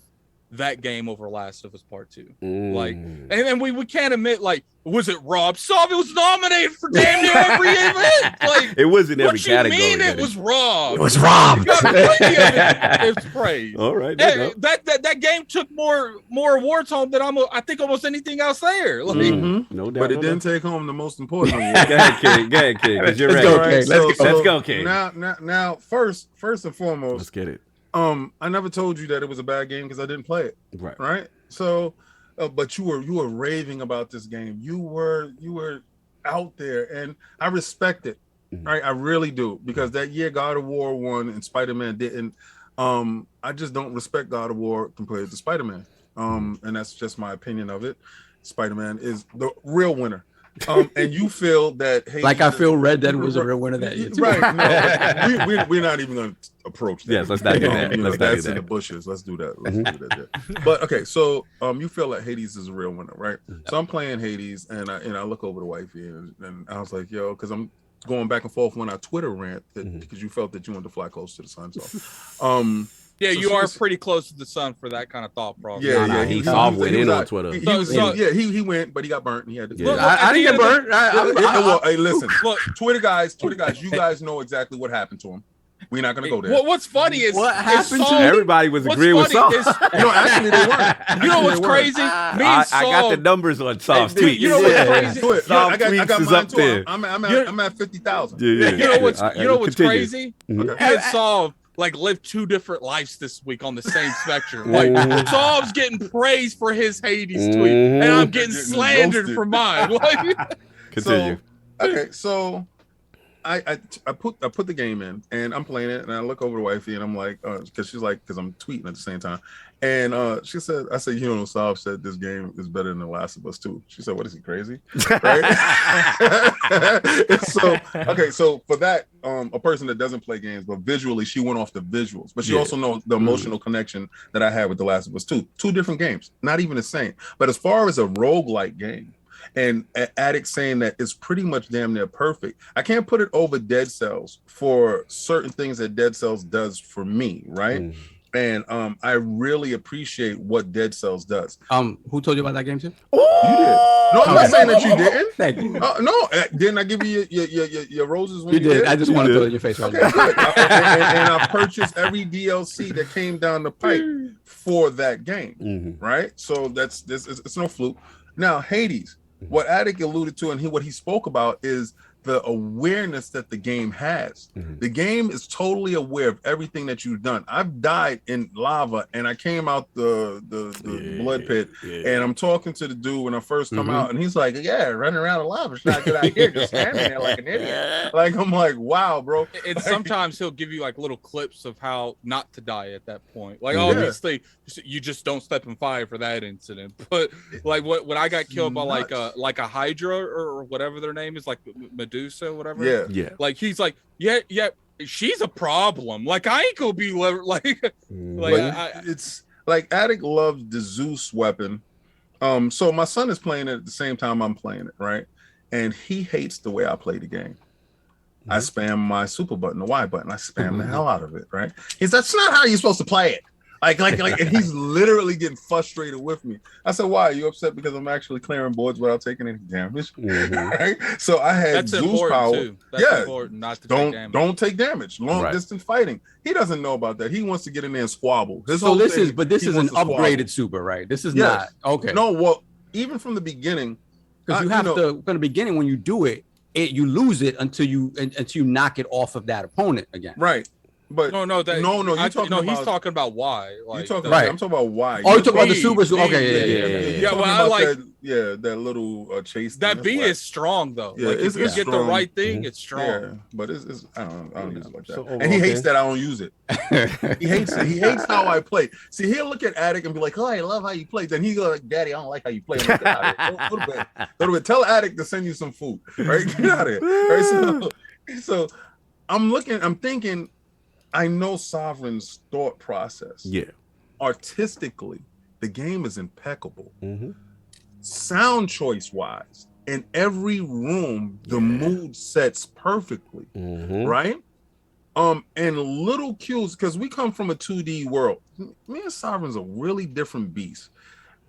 that game over Last of Us Part 2. Like, and we can't admit, like, was it robbed? Saab, it was nominated for damn near every event. Like, it was in every category. What you mean it was robbed? It was robbed. It's praise. All right. That game took more awards home than I think almost anything else there. Like, No doubt. but it didn't take home the most important award. Go ahead, King. Because you're ready. Let's go, King. Now, first and foremost, Let's get it. I never told you that it was a bad game because I didn't play it. Right. So, but you were raving about this game. You were out there, and I respect it. Right, I really do, because that year God of War won and Spider-Man didn't. I just don't respect God of War compared to Spider-Man. And that's just my opinion of it. Spider-Man is the real winner. And you feel that like I feel Red Dead was a real winner that year. Right. No, we're not even going to approach that. Yes, let's not do that. That's in the bushes. Let's do that. Let's do that. Yeah. But okay, so you feel like Hades is a real winner, right? So I'm playing Hades, and I look over to wifey, and I was like, yo, because I'm going back and forth on our Twitter rant because you felt that you wanted to fly close to the sun. So yeah, so you are pretty close to the sun for that kind of thought process. Yeah, he went in on Twitter. He went, but he got burnt. And he had to. Yeah. I didn't get burnt. Well, hey, listen, look, Twitter guys, you guys know exactly what happened to him. We're not gonna go there. What's funny is what happened to everybody was agreeing with Saul. Actually they weren't. You know what's crazy? I got the numbers on Saul's tweets. You know what's crazy? I got mine too. There. I'm at 50,000. Yeah. You know what's crazy? Mm-hmm. Saul like lived two different lives this week on the same spectrum. Like Saul's getting praised for his Hades tweet, and I'm getting slandered for mine. Like, continue. So I put the game in, and I'm playing it, and I look over to wifey, and I'm like, because I'm tweeting at the same time, and I said, Saab said this game is better than The Last of Us 2. She said, what is he, crazy? Right? So for that, a person that doesn't play games, but visually, she went off the visuals, but she also knows the emotional connection that I had with The Last of Us 2. Two different games, not even the same. But as far as a roguelike game, and Addict saying that it's pretty much damn near perfect, I can't put it over Dead Cells for certain things that Dead Cells does for me, right? And I really appreciate what Dead Cells does. Who told you about that game too? You did. No, I'm not saying that you didn't. Thank you. No, didn't I give you your roses when you did? I just want to throw it in your face right now. and I purchased every DLC that came down the pipe for that game, right? So it's no fluke. Now, Hades, what Addict alluded to and what he spoke about is the awareness that the game has. The game is totally aware of everything that you've done. I've died in lava, and I came out the blood pit, and I'm talking to the dude when I first come out, and he's like, "Yeah, running around the lava, it's not a good idea, just standing there like an idiot." Like, I'm like, "Wow, bro." And sometimes he'll give you like little clips of how not to die at that point. Like, obviously, you just don't step in fire for that incident. But like when I got killed by like a Hydra or whatever their name is, like Medusa, whatever. Yeah. Like he's like, yeah, she's a problem. Like I ain't gonna be like it's like Addict loves the Zeus weapon. So my son is playing it at the same time I'm playing it, right? And he hates the way I play the game. I spam my super button, the Y button. I spam the hell out of it, right? That's not how you're supposed to play it. And he's literally getting frustrated with me. I said, "Why are you upset?" Because I'm actually clearing boards without taking any damage. Right? So I had That's Zeus important power. too. That's important not to take damage. Don't take damage. Long distance fighting. He doesn't know about that. He wants to get in there and squabble. This is an upgraded super, right? This is not okay. No, well, even from the beginning, because you have to from the beginning when you do it, you lose it until you knock it off of that opponent again. Right. But no. He's talking about why. Like, I'm talking about why. Oh, you talking about the supers? Okay, yeah. Well, I like that little chase. That B is strong though. Yeah, like, if you get the right thing, it's strong. Yeah, but it's I don't use it like that. And he hates that I don't use it. He hates it. He hates how I play. See, he'll look at Attic and be like, "Oh, I love how you play." Then he go like, "Daddy, I don't like how you play." Like, go to bed. Tell Attic to send you some food. Right? Get out of here. Right? So I'm thinking. I know Sovereign's thought process. Yeah. Artistically, the game is impeccable. Sound choice wise, in every room, the mood sets perfectly. Right? And little cues, because we come from a 2D world. Me and Sovereign's a really different beast.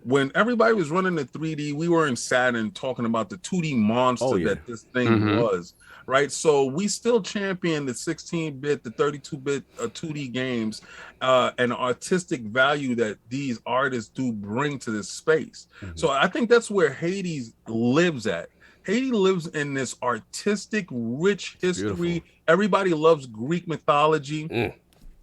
When everybody was running the 3D, we were in Saturn talking about the 2D monster that this thing was. Right, so we still champion the 16-bit, the 32-bit 2D games, and the artistic value that these artists do bring to this space. So I think that's where Hades lives at. Hades lives in this artistic, rich history. Beautiful. Everybody loves Greek mythology.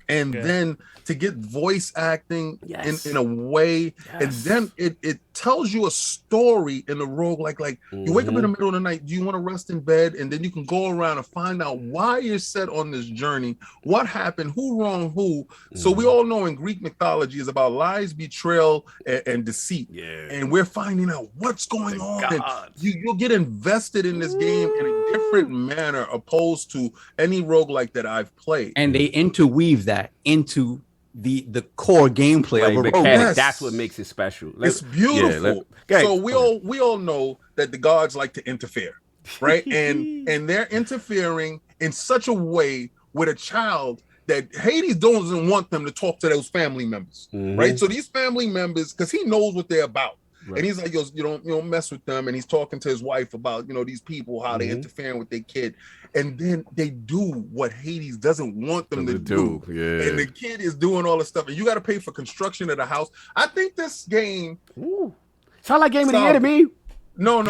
And then to get voice acting in a way, and then it tells you a story in the rogue. Like you wake up in the middle of the night, do you want to rest in bed? And then you can go around and find out why you're set on this journey, what happened, who wronged who. So we all know in Greek mythology is about lies, betrayal, and deceit. And we're finding out what's going on. And you'll get invested in this game in a different manner opposed to any roguelike that I've played. And they interweave that into the core gameplay of a roguelike. That's what makes it special. It's beautiful. So we all know that the gods like to interfere, right? and they're interfering in such a way with a child that Hades doesn't want them to talk to those family members, right? So these family members, because he knows what they're about. And he's like, you don't mess with them. And he's talking to his wife about, these people, how they interfering with their kid. And then they do what Hades doesn't want them to do. And the kid is doing all this stuff. And you got to pay for construction of the house. I think this game... Sound like Game of the Year to me. No.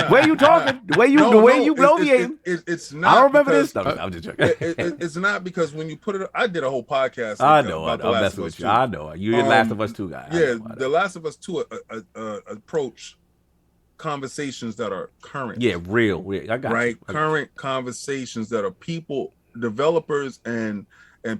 Where you talking? The way you blow the game. It's not. I don't remember this. No, I'm just joking. It's not because when you put it. I did a whole podcast. I know. I'm messing with you. I know. You and Last of Us 2 guy. Yeah, the Last of Us 2 approach conversations that are current. Yeah, real. I got right. Current conversations that are people, developers, and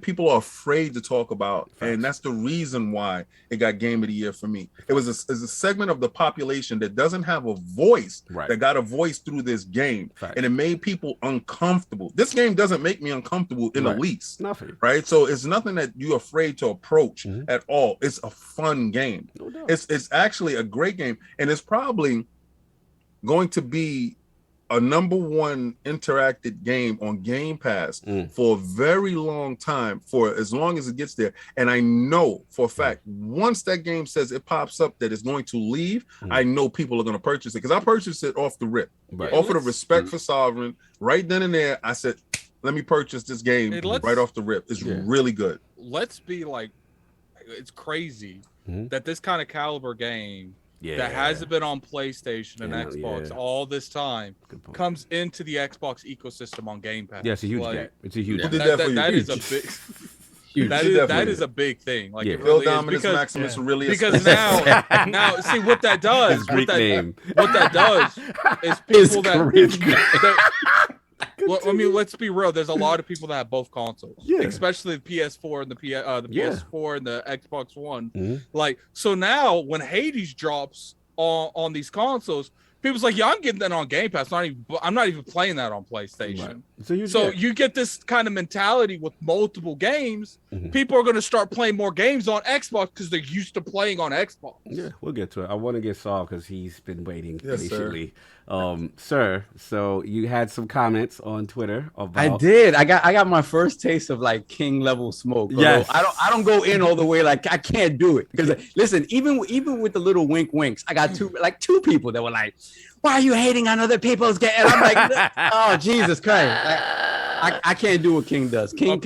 people are afraid to talk about. Facts. And that's the reason why it got Game of the Year for me. It was a segment of the population that doesn't have a voice, that got a voice through this game. Facts. And it made people uncomfortable. This game doesn't make me uncomfortable in the least. Nothing. Right? So it's nothing that you're afraid to approach at all. It's a fun game. No doubt. It's actually a great game. And it's probably going to be a #1 interactive game on Game Pass for a very long time, for as long as it gets there. And I know for a fact, once that game says it pops up that it's going to leave, I know people are going to purchase it, because I purchased it off the rip, off of the respect for Sovereign. Right then and there, I said, let me purchase this game right off the rip. It's really good. Let's be like, it's crazy that this kind of caliber game that hasn't been on PlayStation and Xbox all this time comes into the Xbox ecosystem on Game Pass. Yeah, it's a huge gap. It's a huge gap. That is a big that is a big thing. Like it Phil really Dominus Maximus really because now see what that does. What that does is people that well, I mean, let's be real. There's a lot of people that have both consoles, especially the PS4 and the PS4 and the Xbox One. Like, so now when Hades drops on these consoles, people's like, yeah, I'm getting that on Game Pass. I'm not even playing that on PlayStation. Right. So you get this kind of mentality with multiple games. People are going to start playing more games on Xbox because they're used to playing on Xbox. Yeah, we'll get to it. I want to get Saul because he's been waiting patiently. Sir. Sir, so you had some comments on Twitter about... I did. I got my first taste of like king level smoke. Yes. I don't go in all the way. Like I can't do it because listen, even with the little wink winks, I got two people that were like, "Why are you hating on other people's game?" And I'm like, "Oh Jesus Christ!" I can't do what King does. King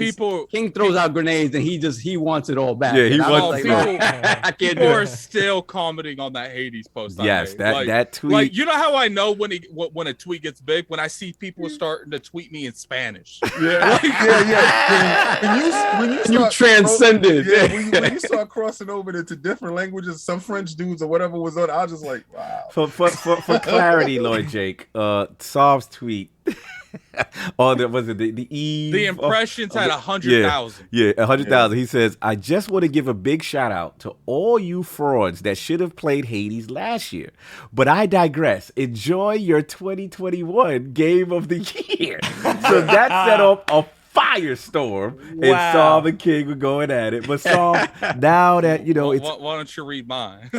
throws out grenades and he wants it all back. Yeah, he wants like, I can't do are it. still commenting on that Hades post. Yes, that tweet. Like, you know how I know when a tweet gets big? When I see people starting to tweet me in Spanish. When You transcended. When you start crossing over into different languages, some French dudes or whatever was on, I was just like, wow. For clarity, Lord Jake, Saul's tweet. The eve? The impressions had 100,000. Yeah, 100,000. He says, I just want to give a big shout out to all you frauds that should have played Hades last year. But I digress. Enjoy your 2021 game of the year. So that set up a firestorm, and Saul the King were going at it. But Saul, now that why don't you read mine?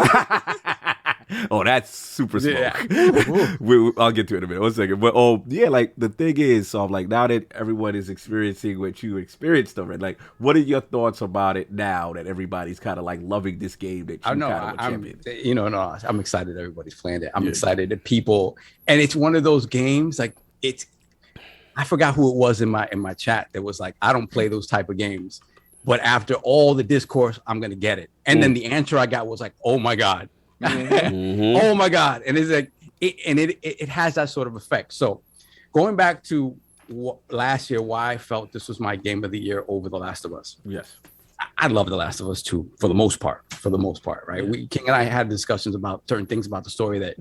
Oh, that's super smoke. I'll get to it in a minute. 1 second. But like the thing is, Saul, like now that everyone is experiencing what you experienced already, like what are your thoughts about it now that everybody's kind of like loving this game that you kind of championed? I'm excited everybody's playing it. I'm excited that people, and it's one of those games like I forgot who it was in my chat that was like, I don't play those type of games, but after all the discourse, I'm gonna get it. And then the answer I got was like, oh my God. Oh my God. And it's like it has that sort of effect. So going back to last year, why I felt this was my game of the year over The Last of Us. Yes. I love The Last of Us too, for the most part, right? King and I had discussions about certain things about the story that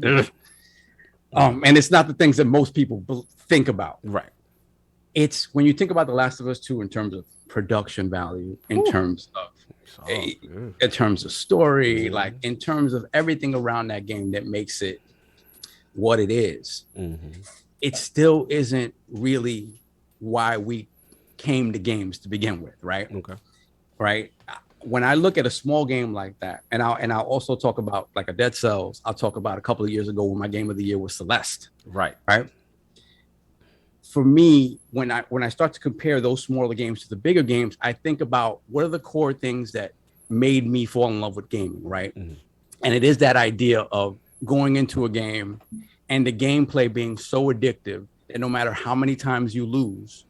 and it's not the things that most people think about. Right. It's when you think about The Last of Us 2 in terms of production value, in terms of story, like in terms of everything around that game that makes it what it is. It still isn't really why we came to games to begin with, right? Okay. Right. When I look at a small game like that, and I'll also talk about like a Dead Cells. I'll talk about a couple of years ago when my game of the year was Celeste. Right. For me, when I start to compare those smaller games to the bigger games, I think about what are the core things that made me fall in love with gaming, right? And it is that idea of going into a game and the gameplay being so addictive that no matter how many times you lose,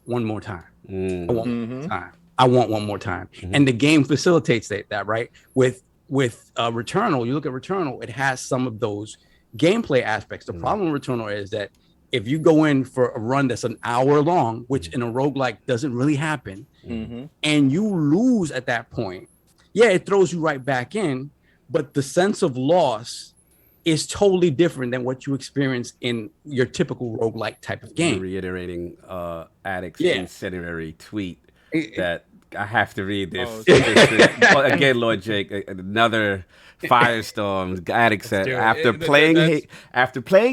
one more time. I want one more time. I want one more time. And the game facilitates that, right? With Returnal, you look at Returnal, it has some of those gameplay aspects. The problem with Returnal is that if you go in for a run that's an hour long, which in a roguelike doesn't really happen, and you lose at that point, it throws you right back in, but the sense of loss is totally different than what you experience in your typical roguelike type of game. Reiterating Addict's incendiary tweet that I have to read this. Again, Lord Jake, another firestorm. Addict said after playing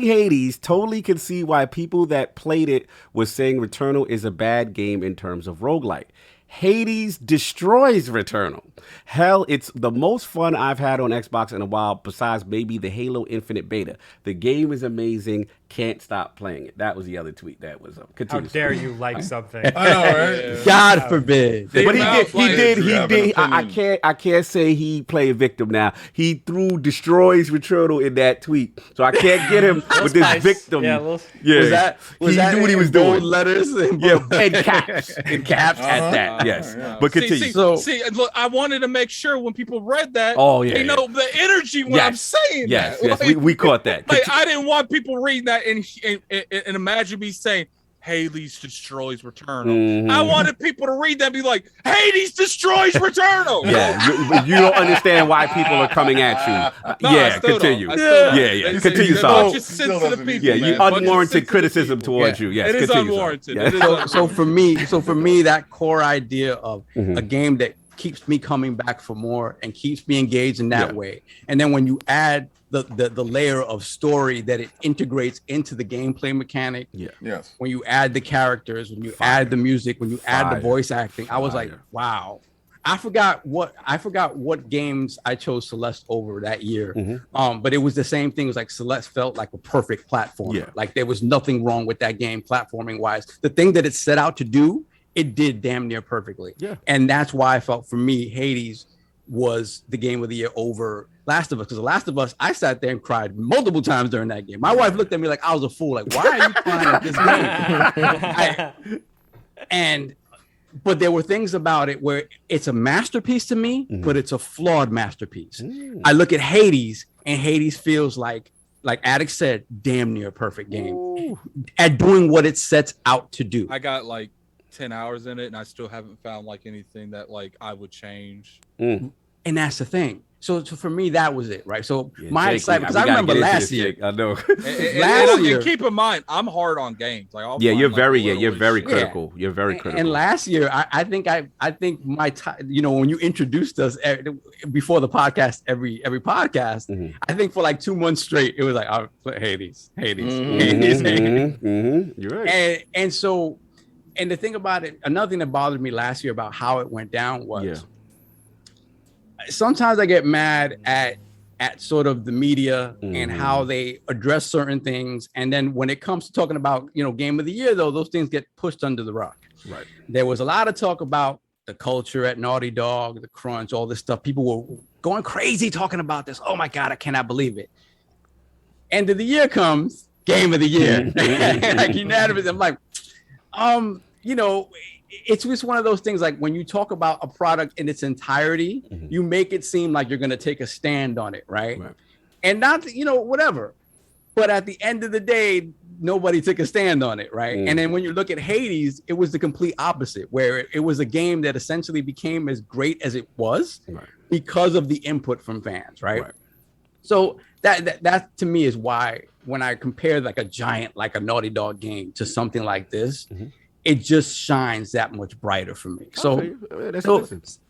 Hades, totally can see why people that played it was saying Returnal is a bad game in terms of roguelike. Hades destroys Returnal. Hell, it's the most fun I've had on Xbox in a while, besides maybe the Halo Infinite beta. The game is amazing. Can't stop playing it. That was the other tweet that was up. How dare you like something? I know, right? God forbid. But he did. I can't say he played victim now. He threw destroys Returnal in that tweet, so I can't get him with this victim. Was that knew what he was doing. Letters and in caps at that. Yes, but continue. Look, I wanted to make sure when people read that, they know the energy when I'm saying that. Yes, we caught that. Like, I didn't want people reading that and imagine me saying Hades destroys Returnal. I wanted people to read that and be like, Hades destroys Returnal. You don't understand why people are coming at you. Continue. Continue, Saul. Unwarranted criticism towards you. Yes, it is unwarranted. So for me, that core idea of a game that keeps me coming back for more and keeps me engaged in that way, and then when you add the layer of story that it integrates into the gameplay mechanic. Yeah. Yes. When you add the characters, when you add the music, when you add the voice acting, I was like, wow. I forgot what games I chose Celeste over that year. But it was the same thing. It was like Celeste felt like a perfect platform. Yeah. Like there was nothing wrong with that game platforming wise. The thing that it set out to do, it did damn near perfectly. Yeah. And that's why I felt for me, Hades was the game of the year over Last of Us. Because The Last of Us, I sat there and cried multiple times during that game. My wife looked at me like I was a fool. Like, why are you crying at this game? But there were things about it where it's a masterpiece to me, but it's a flawed masterpiece. I look at Hades, and Hades feels like Addict said, damn near a perfect game at doing what it sets out to do. I got like 10 hours in it, and I still haven't found like anything that like I would change. And that's the thing. So for me, that was it, right? So my Jake, excitement, because I remember last year. I know. Last year, keep in mind, I'm hard on games. Like, you're very critical. You're very critical. And last year, I think my when you introduced us before the podcast, every podcast, I think for like 2 months straight, it was like, oh, Hades. You're right. And so, and the thing about it, another thing that bothered me last year about how it went down was. Sometimes I get mad at sort of the media and how they address certain things. And then when it comes to talking about, game of the year, though, those things get pushed under the rug. Right. There was a lot of talk about the culture at Naughty Dog, the crunch, all this stuff. People were going crazy talking about this. Oh, my God, I cannot believe it. End of the year comes, game of the year. Like unanimous. I'm like, it's just one of those things, like when you talk about a product in its entirety, you make it seem like you're going to take a stand on it, right? And not, whatever. But at the end of the day, nobody took a stand on it, right? And then when you look at Hades, it was the complete opposite, where it was a game that essentially became as great as it was because of the input from fans, right? So that to me is why when I compare like a giant, like a Naughty Dog game to something like this, it just shines that much brighter for me. So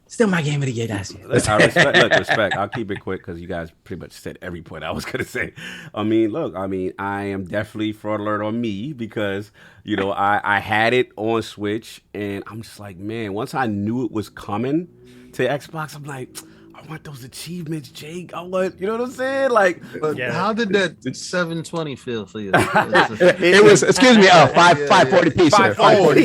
still my game of the year. That's it. Respect. I'll keep it quick because you guys pretty much said every point I was going to say. I am definitely fraud alert on me because, I had it on Switch and I'm just like, man, once I knew it was coming to Xbox, I'm like, I want those achievements, Jake. I want, you know what I'm saying? Like, how did that 720 feel for you? It was, excuse me, 540p, sir. 540.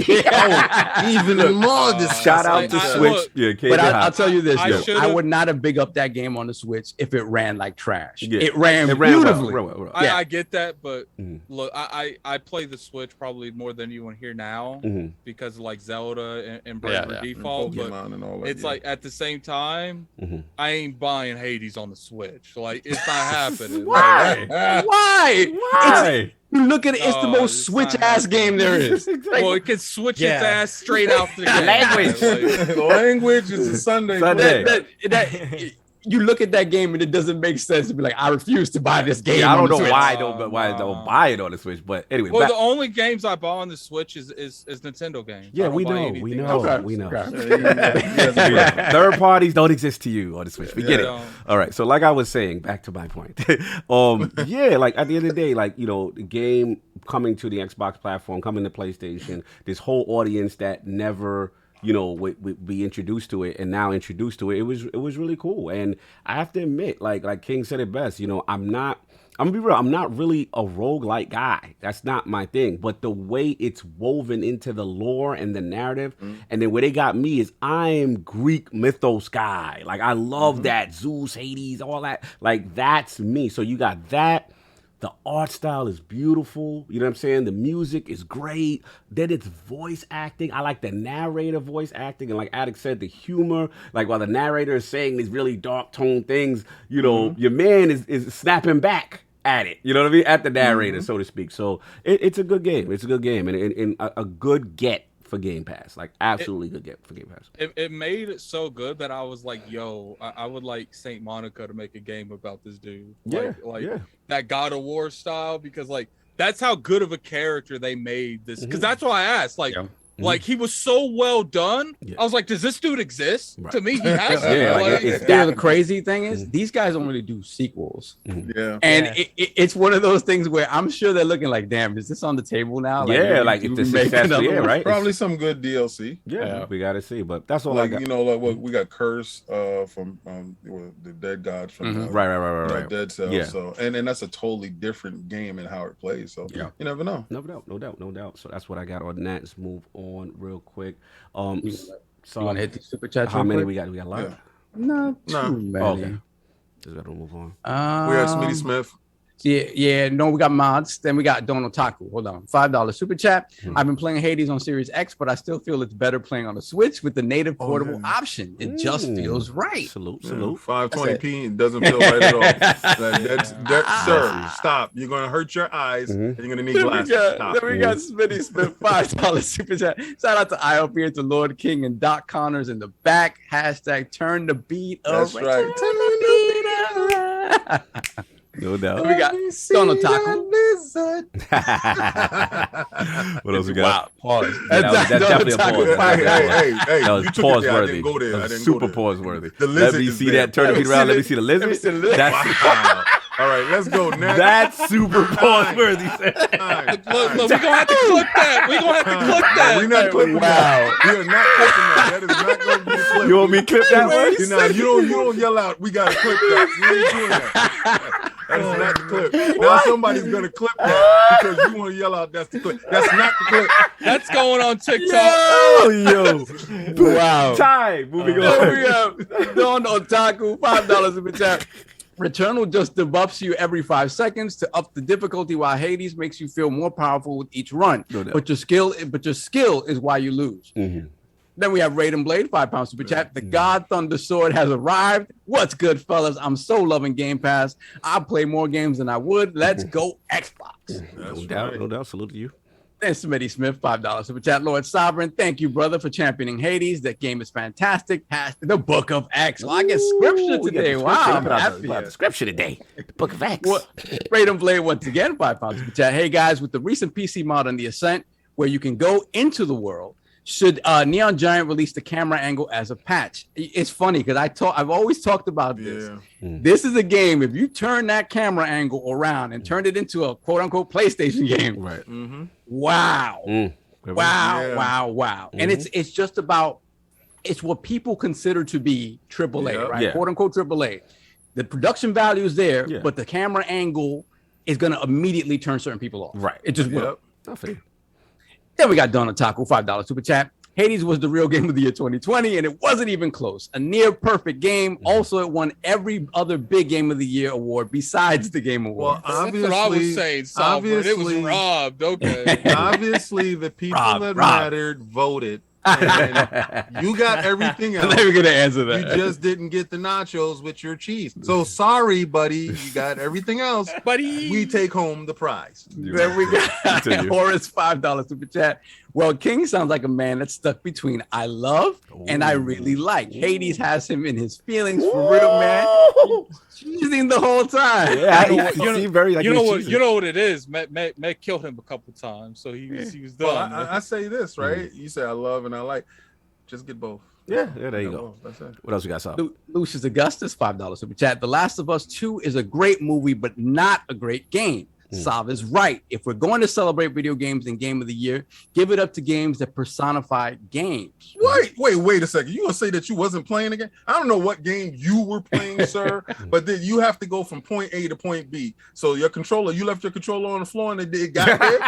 Even more. Shout out to Switch. But I'll tell you this, I would not have big up that game on the Switch if it ran like trash. It ran beautifully. Well. I get that, but look, I play the Switch probably more than you want here now because of like Zelda and Bravely Default. But it's like at the same time, I ain't buying Hades on the Switch. Like, it's not happening. Why? Why? You look at it, it's the most Switch-ass game there is. Well, it can switch its ass straight out the game. Language is a Sunday. You look at that game and it doesn't make sense to be like, I refuse to buy this game. I don't know why I don't buy it on the Switch, but anyway. Well, the only games I buy on the Switch is Nintendo games. Yeah, we know. Okay. Third parties don't exist to you on the Switch. We get it. All right. So like I was saying, back to my point. Like at the end of the day, like, the game coming to the Xbox platform, coming to PlayStation, this whole audience that never we be introduced to it and now introduced to it. It was really cool. And I have to admit, like King said it best, I'm gonna be real, I'm not really a roguelike guy. That's not my thing. But the way it's woven into the lore and the narrative, and then where they got me is I am Greek mythos guy. Like I love that. Zeus, Hades, all that. Like that's me. So you got that. The art style is beautiful. You know what I'm saying? The music is great. Then it's voice acting. I like the narrator voice acting. And like Addict said, the humor. Like while the narrator is saying these really dark tone things, your man is snapping back at it. You know what I mean? At the narrator, so to speak. So it's a good game. It's a good game. And a good get for Game Pass. Like absolutely good get for Game Pass. It made it so good that I was like, yo, I would like Saint Monica to make a game about this dude. That God of War style, because like that's how good of a character they made this. Because that's why I asked, like, Like he was so well done. I was like, does this dude exist? To me, he has. The crazy thing is, these guys don't really do sequels. Yeah, and it's one of those things where I'm sure they're looking like, damn, is this on the table now? Like if the success, right? Probably some good DLC. Yeah, we gotta see, but that's all like, I got. You know, like what we got Curse from the Dead Gods from right. Dead Cells. So and that's a totally different game and how it plays. So you never know. No doubt. So that's what I got on that. Let's move on real quick. So you want to hit the super chat? How many we got? We got a lot. Yeah. Not too many. Okay. Just gotta move on. We got Smitty Smith. No, we got mods. Then we got Don Otaku. Hold on, $5 super chat. I've been playing Hades on Series X, but I still feel it's better playing on the Switch with the native portable option. It just feels right. Salute. 520p doesn't feel right at all. Sir, stop. You're gonna hurt your eyes. And you're gonna need glasses. Then we got Smitty Smith, $5 super chat. Shout out to ILP and to Lord King and Doc Connors in the back. #, turn the beat up. That's right. Turn the beat up. No doubt. We got Don Otaku. What else we got? Wow, pause. That's definitely a pause. Hey, that was pause worthy. I didn't go there. Super pause worthy. Let me see that. Turn the beat around. Let me see the lizard. That's all right, let's go next. That's super pause worthy. Look, we're gonna have to clip that. We're gonna have to clip that. We're not clipping that. We are not clipping that. That is not gonna be the clip. You want me to clip that word? You don't yell out, we gotta clip that. We ain't doing that. That is not the clip. Now somebody's gonna clip that because you want to yell out, that's the clip. That's not the clip. That's going on TikTok. Yo. Wow. Time. Moving on. We have Don Otaku, $5 in the chat. Returnal just debuffs you every 5 seconds to up the difficulty, while Hades makes you feel more powerful with each run. But your skill is why you lose. Then we have Raiden Blade, £5 super chat. The God Thunder Sword has arrived. What's good, fellas? I'm so loving Game Pass. I play more games than I would. Let's go Xbox. No doubt. Salute to you. Then Smitty Smith, $5 super chat. Lord Sovereign, thank you, brother, for championing Hades. That game is fantastic. The Book of X. Well, I get scripture today. Wow, I'm happy. Scripture today. The Book of X. Raiden Blade once again, £5 super chat. Hey guys, with the recent PC mod on the Ascent, where you can go into the world, should Neon Giant release the camera angle as a patch? It's funny because I've always talked about this. This is a game, if you turn that camera angle around and turn it into a quote unquote PlayStation game, right? Wow. Wow. And it's just about, it's what people consider to be AAA, right? Quote unquote AAA. The production value is there, but the camera angle is going to immediately turn certain people off. Right. It just will. Then we got Don Otaku, $5 super chat. Hades was the real game of the year 2020, and it wasn't even close. A near perfect game. Also, it won every other big game of the year award besides the Game Award. Well, obviously, that's what I was saying. Obviously, it was robbed. Okay. Obviously, the people that mattered voted. And you got everything else. I'm never gonna answer that. You just didn't get the nachos with your cheese. So sorry, buddy. You got everything else, buddy. We take home the prize. Then we got Horace, $5 super chat. Well, King sounds like a man that's stuck between I love and I really like. Hades has him in his feelings for real, man. Cheesing the whole time. You know what it is. Matt killed him a couple times, so he was done. Well, I say this, right? You say I love and I like. Just get both. Yeah, there you go. That's it. What else you got, Saul? Lucius Augustus, $5 super chat. The Last of Us 2 is a great movie, but not a great game. Sav is right. If we're going to celebrate video games and Game of the Year, give it up to games that personify games. Wait a second. You gonna say that you wasn't playing a game? I don't know what game you were playing, sir, but then you have to go from point A to point B. So you left your controller on the floor and it got there.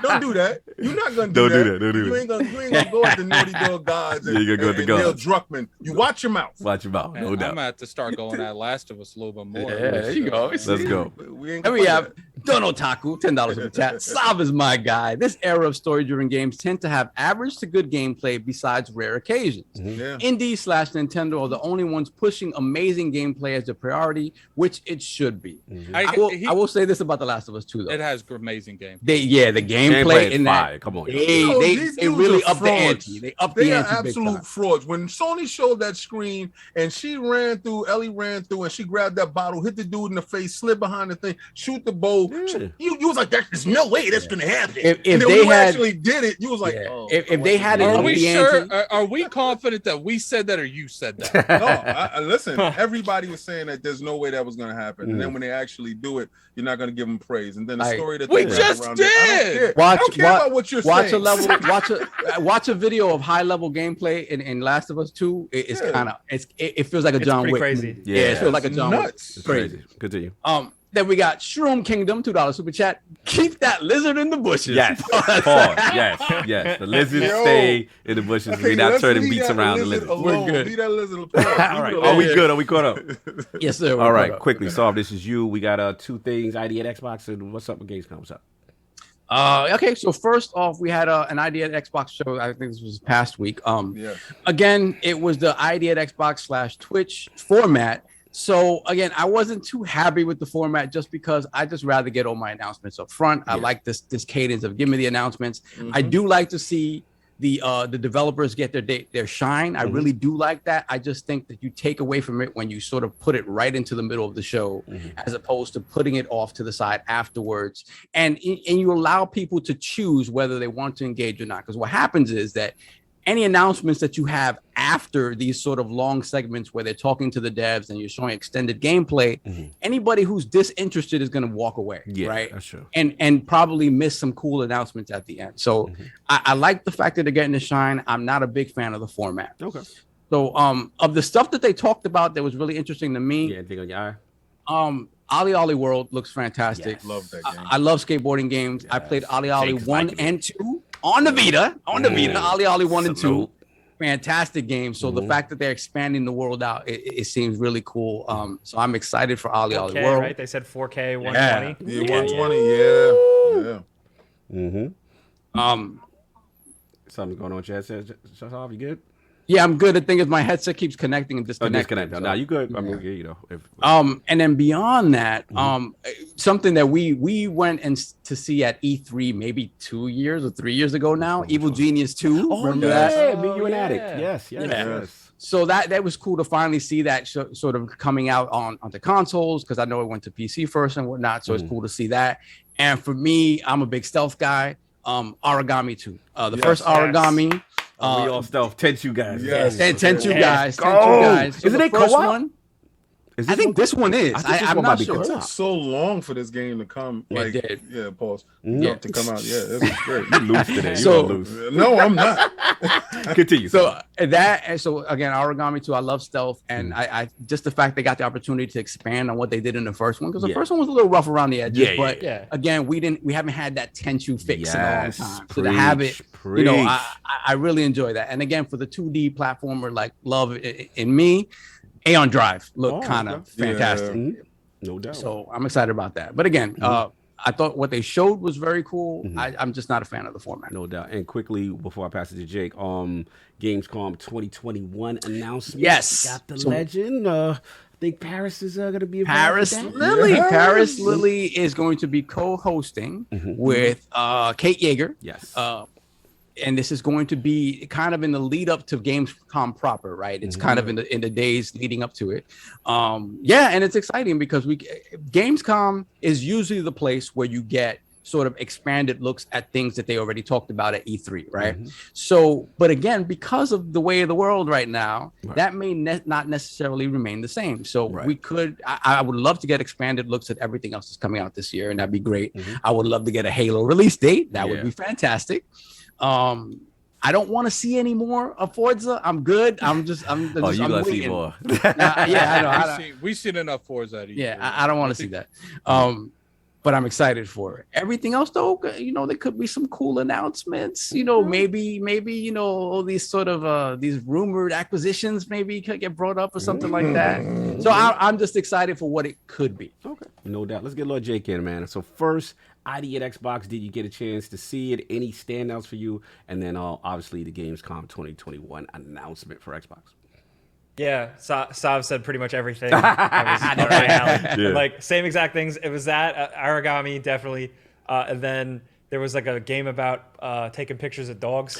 Don't do that. You're not gonna do that. Don't do that. You ain't gonna go at the Naughty Dog gods and Neil Druckmann. You watch your mouth. Watch your mouth. No doubt. I'm gonna have to start going at Last of Us a little bit more. Yeah, there you go. Let's go. And we have Don Otaku, $10 in the chat. Sav is my guy. This era of story-driven games tend to have average to good gameplay besides rare occasions. Indie/Nintendo are the only ones pushing amazing gameplay as a priority, which it should be. I will say this about The Last of Us 2, though. It has amazing gameplay. The gameplay in that. Come on. They really up the ante. They up the ante. They are absolute frauds. When Sony showed that screen and Ellie ran through and she grabbed that bottle, hit the dude in the face, slid behind the thing, shoot the bow. You was like, there's no way that's gonna happen. If and then they when you had actually did it, you was like, if they had it Are up we the sure? ante, Are we confident that we said that or you said that? no, listen. Everybody was saying that there's no way that was gonna happen, and then when they actually do it, you're not gonna give them praise. And then the story that we they just around did. It, I don't care about what you're saying. Watch a video of high level gameplay in Last of Us 2. It's kind of it feels like a John Wick. Crazy. Yeah, it feels like a John Wick. It's crazy. Continue. Then we got Shroom Kingdom, $2 super chat. Keep that lizard in the bushes. Yes. Pause. Yes. The lizards stay in the bushes. We're not turning beats around the lizard. We're good. Leave that lizard alone. All right. Are we good? Are we caught up? Yes, sir. All right. Quickly, Solve. This is you. We got two things. ID at Xbox and what's up with Gamescom? What's up? Okay, so first off, we had an ID at Xbox show. I think this was past week. Again, it was the ID at Xbox / Twitch format. So again, I wasn't too happy with the format just because I just rather get all my announcements up front. I like this cadence of give me the announcements. I do like to see the developers get their shine. I really do like that. I just think that you take away from it when you sort of put it right into the middle of the show, as opposed to putting it off to the side afterwards. And you allow people to choose whether they want to engage or not. Because what happens is that any announcements that you have after these sort of long segments where they're talking to the devs and you're showing extended gameplay, anybody who's disinterested is going to walk away, right? That's true. And probably miss some cool announcements at the end. So I like the fact that they're getting to shine. I'm not a big fan of the format. Okay. So of the stuff that they talked about that was really interesting to me, anything on your eye? Ollie Ollie World looks fantastic. Yes. Love that game. I love skateboarding games. I played Ollie Ollie 1 and 2 on the Vita. Ollie Ollie 1 and 2. Fantastic game. So the fact that they're expanding the world out, it seems really cool. So I'm excited for Ollie Ollie World. Right? They said 4K 120. Yeah, 120. Something going on, Chad says. Solve, you good? Yeah, I'm good. The thing is, my headset keeps connecting and disconnecting. So. Now you good? I mean, you know. And then beyond that, something that we went to see at E3 maybe 2 years or 3 years ago now, Evil Genius 2. Remember that? Me, you, and Addict. Yes. So that was cool to finally see that sort of coming out onto consoles, because I know it went to PC first and whatnot. So it's cool to see that. And for me, I'm a big stealth guy. Origami 2. The first Origami. We all stealth. Tenchu guys. Yes. Tenchu guys. So isn't it co-op? One, I think this one is. I'm not sure. It took so long for this game to come. Like, it did. Yeah, pause. To come out. Yeah, this is great. You loose today. No, I'm not. Continue. So again, Origami 2, I love stealth, and I just the fact they got the opportunity to expand on what they did in the first one, because the first one was a little rough around the edges. But again, we haven't had that Tenchu fix in a long time. So to have it, I really enjoy that. And again, for the 2D platformer like Love in Me, Aeon Drive looked kind of fantastic. No doubt. So I'm excited about that. But again, I thought what they showed was very cool. I'm just not a fan of the format. No doubt. And quickly, before I pass it to Jake, Gamescom 2021 announcement. Yes. Got the legend. I think Paris is going to be involved. Paris Lily. Yes. Paris Lily is going to be co-hosting with Kate Yeager. Yes. And this is going to be kind of in the lead up to Gamescom proper, right? It's kind of in the days leading up to it. And it's exciting because Gamescom is usually the place where you get sort of expanded looks at things that they already talked about at E3, right? So, but again, because of the way of the world right now, that may not necessarily remain the same. So we could, I would love to get expanded looks at everything else that's coming out this year, and that'd be great. I would love to get a Halo release date. That would be fantastic. I don't want to see any more of Forza. I'm good. I'm you gonna see more? I know. We've seen enough Forza. I don't want to see that. But I'm excited for it. Everything else, though, there could be some cool announcements. Maybe all these sort of these rumored acquisitions maybe could get brought up or something like that. So I'm just excited for what it could be. Okay, no doubt. Let's get Lord Jake in, man. So first, ID at Xbox, did you get a chance to see it? Any standouts for you? And then obviously the Gamescom 2021 announcement for Xbox. Yeah, Sav said pretty much everything. Like same exact things. It was that Origami definitely, and then there was like a game about taking pictures of dogs.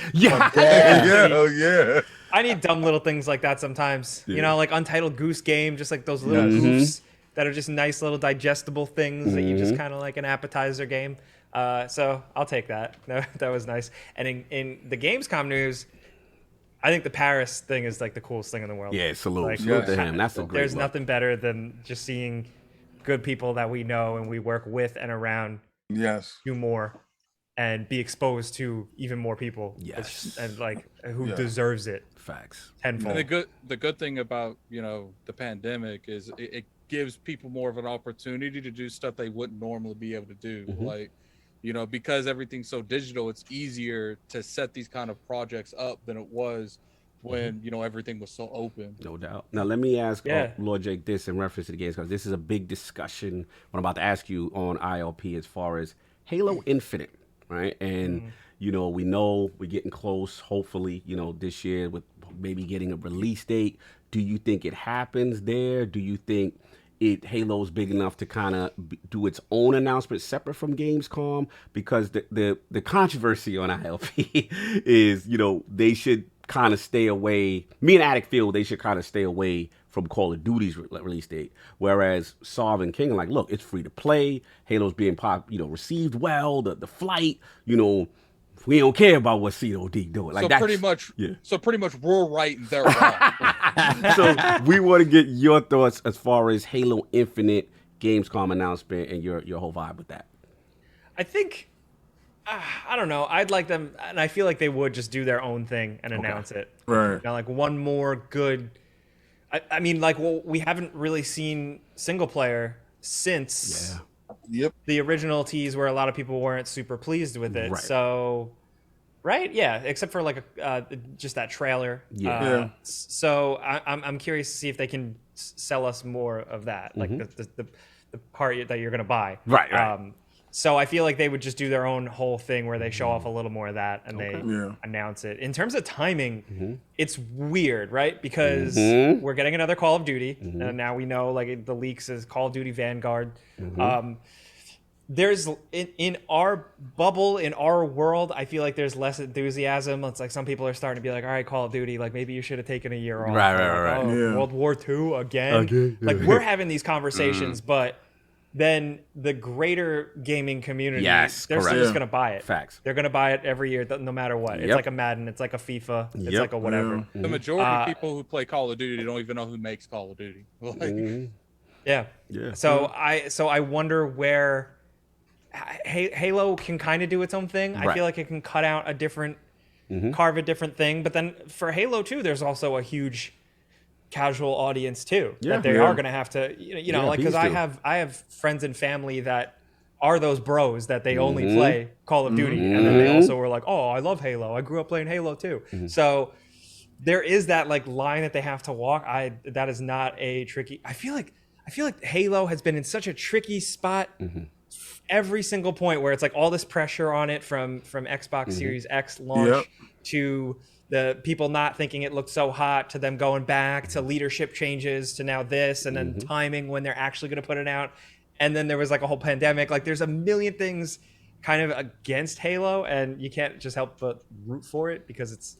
I need dumb little things like that sometimes. Like Untitled Goose Game, just like those little goofs that are just nice little digestible things that you just kind of like an appetizer game. So I'll take that. That was nice. And in the Gamescom news, I think the Paris thing is like the coolest thing in the world. Yeah, salute. Like, Salute to him. That's a great There's look. nothing better than just seeing good people that we know and we work with and around do more and be exposed to even more people. Yes. And like who deserves it. Facts. Tenfold. And the good thing about, you know, the pandemic is it gives people more of an opportunity to do stuff they wouldn't normally be able to do. Like, you know, because everything's so digital, it's easier to set these kind of projects up than it was when, you know, everything was so open. No doubt. Now, let me ask Lord Jake this in reference to the games, because this is a big discussion, what I'm about to ask you on ILP as far as Halo Infinite, right? And, you know we're getting close, hopefully, you know, this year with maybe getting a release date. Do you think it happens there? Do you think Halo's big enough to kind of do its own announcement separate from Gamescom? Because the controversy on ILP is, you know, they should kind of stay away. Me and Attic feel they should kind of stay away from Call of Duty's release date. Whereas Sav and King are like, look, it's free to play. Halo's being received well. The flight, you know, we don't care about what COD doing. Like so pretty much we're right and they're wrong. So we want to get your thoughts as far as Halo Infinite Gamescom announcement and your whole vibe with that. I think, I don't know. I'd like them, and I feel like they would just do their own thing and announce it. Right. Now, like one more good. I mean, like, well, we haven't really seen single player since the original tease, where a lot of people weren't super pleased with it. Right. So, except for like just that trailer. So I'm curious to see if they can sell us more of that, like the part that you're gonna buy. Right. So I feel like they would just do their own whole thing where they show off a little more of that and they announce it. In terms of timing, it's weird, right? Because we're getting another Call of Duty, and now we know like the leaks is Call of Duty Vanguard. There's in our bubble, in our world, I feel like there's less enthusiasm. It's like some people are starting to be like, all right, Call of Duty, like maybe you should have taken a year off. Right. World War II again. Like we're having these conversations, but then the greater gaming community, they're still just going to buy it. Facts. They're going to buy it every year, no matter what. It's like a Madden. It's like a FIFA. It's like a whatever. The majority of people who play Call of Duty don't even know who makes Call of Duty. Like, So I wonder where Halo can kind of do its own thing. I feel like it can cut out a different, carve a different thing. But then for Halo 2, there's also a huge casual audience too that they are going to have to like, because I have friends and family that are those bros that they only play Call of Duty, and then they also were like, oh, I love Halo, I grew up playing Halo too. So there is that like line that they have to walk. That is not a tricky. I feel like Halo has been in such a tricky spot every single point, where it's like all this pressure on it from Xbox Series X launch to the people not thinking it looked so hot, to them going back to leadership changes, to now this, and then timing when they're actually going to put it out. And then there was like a whole pandemic. Like there's a million things kind of against Halo, and you can't just help but root for it because it's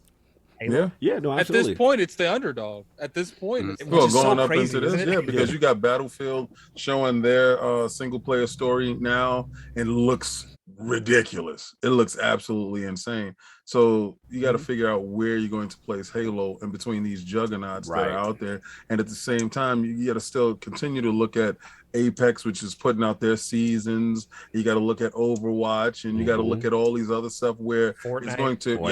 Halo. Yeah, no, absolutely. at this point, it's the underdog. At this point, it's Well, going so up crazy, into this, because you got Battlefield showing their single player story now, and looks ridiculous. It looks absolutely insane. So you got to figure out where you're going to place Halo in between these juggernauts that are out there, and at the same time, you got to still continue to look at Apex, which is putting out their seasons. You got to look at Overwatch, and you got to look at all these other stuff where it's going to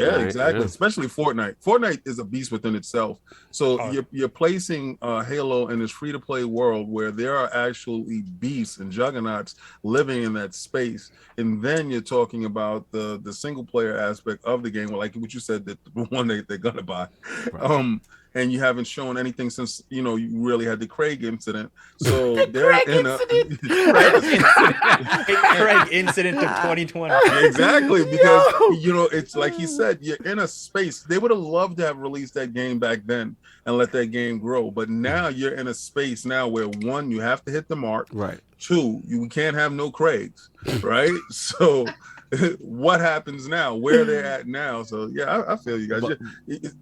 especially Fortnite is a beast within itself. So you're placing Halo in this free-to-play world where there are actually beasts and juggernauts living in that space, and then you're talking about the single player aspect of the game, like what you said, that the one they're gonna buy. And you haven't shown anything since you really had the Craig incident. So they're in a Craig incident of 2020. Exactly, because it's like he said, you're in a space. They would have loved to have released that game back then and let that game grow. But now you're in a space now where, one, you have to hit the mark. Right. Two, you can't have no Craigs. Right. So what happens now, where they're at now. So yeah, I feel you guys.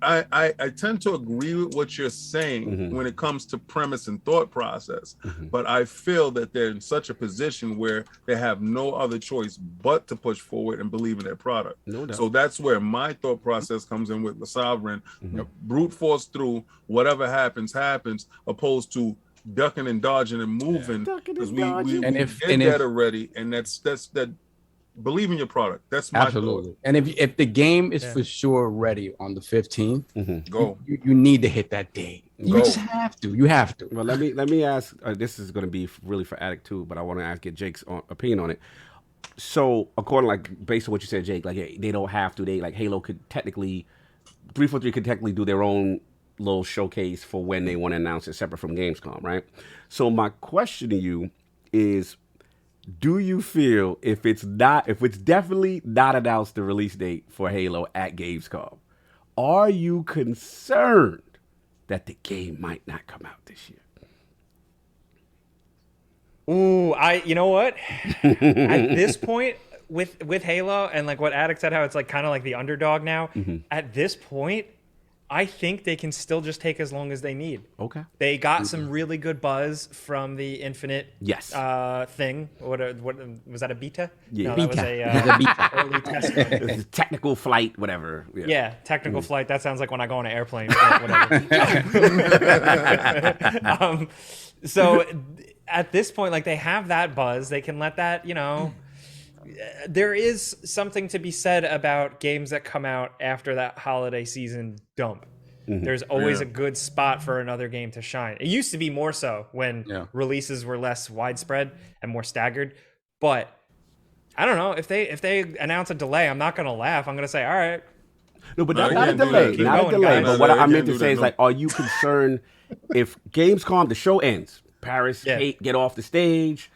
I tend to agree with what you're saying when it comes to premise and thought process, but I feel that they're in such a position where they have no other choice but to push forward and believe in their product. No doubt. So that's where my thought process comes in with the Sovereign. Brute force through whatever happens, opposed to ducking and dodging and moving, because we did that already, and that's that. Believe in your product. That's my thought. And if the game is for sure ready on the 15th, go. You need to hit that date. You just have to. You have to. Well, let me ask. This is going to be really for Addict 2, but I want to get Jake's opinion on it. So, based on what you said, Jake, they don't have to. They Halo could technically, 343 could technically do their own little showcase for when they want to announce it, separate from Gamescom, right? So my question to you is, do you feel if it's definitely not announced the release date for Halo at Gamescom, are you concerned that the game might not come out this year? Ooh, you know what? At this point, with Halo and what Addict said, how it's kind of the underdog now. At this point, I think they can still just take as long as they need. Okay. They got some really good buzz from the Infinite thing. What was that, a beta? Yeah. No, beta. That was a early test run. It was a technical flight, whatever. Yeah, technical flight. That sounds like when I go on an airplane. Whatever. So at this point, they have that buzz. They can let that, there is something to be said about games that come out after that holiday season dump. There's always a good spot for another game to shine. It used to be more so when releases were less widespread and more staggered. But I don't know, if they announce a delay, I'm not going to laugh. I'm going to say, all right. No, but not a delay. Not a delay. But what I meant to say is, are you concerned if Gamescom, the show ends, Paris get off the stage,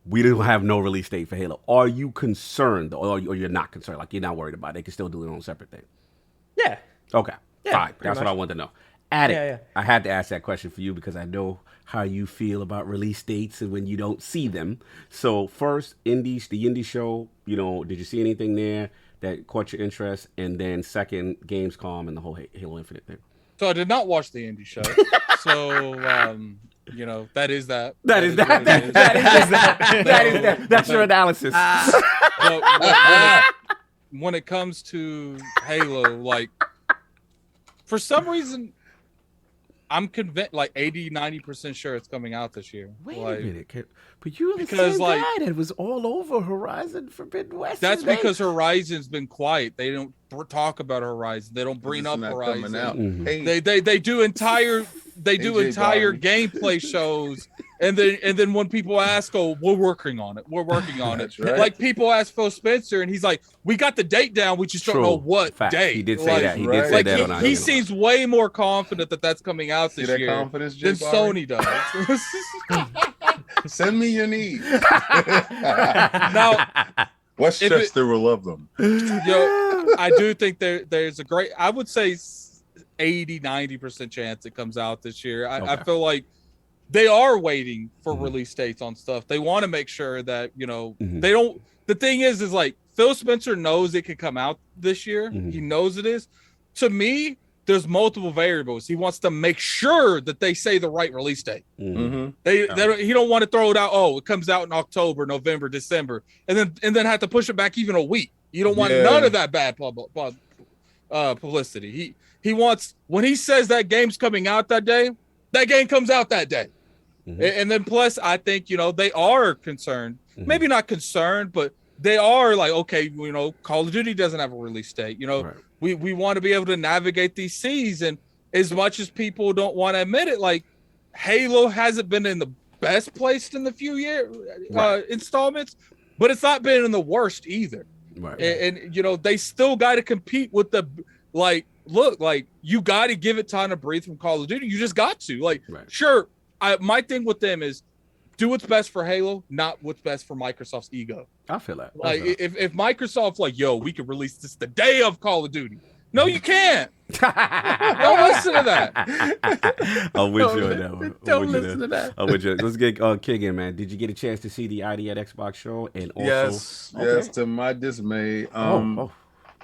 we don't have no release date for Halo. Are you concerned, or you're not concerned? You're not worried about it. They can still do their own separate thing. Yeah. Okay. Yeah, fine. That's what I wanted to know. Addict, I had to ask that question for you because I know how you feel about release dates and when you don't see them. So first, the indie show, did you see anything there that caught your interest? And then second, Gamescom and the whole Halo Infinite thing. So I did not watch the indie show. So that is that. That is that. That's your analysis. When it comes to Halo, for some reason, I'm convinced, 80-90% sure it's coming out this year. Wait a minute, but you're the same guy that was all over Horizon Forbidden West. That's because Horizon's been quiet. They don't talk about Horizon. They don't bring up Horizon. They do entire gameplay shows, and then when people ask, "Oh, we're working on it. We're working on it." Right. People ask Phil Spencer, and he's like, "We got the date down. We just don't know what date." He did say that. He did say that. He seems way more confident that that's coming out this year than Sony does. Send me your needs. Now, Westchester will love them. I do think there's a great, I would say 80-90% chance it comes out this year. I feel like they are waiting for release dates on stuff. They want to make sure that, they don't, the thing is Phil Spencer knows it could come out this year. He knows it is. To me, there's multiple variables. He wants to make sure that they say the right release date. He don't want to throw it out. Oh, it comes out in October, November, December, and then have to push it back even a week. You don't want none of that bad publicity. He wants, when he says that game's coming out that day, that game comes out that day. And then plus, I think, they are concerned, maybe not concerned, but they are okay, Call of Duty doesn't have a release date. We want to be able to navigate these seas. And as much as people don't want to admit it, Halo hasn't been in the best place in the few installments, but it's not been in the worst either. Right. And they still got to compete with the, you got to give it time to breathe from Call of Duty. You just got to sure. My thing with them is do what's best for Halo, not what's best for Microsoft's ego. I feel that. If Microsoft's yo, we can release this the day of Call of Duty. No, you can't. Don't listen to that. I'm with you on that one. Don't listen to that. I'm with you. Let's get King in, man. Did you get a chance to see the ID at Xbox show? And also, Yes, to my dismay. Oh.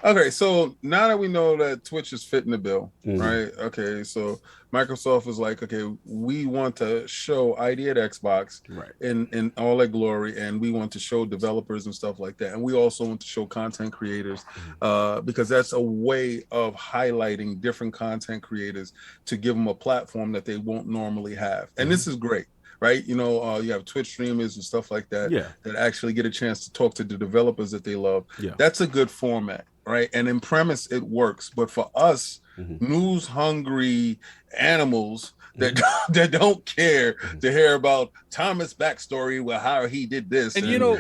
Okay, so now that we know that Twitch is fitting the bill, right? Okay, so Microsoft is like, okay, we want to show ID at Xbox in all their glory, and we want to show developers and stuff like that. And we also want to show content creators because that's a way of highlighting different content creators to give them a platform that they won't normally have. And this is great. Right, you know, you have Twitch streamers and stuff like that that actually get a chance to talk to the developers that they love. That's a good format, right? And in premise, it works. But for us, news-hungry animals that don't care to hear about Thomas' backstory, well, how he did this, and you know,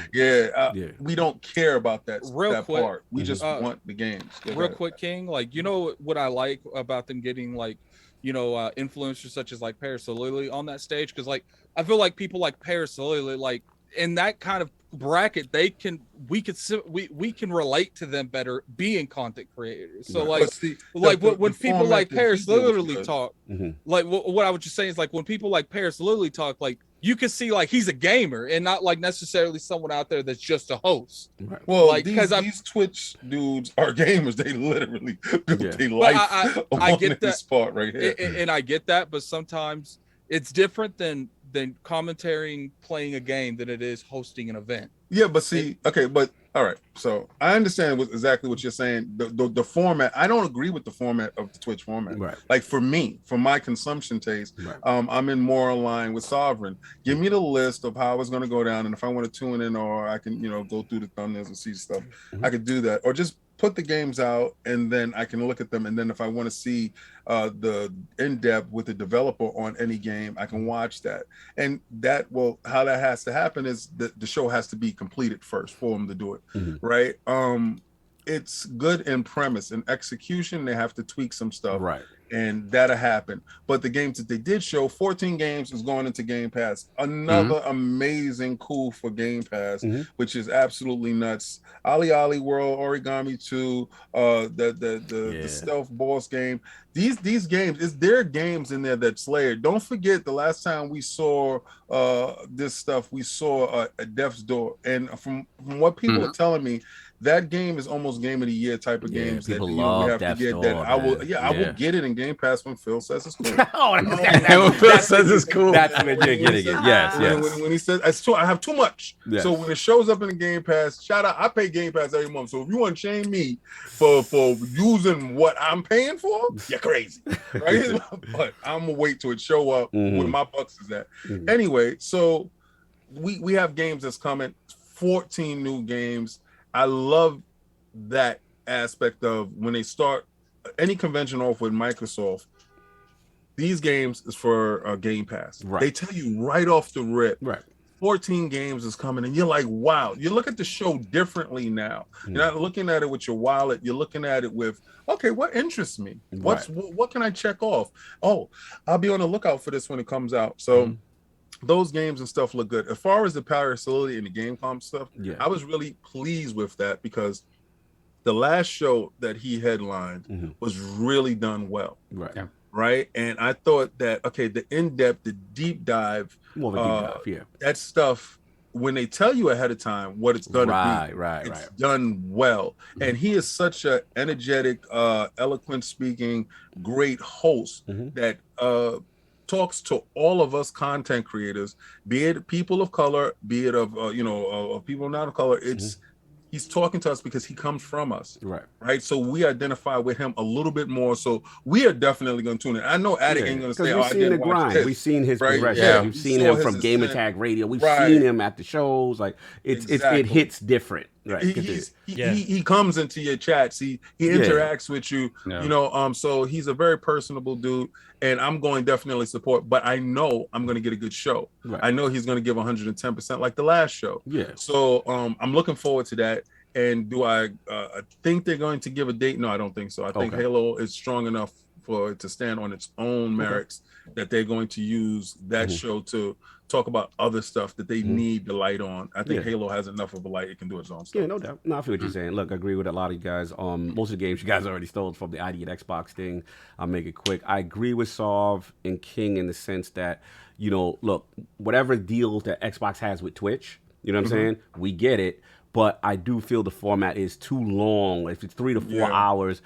we don't care about that part. We just want the games. Real quick, King, like, you know what I like about them getting like, you know, influencers such as like Paris Lily on that stage, because like I feel like people like Paris Lily, like in that kind of bracket, we can relate to them better being content creators. So like when people like Paris Lily talk, like what I was just saying is like when people like Paris Lily talk, like you can see like he's a gamer and not like necessarily someone out there that's just a host. Well, like these Twitch dudes are gamers. They literally they life I get that spot right here, and I get that, but sometimes it's different than commentating playing a game than it is hosting an event. Yeah, but see, okay, but all right. So I understand exactly what you're saying. The format, I don't agree with the format of the Twitch format. Right. Like for me, for my consumption taste, I'm in more line with Sovereign. Give me the list of how it's going to go down, and if I want to tune in, or I can, you know, go through the thumbnails and see stuff, I could do that, or just put the games out and then I can look at them, and then if I want to see the in-depth with the developer on any game, I can watch that. And that how that has to happen is the show has to be completed first for them to do it, right? It's good in premise. In execution, they have to tweak some stuff, right? And that'll happen. But the games that they did show, 14 games is going into Game Pass. Another amazing coup for Game Pass, which is absolutely nuts. Ali World, Origami 2, the Stealth Boss game. These games, is there games in there that's layered. Don't forget the last time we saw this stuff, we saw a Death's Door. And from what people are telling me, that game is almost game of the year type of games that we have to get. That I will, I will get it in Game Pass when Phil says it's cool. When Phil says it's cool, that's when you're getting it. Yes. When he says I have too much, so when it shows up in the Game Pass, shout out! I pay Game Pass every month. So if you want to shame me for using what I'm paying for, you're crazy, right? But I'm gonna wait till it show up where my bucks is at. Anyway, so we have games that's coming. 14 new games. I love that aspect of when they start any convention off with Microsoft. These games is for Game Pass. Right. They tell you right off the rip. Right. 14 games is coming, and you're like, wow. You look at the show differently now. You're not looking at it with your wallet. You're looking at it with, okay, what interests me? What can I check off? Oh, I'll be on the lookout for this when it comes out. So. Those games and stuff look good. As far as the Paris Lily and the Gamescom stuff, I was really pleased with that because the last show that he headlined was really done well. Right. Yeah. Right. And I thought that, okay, the in-depth, the deep dive, that stuff, when they tell you ahead of time what it's going to be, it's done well. And he is such an energetic, eloquent speaking, great host that talks to all of us content creators, be it people of color, be it of of people not of color. He's talking to us because he comes from us, right? So we identify with him a little bit more. So we are definitely going to tune in. I know Attic ain't going to say, "Oh, I didn't watch this." We've seen his progression. Yeah. We've seen him from Game Attack Radio. We've seen him at the shows. Like it hits different. Right. He comes into your chats. He interacts with you. Yeah. So he's a very personable dude, and I'm going to definitely support. But I know I'm going to get a good show. Right. I know he's going to give 110% like the last show. Yeah. So I'm looking forward to that. And do I think they're going to give a date? No, I don't think so. I think Halo is strong enough for it to stand on its own merits, that they're going to use that show to talk about other stuff that they need the light on. I think Halo has enough of a light; it can do its own stuff. Yeah, no doubt. No, I feel what you're saying. Look, I agree with a lot of you guys. Most of the games you guys already stole from the ID and Xbox thing. I'll make it quick. I agree with Solve and King in the sense that, you know, look, whatever deals that Xbox has with Twitch, you know what I'm saying? We get it. But I do feel the format is too long. If it's 3 to 4 hours,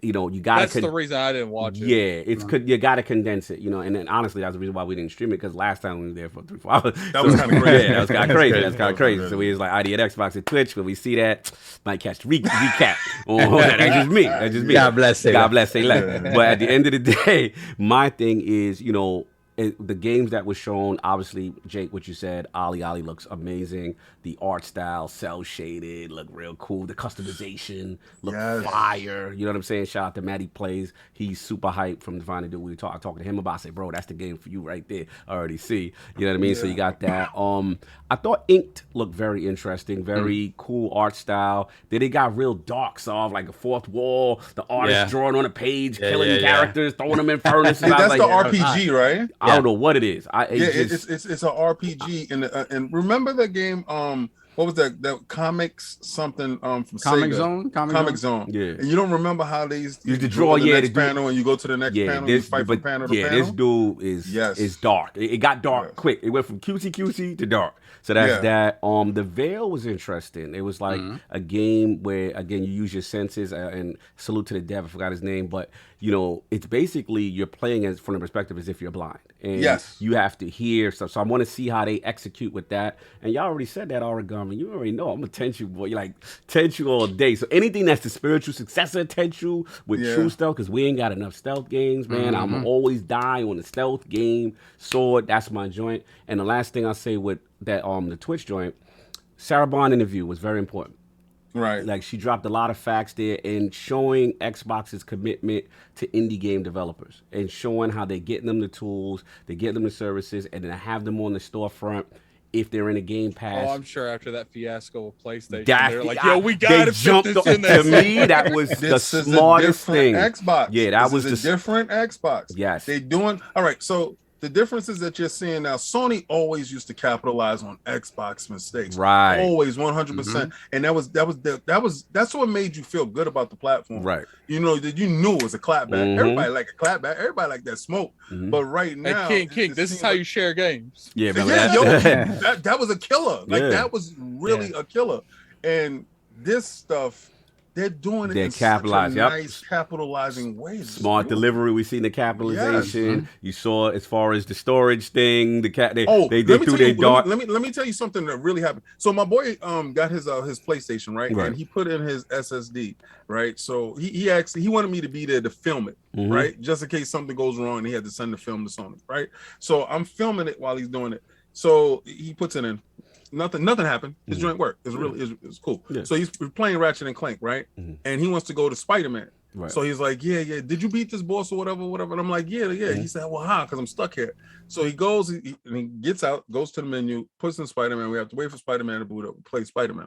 you know, you got to. That's the reason I didn't watch it. Yeah, you got to condense it, you know. And then honestly, that's the reason why we didn't stream it, because last time we were there for 3 4 hours. That was kind of crazy. Yeah, that was kind of crazy. That's kind of crazy. So we was like ID at Xbox and Twitch. When we see that, might catch the recap. That's just me. That's just me. God bless. God bless. Say less. But at the end of the day, my thing is, you know, the games that were shown, obviously, Jake, what you said, Ollie looks amazing. The art style, cell shaded, look real cool. The customization look fire. You know what I'm saying? Shout out to Matty Plays. He's super hyped from the Final Dude. I talked to him about it. I said, bro, that's the game for you right there. I already see. You know what I mean? So you got that. I thought Inked looked very interesting, very cool art style. Then it got real dark, soft, like a fourth wall. The artist drawing on a page, killing characters, throwing them in furnaces. That's the RPG, right? I don't know what it is. It's an RPG, and remember that game? What was that? That comics something from Comic Sega. Zone. Comic Zone. Yeah. And you don't remember how they used to draw the next the panel, and you go to the next panel, and you fight from panel to panel. This dude is dark. It got dark quick. It went from cutesy to dark. So that's that. The Veil was interesting. It was like a game where, again, you use your senses, and salute to the dev, I forgot his name, but you know, it's basically you're playing as from the perspective as if you're blind, and you have to hear stuff. So I want to see how they execute with that. And y'all already said that, Origami. You already know I'm a Tenchu boy. You're like Tenchu all day. So anything that's the spiritual successor of Tenchu with true stealth, because we ain't got enough stealth games, man. I'm always dying on the stealth game. Sword, that's my joint. And the last thing I'll say with that, the Twitch joint, Sarah Bond interview was very important. Right. Like, she dropped a lot of facts there and showing Xbox's commitment to indie game developers and showing how they're getting them the tools, they're getting them the services, and then have them on the storefront if they're in a Game Pass. Oh, I'm sure after that fiasco with PlayStation, they're like, yo, we got to put this in there. there. To me, that was the smartest thing. Xbox. Yeah, that was a different Xbox. Yes. They doing, all right, so the differences that you're seeing now, Sony always used to capitalize on Xbox mistakes. Right. Always 100%. And that's what made you feel good about the platform. Right. You know, that you knew it was a clapback. Everybody like a clapback. Everybody like that smoke. But right now, King, this is how you share games. Yeah, that was a killer. Like that was really a killer. And this stuff, they're doing it in such a nice capitalizing way. Smart delivery. We've seen the capitalization. You saw as far as the storage thing. They threw their dart. Let me tell you something that really happened. So my boy got his PlayStation, right? And he put in his SSD, right? So he wanted me to be there to film it, right? Just in case something goes wrong and he had to send the film to Sony, right? So I'm filming it while he's doing it. So he puts it in. Nothing happened. His joint worked. It's cool. Yeah. So he's playing Ratchet and Clank, right? And he wants to go to Spider-Man. Right. So he's like, yeah. Did you beat this boss or whatever? And I'm like, yeah. He said, well, how? Because I'm stuck here. So he goes and he gets out, goes to the menu, puts in Spider-Man. We have to wait for Spider-Man to boot up, play Spider-Man.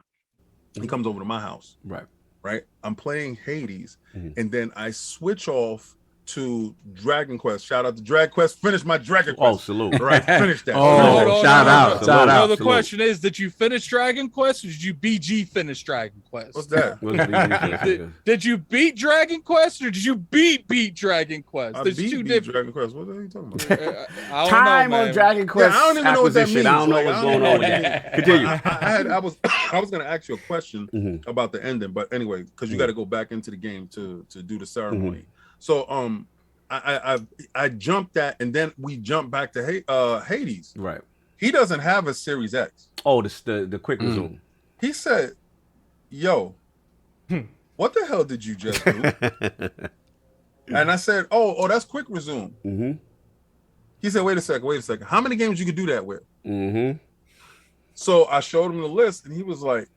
He comes over to my house. Right. I'm playing Hades, and then I switch off to Dragon Quest. Shout out to Dragon Quest. Finish my Dragon Quest. Oh, salute. Right, finish that. Shout out. No, the question is, did you finish Dragon Quest or did you BG finish Dragon Quest? What's that? Did you beat Dragon Quest or did you beat Dragon Quest? There's two different Dragon Quest. What are you talking about? Time on Dragon Quest. I don't even know what that means. I don't know what's going on with that. Continue. I was going to ask you a question about the ending, but anyway, because you got to go back into the game to do the ceremony. So I jumped that, and then we jumped back to Hades. Right. He doesn't have a Series X. Oh, the quick resume. He said, "Yo, what the hell did you just do?" And I said, "Oh, that's quick resume." He said, "Wait a second. How many games you could do that with?" So I showed him the list, and he was like,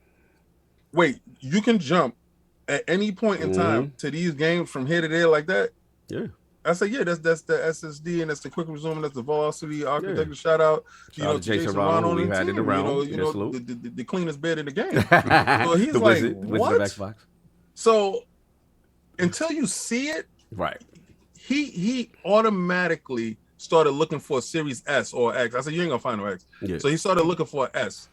"Wait, you can jump at any point in time to these games from here to there like that?" Yeah. I said, yeah, that's the SSD and that's the quick resume and that's the velocity architecture. Yeah. Shout out, to Jason Ron on the team. The cleanest bed in the game. So he's like, what? So until you see it, right? he automatically started looking for a Series S or X. I said, you ain't gonna find no X. Yeah. So he started looking for an S.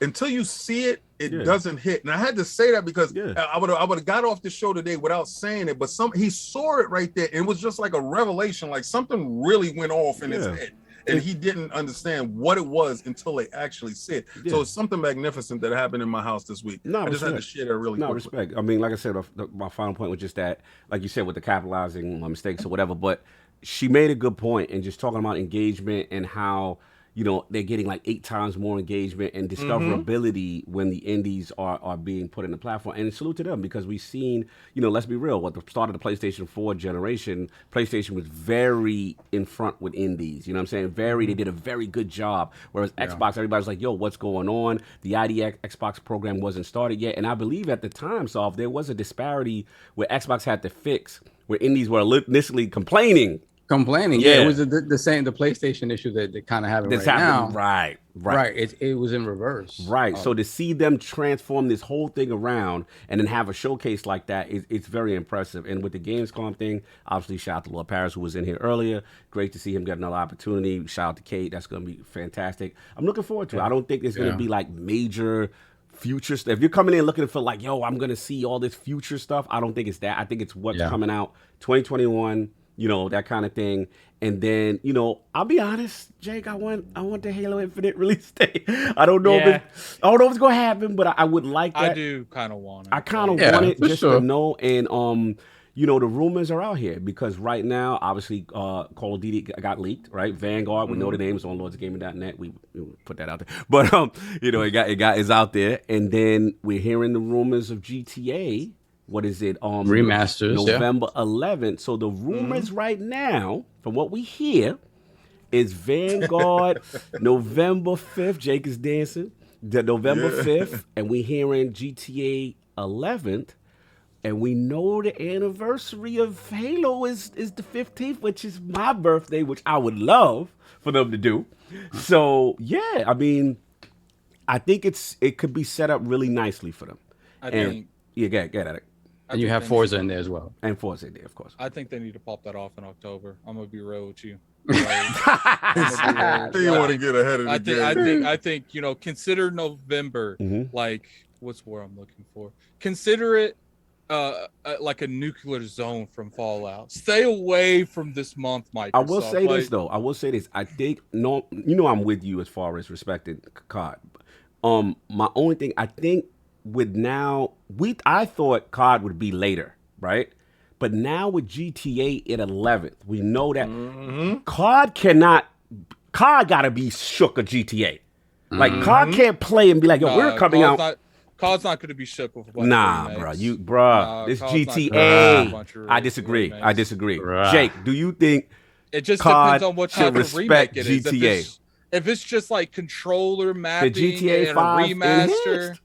Until you see it, it doesn't hit. And I had to say that because I would have got off the show today without saying it, but he saw it right there. And it was just like a revelation, like something really went off in his head. And he didn't understand what it was until they actually said. So it's something magnificent that happened in my house this week. I just had to share that really quick. Respect. I mean, like I said, my final point was just that, like you said, with the capitalizing my mistakes or whatever, but she made a good point and just talking about engagement and how, you know, they're getting like 8 times more engagement and discoverability when the indies are being put in the platform. And salute to them because we've seen, you know, let's be real, at the start of the PlayStation 4 generation, PlayStation was very in front with indies. You know what I'm saying? They did a very good job. Whereas Xbox, everybody's like, yo, what's going on? The ID Xbox program wasn't started yet. And I believe at the time, there was a disparity where Xbox had to fix, where indies were initially complaining. It was the same, the PlayStation issue that they kind of have now. Right. It was in reverse. Right. So to see them transform this whole thing around and then have a showcase like that, it's very impressive. And with the Gamescom thing, obviously shout out to Lord Paris who was in here earlier. Great to see him get another opportunity. Shout out to Kate. That's going to be fantastic. I'm looking forward to it. I don't think there's going to be like major future stuff. If you're coming in looking for like, yo, I'm going to see all this future stuff, I don't think it's that. I think it's what's coming out 2021. You know, that kind of thing. And then, you know, I'll be honest, Jake, I want the Halo Infinite release date. I don't know if it's gonna happen, but I would like that. I do kind of want it. I kind of want it just to know. And you know, the rumors are out here because right now, obviously, Call of Duty got leaked, right? Vanguard, we know the names on LordsGaming.net. We put that out there. But you know, it's out there. And then we're hearing the rumors of GTA. What is it? Remasters, November 11th. So the rumors right now, from what we hear, is Vanguard November 5th. Jake is dancing. The November 5th, and we hearing GTA 11th, and we know the anniversary of Halo is the 15th, which is my birthday, which I would love for them to do. So yeah, I mean, I think it could be set up really nicely for them. Get at it. And you have Forza in there as well. And Forza in there, of course. I think they need to pop that off in October. I'm gonna be real with you. You want to get ahead of the game. I think you know, consider November like what's the word I'm looking for? Consider it like a nuclear zone from Fallout. Stay away from this month, Microsoft. I will say this though. I think I'm with you as far as respecting COD. My only thing I think. I thought COD would be later, right? But now with GTA at 11th, we know that COD gotta be shook of GTA. Like COD can't play and be like, yo, we're coming out. COD's not gonna be shook with this GTA. I disagree. Right. Jake, do you think it just COD depends on what type of remake it is? GTA? If it's just like controller mapping the GTA and 5 a remaster. Enhanced.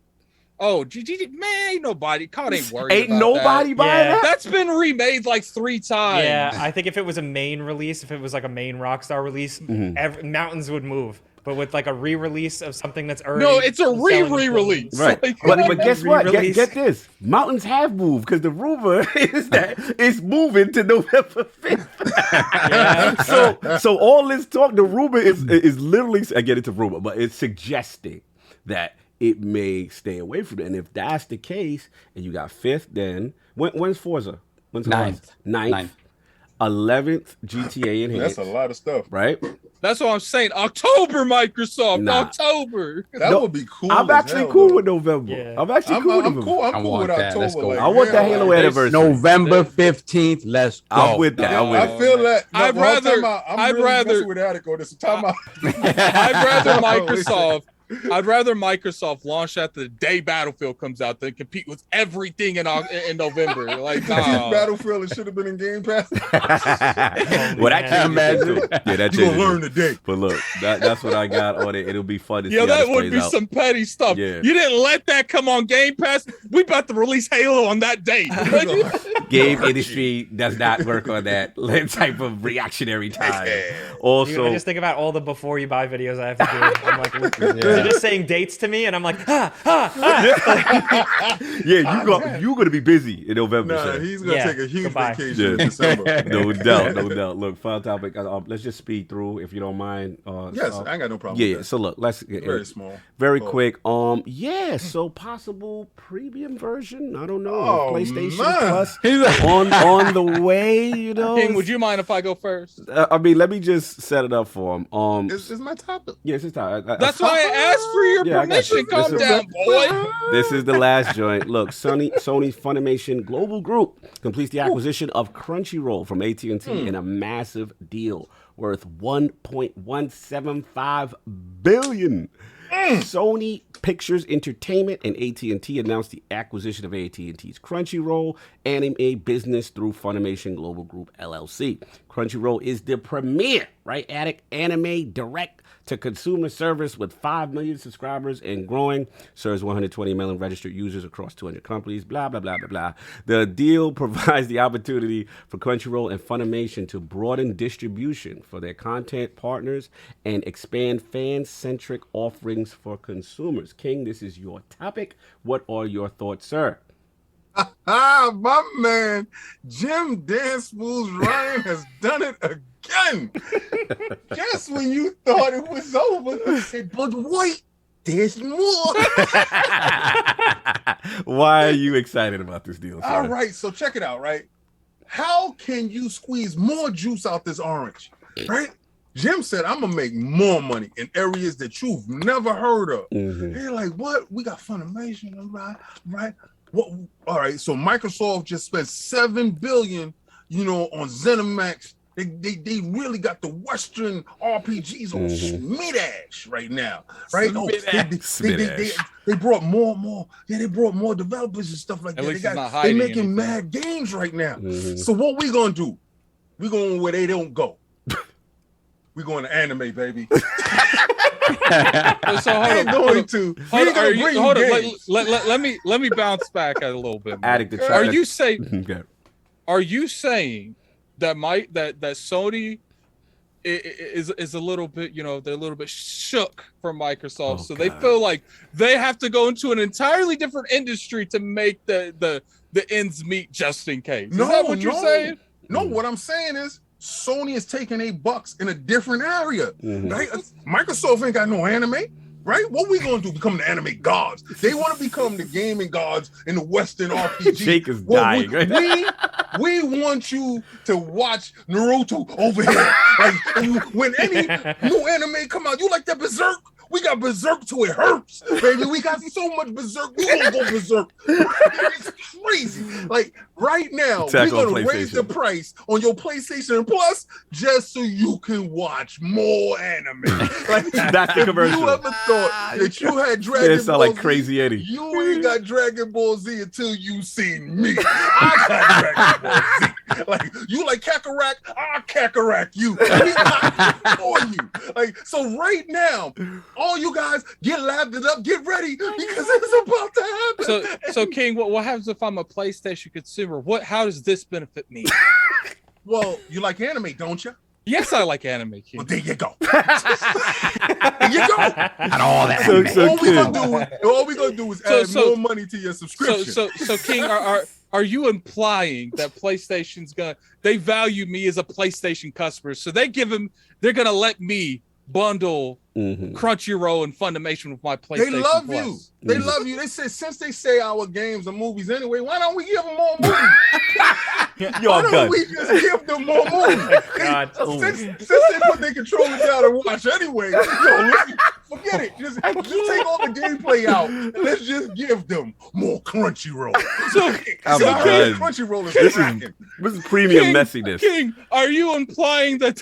Oh, man, ain't nobody. COD ain't worried about nobody buying that? That's been remade like 3 times. Yeah, I think if it was a main release, if it was like a main Rockstar release, mountains would move. But with like a re-release of something that's already... No, it's a re-release. Right. Like, but guess what? Get this. Mountains have moved because the rumor is that it's moving to November 5th. So all this talk, the rumor is literally, again, it's a rumor, but it's suggesting that it may stay away from it. And if that's the case, and you got 5th, then when's Forza? When's 9th? 11th GTA Enhanced. That's a lot of stuff, right? That's what I'm saying. October, Microsoft. October. That would be cool. I'm actually cool with November. Yeah. I'm actually cool with November. I'm cool with October. Like, I want the Halo anniversary. November 15th. Let's go. I'm with that. I feel that. I'd rather with Attico. This time out. I'd rather Microsoft launch that the day Battlefield comes out than compete with everything in November. Like, Battlefield, it should have been in Game Pass. Well, I can't imagine. Yeah, that you're gonna learn today. But look, that's what I got on it. It'll be fun to see. Yeah, that would be some petty stuff. Yeah. You didn't let that come on Game Pass. We about to release Halo on that date. Game industry does not work on that type of reactionary time. Also, I just think about all the before you buy videos I have to do. I'm like, They're just saying dates to me, and I'm like, Yeah, you're gonna be busy in November. Nah, Shay. he's gonna take a huge goodbye. vacation in December. No doubt, no doubt. Look, final topic. Let's just speed through, if you don't mind. Yes, I ain't got no problem. Yeah. with that. So look, let's Very small. very Oh. quick. Yeah. So possible premium version. I don't know. Oh, PlayStation man. Plus on the way. You know. King, would you mind if I go first? I mean, let me just set it up for him. This is my topic. Yes, it's time. That's why I asked for your Yeah, I got permission. you. Calm This is- down, boy. This is the last joint. Look, Sony's Funimation Global Group completes the acquisition of CrunchyRoll from AT&T in a massive deal worth $1.175 billion. Sony Pictures Entertainment and AT&T announced the acquisition of AT&T's CrunchyRoll anime business through Funimation Global Group LLC. CrunchyRoll is the premier, right, anime direct to consumer service with 5 million subscribers and growing, serves 120 million registered users across 200 companies, blah, blah, blah, blah, blah. The deal provides the opportunity for Crunchyroll and Funimation to broaden distribution for their content partners and expand fan-centric offerings for consumers. King, this is your topic. What are your thoughts, sir? My man, Jim Dance Moves Ryan has done it again. Just when you thought it was over, he said, but wait, there's more. Why are you excited about this deal, sir? All right, so check it out, right? How can you squeeze more juice out this orange, right? Jim said, I'm gonna make more money in areas that you've never heard of. They're like, what? We got Funimation, right? What? All right, so Microsoft just spent $7 billion, on ZeniMax. They really got the Western RPGs on Smidash right now, right? They brought more. Yeah, they brought more developers and stuff like At that. least it's not They hiding making anything. mad games right now. So what we gonna do? We going where they don't go. We going to anime, baby. So hold ain't on. going to. We ain't gonna bring you games. Let me bounce back a little bit. man. Addict to chat. Are you saying? Okay. Are you saying that that Sony is a little bit, they're a little bit shook from Microsoft, so they feel like they have to go into an entirely different industry to make the ends meet, just in case. Is that what you're saying? No, what I'm saying is Sony is taking $8 in a different area, right? Microsoft ain't got no anime, right? What we gonna do? Become the anime gods? They want to become the gaming gods in the Western RPG. Jake is dying. We want you to watch Naruto over here. Like when any new anime come out, you like that Berserk? We got Berserk till it hurts, baby. We got so much Berserk. We gonna go Berserk. It's crazy. Like right now, Attack we're on gonna raise the price on your PlayStation Plus just so you can watch more anime. Like That's the commercial. you ever thought that you had Dragon It Ball sound like Z? Crazy Eddie. You ain't got Dragon Ball Z until you seen me. I got Dragon Ball Z. Like you like Kakarot, I'll Kakarot you. We got it for you. Like so right now, all you guys get lapped it up, get ready because it's about to happen. So King, what happens if I'm a PlayStation consumer? How does this benefit me? Well, you like anime, don't you? Yes, I like anime, King. Well, there you go. There you go. Not all that. So All we gonna do is add more money to your subscription. So King, are you implying that PlayStation's they value me as a PlayStation customer, so they're gonna let me bundle Crunchyroll and Funimation with my PlayStation They love Plus? you. They love you. They said since they say our games are movies anyway, why don't we give them more movies? Yo, Why I'm don't done. we just give them more movies? God. Since they put their controller down and watch anyway, forget it. Just take all the gameplay out and let's just give them more Crunchyroll. I'm So done. Crunchyroll is This cracking. is premium messiness. King, are you implying that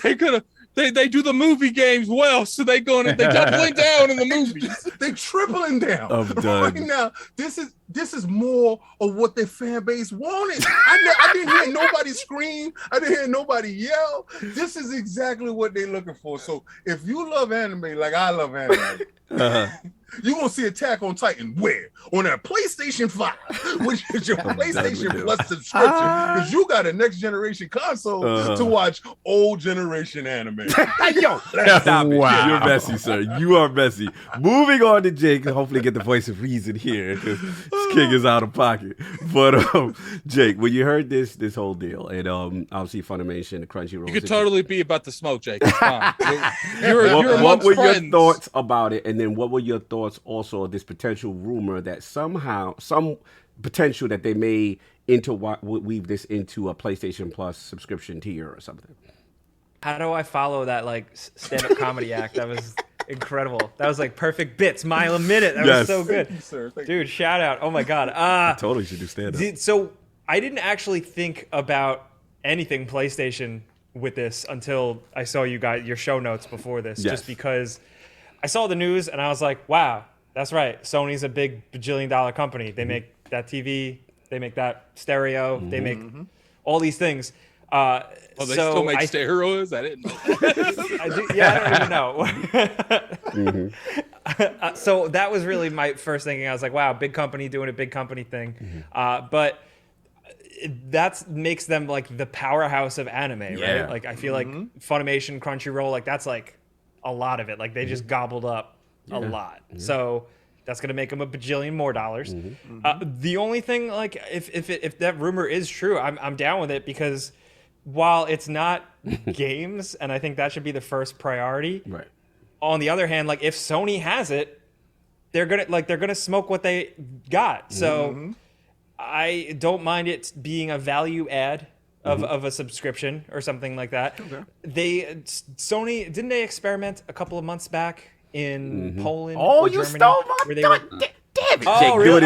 they do the movie games well, so they doubling down in the movies? They tripling down. I'm done. Right now, this is more of what their fan base wanted. I didn't hear nobody scream. I didn't hear nobody yell. This is exactly what they're looking for. So if you love anime like I love anime, You're gonna see Attack on Titan where? On a PlayStation 5, which is your PlayStation Plus subscription, because you got a next generation console to watch old generation anime. Yo, stop it. Wow. You're messy, sir. You are messy. Moving on to Jake. Hopefully get the voice of reason here, because this king is out of pocket. But Jake, when you heard this whole deal, and obviously Funimation, the CrunchyRoll, You could totally be about to smoke, Jake. It's fine. You're what amongst were friends. your thoughts about it, and then what were your thoughts also of this potential rumor that somehow some potential that they may weave this into a PlayStation Plus subscription tier or something? How do I follow that like stand-up comedy act? That was incredible. That was like perfect bits, mile a minute. That was so good. Thank you, sir. Thank Dude, shout out. Oh my God. I totally should do stand-up. So I didn't actually think about anything PlayStation with this until I saw your show notes before this, just because I saw the news and I was like, wow, that's right. Sony's a big bajillion-dollar company. They make that TV, they make that stereo, they make all these things. Oh, they still make stereos? I didn't know that. I don't even know. So that was really my first thinking. I was like, wow, big company doing a big company thing. But that makes them like the powerhouse of anime, right? Like I feel like Funimation, Crunchyroll, like that's like a lot of it. Like they just gobbled up a lot. So that's gonna make them a bajillion more dollars. The only thing, like if that rumor is true, I'm down with it, because while it's not games, and I think that should be the first priority. Right. On the other hand, like if Sony has it, they're gonna smoke what they got. So I don't mind it being a value add of a subscription or something like that. Sony, didn't they experiment a couple of months back in Poland? Oh, or you Germany, stole my where they were- damn it, Oh, Jake, really?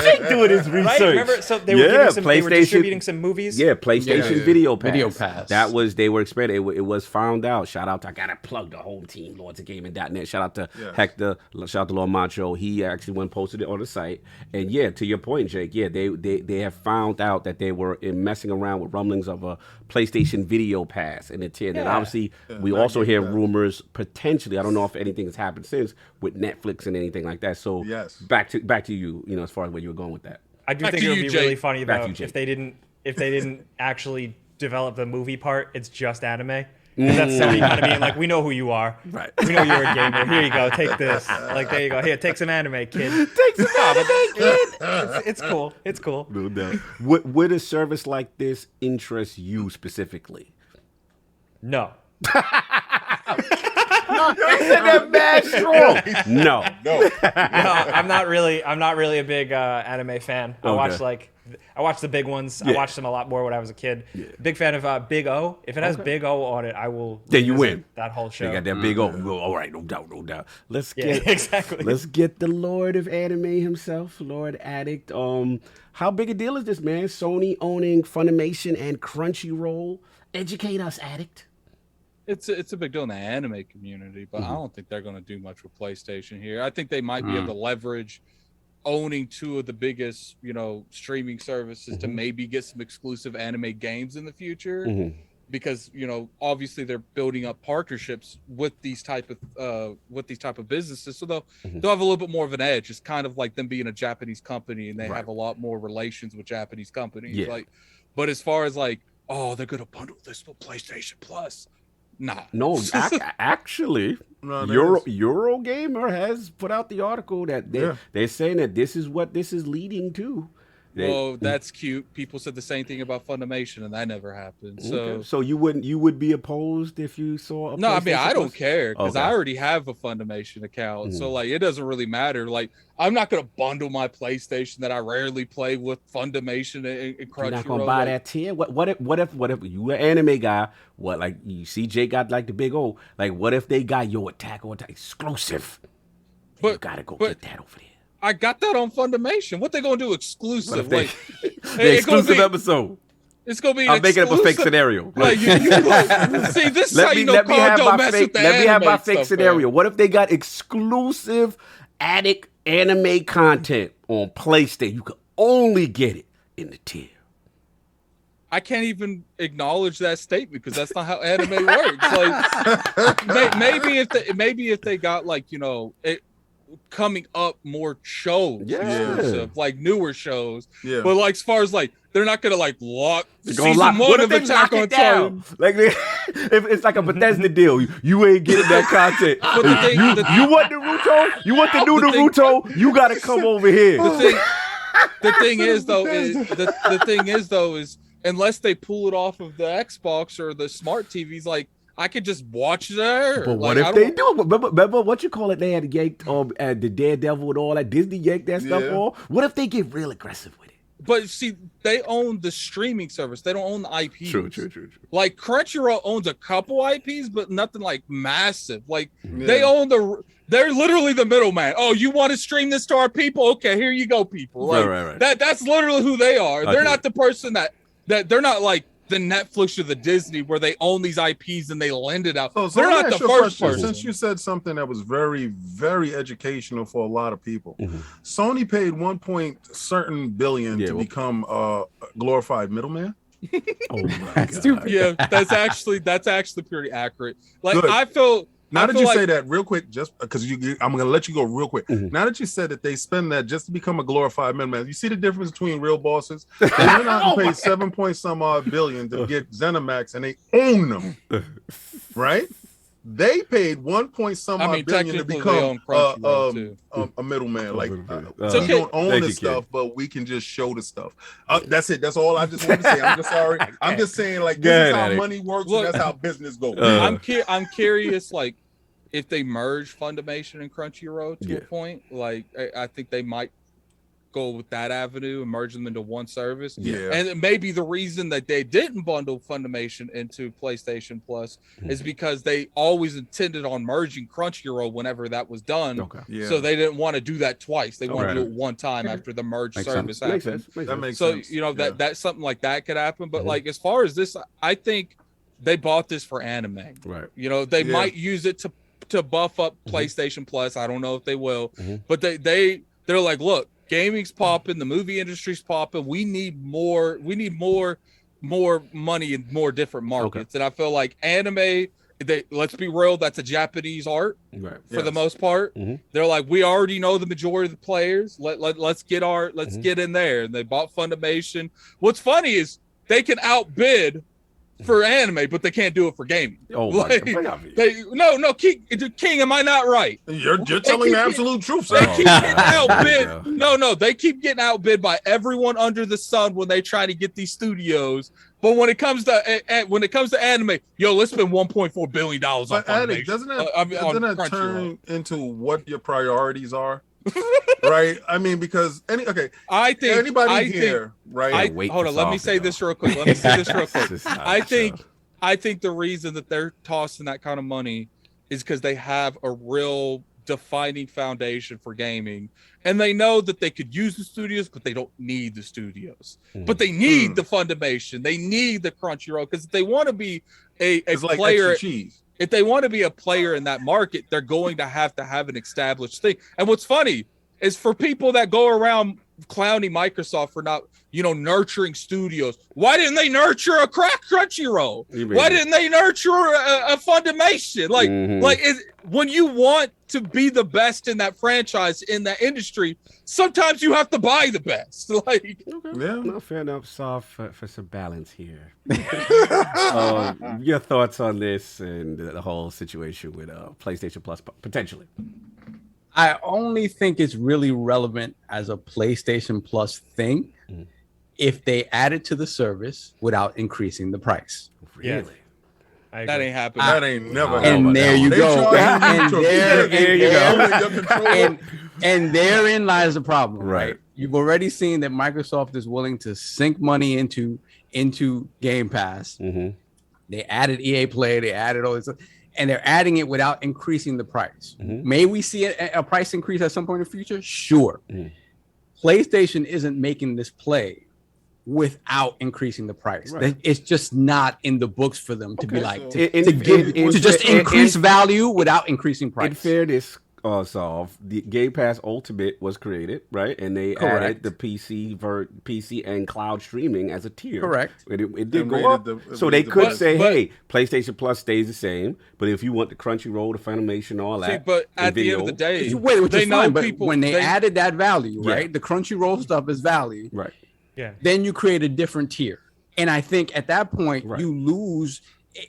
Jake doing his research. Right? Remember, so they were giving some, they were PlayStation- distributing some movies. Yeah, PlayStation Video Pass. Video Pass. That was, they were expanding. It was found out. Shout out to, I gotta plug the whole team, LordsOfGaming.net. Shout out to Hector. Shout out to Lord Macho. He actually went and posted it on the site. And yeah, to your point, Jake, they have found out that they were messing around with rumblings of a PlayStation Video Pass in the tier. And obviously, we also hear rumors potentially. I don't know if anything has happened since with Netflix and anything like that. So back to you. You know, as far as where you were going with that. I do Back think to it would you, be Jake. really funny Back to though you, Jake. if they didn't actually develop the movie part. It's just anime. Because that's Sony kind of being like, we know who you are. Right. We know you're a gamer. Here you go. Take this. Like, there you go. Here, take some anime, kid. Take some anime, kid. It's cool. It's cool. No doubt. Would a service like this interest you specifically? No. No. No, I'm not really a big anime fan. I watch the big ones. I watched them a lot more when I was a kid. Big fan of Big O. If it has Big O on it, I will. Then you revisit win. that whole show. They got that big O. All right, no doubt. Let's get exactly. Let's get the Lord of Anime himself, Lord Addict. How big a deal is this, man? Sony owning Funimation and CrunchyRoll. Educate us, Addict. It's a big deal in the anime community, but I don't think they're going to do much with PlayStation here. I think they might be able to leverage owning two of the biggest, streaming services to maybe get some exclusive anime games in the future, because obviously they're building up partnerships with these type of businesses, so they'll have a little bit more of an edge. It's kind of like them being a Japanese company, and they have a lot more relations with Japanese companies. But as far as like, oh, they're going to bundle this with PlayStation Plus. Nah. No, actually, Eurogamer has put out the article that they're saying that this is what this is leading to. Well, that's cute. People said the same thing about Funimation, and that never happened. So you would be opposed if you saw a No, I mean, I don't Plus? care, because Okay. I already have a Funimation account. So like, it doesn't really matter. Like, I'm not gonna bundle my PlayStation that I rarely play with Funimation and CrunchyRoll. You're not gonna buy that tier. What if you an anime guy? What, like, you see Jake got like the big O? Like, what if they got your Attack on Titan exclusive? You gotta go get that over there. I got that on Funimation. What they gonna do exclusive? They- Like, the exclusive episode. It's gonna be. I'm making up a fake scenario. Like, you see, this is how you know Carl don't mess with the Let me have my anime fake stuff, scenario. man. What if they got exclusive Addict anime content on PlayStation? You can only get it in the tier. I can't even acknowledge that statement, because that's not how anime works. Like, maybe if they got like, coming up more shows, exclusive, like newer shows. Yeah. But like as far as like they're not gonna like lock season lock, one what of if they Attack lock on it down? Titan. Like if it's like a Bethesda deal, you ain't getting that content. But the thing- you want Naruto? You want the new Naruto? You gotta come over here. The thing is though, the thing is though is unless they pull it off of the Xbox or the smart TVs, like I could just watch there. But what like, if they do? Remember what you call it? They had yanked the Daredevil and all that. Disney yanked that stuff off. What if they get real aggressive with it? But see, they own the streaming service. They don't own the IPs. True. Like Crunchyroll owns a couple IPs, but nothing like massive. Like they own they're literally the middleman. Oh, you want to stream this to our people? Okay, here you go, people. Like, right. That's literally who they are. Okay. They're not the person that they're not like the Netflix or the Disney where they own these IPs and they lend it out. So they're let me not ask the you a first question. person. Since you said something that was very, very educational for a lot of people, Mm-hmm. Sony paid 1 point certain billion to become a glorified middleman. Oh my god! Yeah, that's actually pretty accurate. Like Good. I feel. Now I that feel you like, say that real quick, just because I'm going to let you go real quick. Mm-hmm. Now that you said that they spend that just to become a glorified middleman, you see the difference between real bosses? They're not going to pay 7 point some odd billion to get ZeniMax, and they own them, right? They paid 1 point some odd billion to become a middleman. Like we don't own the stuff, but we can just show the stuff. That's it. That's all I just want to say. I'm just sorry. I'm just saying, like, this is how money works. Look, and that's how business goes. I'm curious, like, if they merge Funimation and Crunchyroll to a point, like, I think they might go with that avenue and merge them into one service. Yeah. And maybe the reason that they didn't bundle Funimation into PlayStation Plus is because they always intended on merging Crunchyroll whenever that was done. Okay. Yeah. So they didn't want to do that twice. They want to do it one time after the merge service happened. That makes So, sense. you know, that's something like that could happen. But like, as far as this, I think they bought this for anime. Right. You know, they might use it to buff up PlayStation Plus. I don't know if they will, but they're like, look, gaming's popping, the movie industry's popping. We need more money in more different markets. And I feel like anime, let's be real, that's a Japanese art for the most part. They're like, we already know the majority of the players. Let's get in there. And they bought Funimation. What's funny is they can outbid for anime, but they can't do it for gaming. Oh, like, King, am I not right? You're telling the absolute truth, sir. They keep getting outbid. No, they keep getting outbid by everyone under the sun when they try to get these studios. But when it comes to anime, let's spend $1.4 billion on Funimation. Doesn't it turn into what your priorities are? Right? I mean, because right? Hold on, let me say this real quick. I think the reason that they're tossing that kind of money is because they have a real defining foundation for gaming, and they know that they could use the studios, but they don't need the studios. But they need the Funimation, they need the Crunchyroll, because if they want to be a player, if they want to be a player in that market, they're going to have an established thing. And what's funny is for people that go around clowning Microsoft for not, nurturing studios. Why didn't they nurture a Crunchyroll? Why didn't they nurture a Funimation? When you want to be the best in that franchise, in that industry, sometimes you have to buy the best. Fair enough. Soft for some balance here. Your thoughts on this and the whole situation with PlayStation Plus potentially? I only think it's really relevant as a PlayStation Plus thing if they add it to the service without increasing the price. Really? That ain't happening. That ain't never happened. And there you go. And therein lies the problem. Right. You've already seen that Microsoft is willing to sink money into Game Pass. They added EA Play. They added all this stuff. And they're adding it without increasing the price. May we see a price increase at some point in the future? Sure. PlayStation isn't making this play without increasing the price. Right. It's just not in the books for them to be like to increase value without increasing price. In fairness, solved. The Game Pass Ultimate was created, right? And they added the PC and cloud streaming as a tier. Correct. It did go up. So they could say, hey, PlayStation Plus stays the same, but if you want the CrunchyRoll, the Funimation, all that. But at the end of the day, they know people. But when they added that value, right? The CrunchyRoll stuff is value. Right. Yeah. Then you create a different tier. And I think at that point, you lose.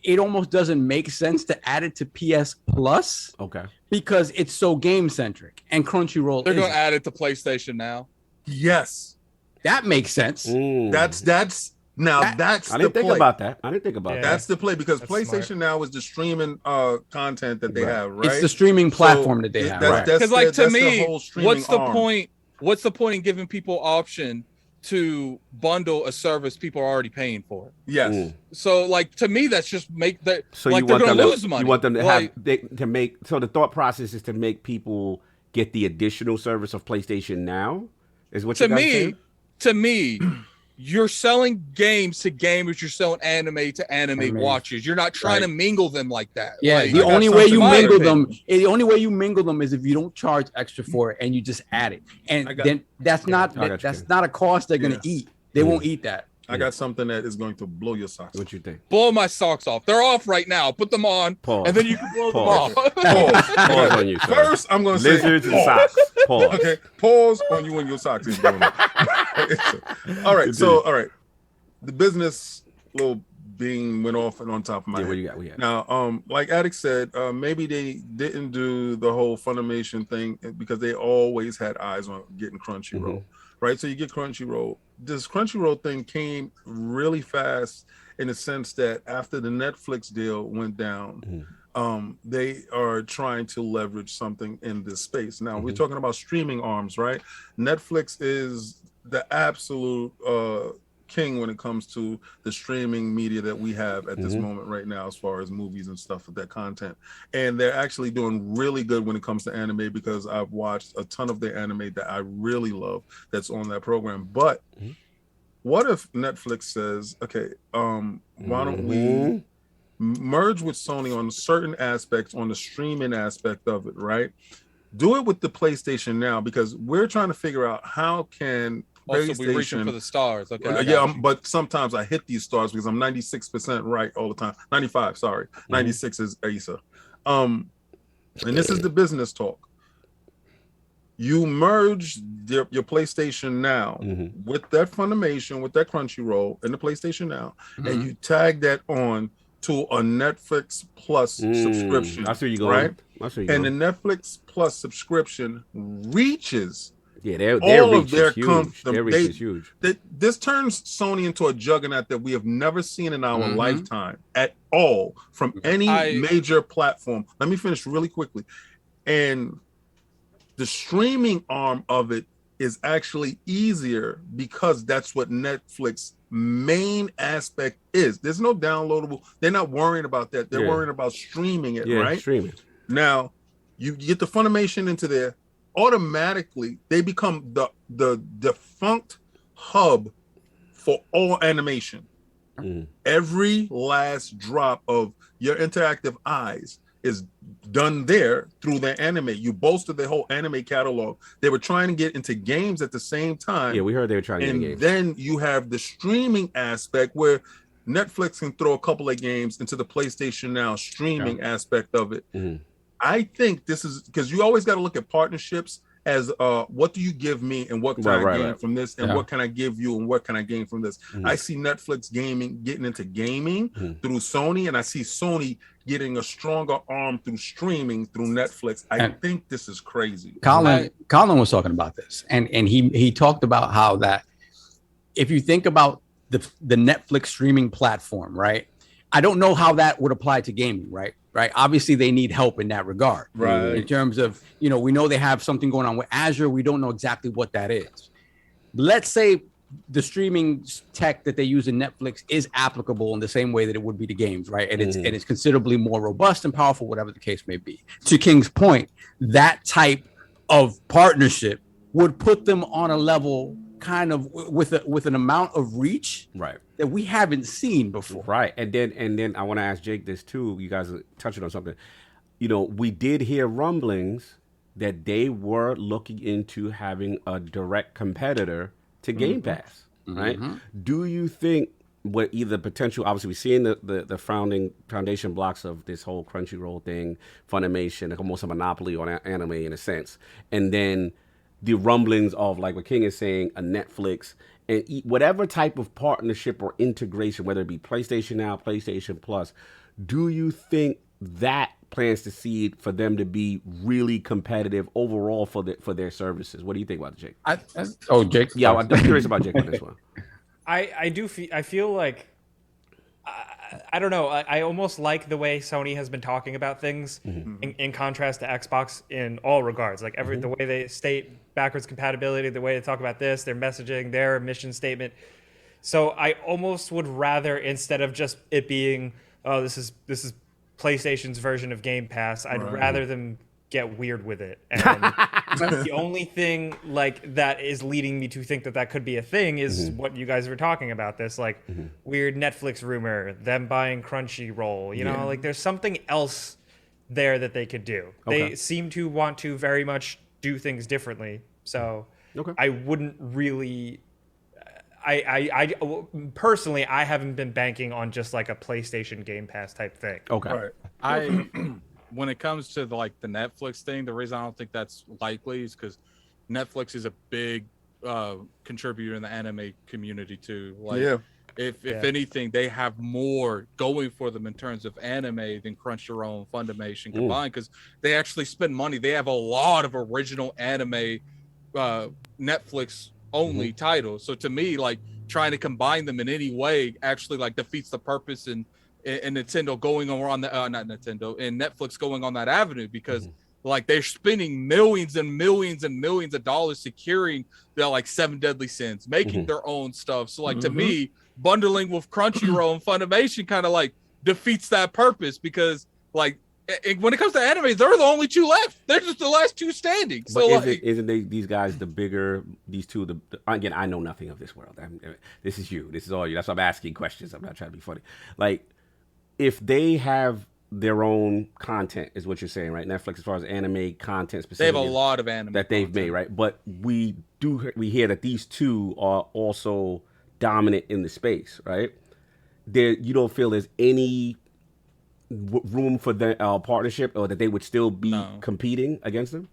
It almost doesn't make sense to add it to PS Plus. Okay. Because it's so game centric, and CrunchyRoll. They're going to add it to PlayStation now. Yes, that makes sense. That's I didn't think about that. That's the play because PlayStation now is the streaming content that they have. Right, it's the streaming platform that they have. Because like to me, what's the point? What's the point in giving people option to bundle a service people are already paying for? Yes. So like to me, that's just make that. So like you want they're them gonna lose money. You want them to have to make. So the thought process is to make people get the additional service of PlayStation Now. Is what to me. You're selling games to gamers. You're selling anime to anime watchers. You're not trying to mingle them like that. Yeah, like, the only way you mingle them, is if you don't charge extra for it and you just add it. And then that's not a cost they're gonna eat. They won't eat that. I got something that is going to blow your socks. What you think? Blow my socks off. They're off right now. Put them on, and then you can blow them off. Pause on you. Sir. First, I'm going to say lizards and socks. Pause. Okay, pause on you and your socks. All right. So, all right. The business little being went off and on top of my head. What you got? Now, like Addict said, maybe they didn't do the whole Funimation thing because they always had eyes on getting CrunchyRoll. Right, so you get CrunchyRoll. This CrunchyRoll thing came really fast in the sense that after the Netflix deal went down, they are trying to leverage something in this space. Now we're talking about streaming arms, right? Netflix is the absolute king when it comes to the streaming media that we have at this moment right now, as far as movies and stuff with that content. And they're actually doing really good when it comes to anime because I've watched a ton of their anime that I really love that's on that program. But what if Netflix says, okay, why don't we merge with Sony on certain aspects, on the streaming aspect of it, right? Do it with the PlayStation Now, because we're trying to figure out how can also be reaching for the stars. Okay. Yeah, but sometimes I hit these stars because I'm 96% right all the time. 95, sorry. 96 is Asa. And this is the business talk. You merge your PlayStation Now with that Funimation, with that CrunchyRoll, and the PlayStation Now, and you tag that on to a Netflix Plus subscription. That's where you going. Right? That's where you and going. the Netflix Plus subscription reaches their all reach of their is huge. Their reach is huge. This turns Sony into a juggernaut that we have never seen in our lifetime at all from any major platform. Let me finish really quickly. And the streaming arm of it is actually easier because that's what Netflix main aspect is. There's no downloadable. They're not worrying about that. They're worrying about streaming it, right? Streaming. Now, you get the Funimation into there, automatically they become the defunct hub for all animation. Every last drop of your interactive eyes is done there through their anime. You bolstered their whole anime catalog. They were trying to get into games at the same time. Yeah, we heard they were trying to get into games. And then you have the streaming aspect where Netflix can throw a couple of games into the PlayStation Now streaming aspect of it. I think this is because you always got to look at partnerships as what do you give me and what can I gain from this, and what can I give you and what can I gain from this. I see Netflix gaming getting into gaming through Sony, and I see Sony getting a stronger arm through streaming through Netflix. I think this is crazy. Colin was talking about this, and he talked about how that if you think about the Netflix streaming platform, right? I don't know how that would apply to gaming, right? Right. Obviously, they need help in that regard. Right. In terms of, we know they have something going on with Azure. We don't know exactly what that is. Let's say the streaming tech that they use in Netflix is applicable in the same way that it would be to games, right? And it's considerably more robust and powerful, whatever the case may be. To King's point, that type of partnership would put them on a level kind of with an amount of reach that we haven't seen before. Right. And then I want to ask Jake this too. You guys are touching on something. We did hear rumblings that they were looking into having a direct competitor to Game Pass, right? Do you think what either potential, obviously we're seeing the foundation blocks of this whole Crunchyroll thing, Funimation, almost a monopoly on anime in a sense, and then the rumblings of, like what King is saying, a Netflix, and whatever type of partnership or integration, whether it be PlayStation Now, PlayStation Plus, do you think that plans to seed for them to be really competitive overall for their services? What do you think about it, Jake? Jake. Yeah, I'm curious about Jake on this one. I feel like I don't know. I almost like the way Sony has been talking about things in contrast to Xbox in all regards. Like the way they state backwards compatibility, the way they talk about this, their messaging, their mission statement. So I almost would rather, instead of just it being, oh, this is PlayStation's version of Game Pass, I'd rather them get weird with it. And the only thing like that is leading me to think that could be a thing is what you guys were talking about, this like weird Netflix rumor, them buying Crunchyroll, you know, like there's something else there that they could do. They seem to want to very much do things differently. So I wouldn't really, I personally, I haven't been banking on just like a PlayStation Game Pass type thing. When it comes to the Netflix thing, the reason I don't think that's likely is because Netflix is a big contributor in the anime community too. If anything, they have more going for them in terms of anime than Crunchyroll and Funimation combined, because they actually spend money. They have a lot of original anime Netflix only titles. So to me, trying to combine them in any way actually defeats the purpose and Nintendo going on the not Nintendo and Netflix going on that avenue, because they're spending millions and millions and millions of dollars securing their Seven Deadly Sins, making their own stuff. So to me, bundling with Crunchyroll and Funimation kind of defeats that purpose, because when it comes to anime, they're the only two left. They're just the last two standing. But so isn't these guys the bigger, these two, again, I know nothing of this world. This is you. This is all you. That's why I'm asking questions. I'm not trying to be funny. If they have their own content, is what you're saying, right? Netflix, as far as anime content specifically, they have a lot of anime that they've made, right? But we hear that these two are also dominant in the space, right? You don't feel there's any room for the partnership, or that they would still be competing against them?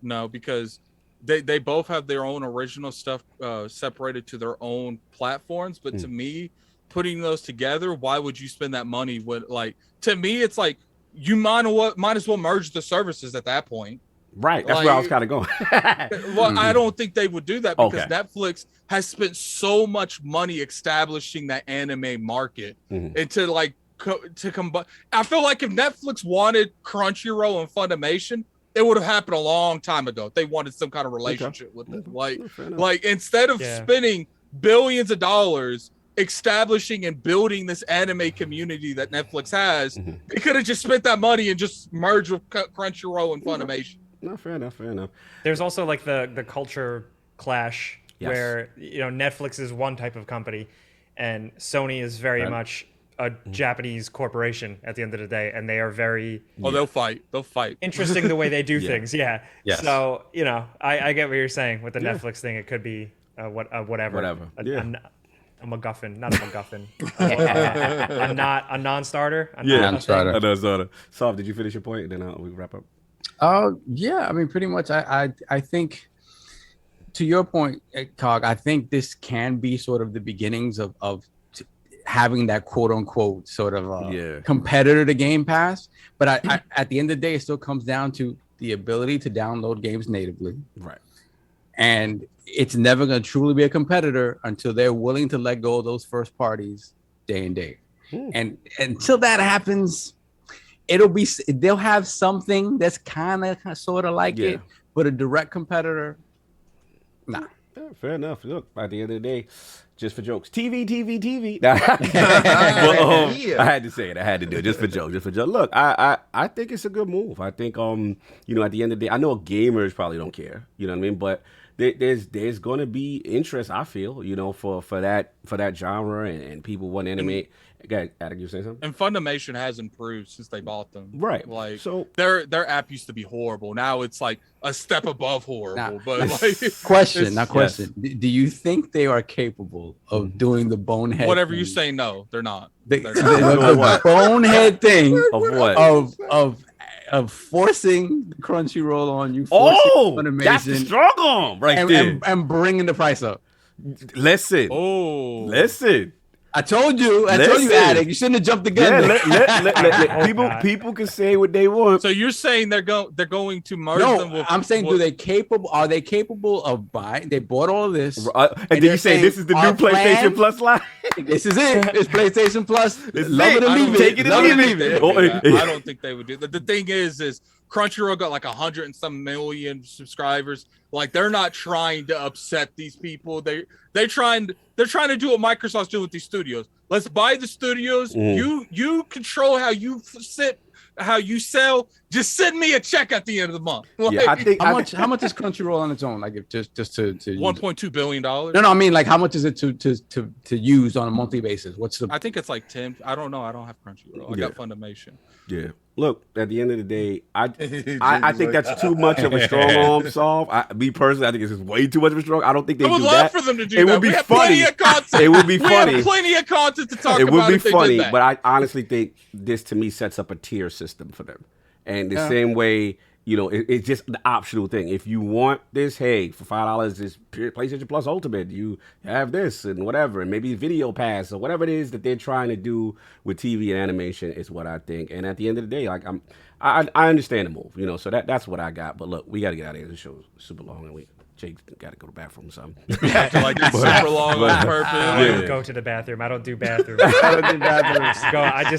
No, because they both have their own original stuff separated to their own platforms. But to me, putting those together, why would you spend that money? To me, it's you might as well merge the services at that point. Right, that's where I was kind of going. Well, I don't think they would do that, because Netflix has spent so much money establishing that anime market, and to combine. I feel like if Netflix wanted Crunchyroll and Funimation, it would have happened a long time ago. If they wanted some kind of relationship with it, instead of spending billions of dollars establishing and building this anime community that Netflix has, they could have just spent that money and just merged with Crunchyroll and Funimation. No, fair enough. There's also the culture clash where Netflix is one type of company and Sony is very much a Japanese corporation at the end of the day, and they are very they'll fight interesting the way they do things. Yes. So I get what you're saying with the Netflix thing. It could be whatever. A MacGuffin, not a MacGuffin. A non-starter. Non-starter. A non-starter. Sav, did you finish your point? Then we wrap up. Yeah. I mean, pretty much. I think, to your point, Cog, I think this can be sort of the beginnings of having that quote unquote sort of competitor to Game Pass. But I at the end of the day, it still comes down to the ability to download games natively. Right. And it's never going to truly be a competitor until they're willing to let go of those first parties day and day. And until that happens, they'll have something that's kind of sort of like it, but a direct competitor, nah. Yeah, fair enough. Look, at the end of the day, just for jokes. TV. I had to say it. I had to do it just for jokes. Look, I think it's a good move. I think at the end of the day, I know gamers probably don't care. You know what I mean? But there's going to be interest, I feel, for that genre, and people want anime. Okay, Adam, you say something? And Funimation has improved since they bought them. Right. Like, So their app used to be horrible. Now it's like a step above horrible. But like, question. it's- Do you think they are capable of doing the bonehead? whatever you thing? say, no, they're not. The bonehead thing of what? of forcing Crunchyroll on you. Oh, Funimation that's the strong arm right there. and bringing the price up. Listen. Oh, Listen. I told you, Listen. Addict. You shouldn't have jumped the gun. Yeah, Oh, people God. people can say what they want. so you're saying they're going to merge No, them with? I'm saying, with, are they capable of buying? They bought all of this. And then they're you say saying, this is the new our PlayStation plan- Plus line. This is it. It's PlayStation Plus. It's Love it or it. leave it. Take it or Love leave or it. leave it. Oh, I don't think they would do that. The thing is Crunchyroll got like 100 and some million subscribers. Like they're not trying to upset these people. They're trying to do what Microsoft's doing with these studios. Let's buy the studios. You control how you how you sell. Just send me a check at the end of the month. Like, Yeah, I think How much is Crunchyroll on its own? Like if just to use it? $1.2 billion. No, I mean like how much is it to use on a monthly basis? What's the I think it's like 10. I don't know. I don't have Crunchyroll. I got Funimation. Yeah. Look, at the end of the day, I think that's too much of a strong arm solve. Me personally, I think it's just way too much of a strong. I don't think they I would do love that. for them to do It that. would be We have funny. plenty of content. It would be We funny. have plenty of content to talk It about. would be if they did funny, that. but I honestly think this to me sets up a tier system for them. And the same way, it's just the optional thing. If you want this, hey, for $5, this PlayStation Plus Ultimate, you have this and whatever, and maybe Video Pass or whatever it is that they're trying to do with TV and animation is what I think. And at the end of the day, like I understand the move, so that's what I got. But look, we got to get out of here. This show's super long, and Jake got to go to the bathroom or something. Like it's super long on purpose. I don't go to the bathroom. I don't do bathrooms.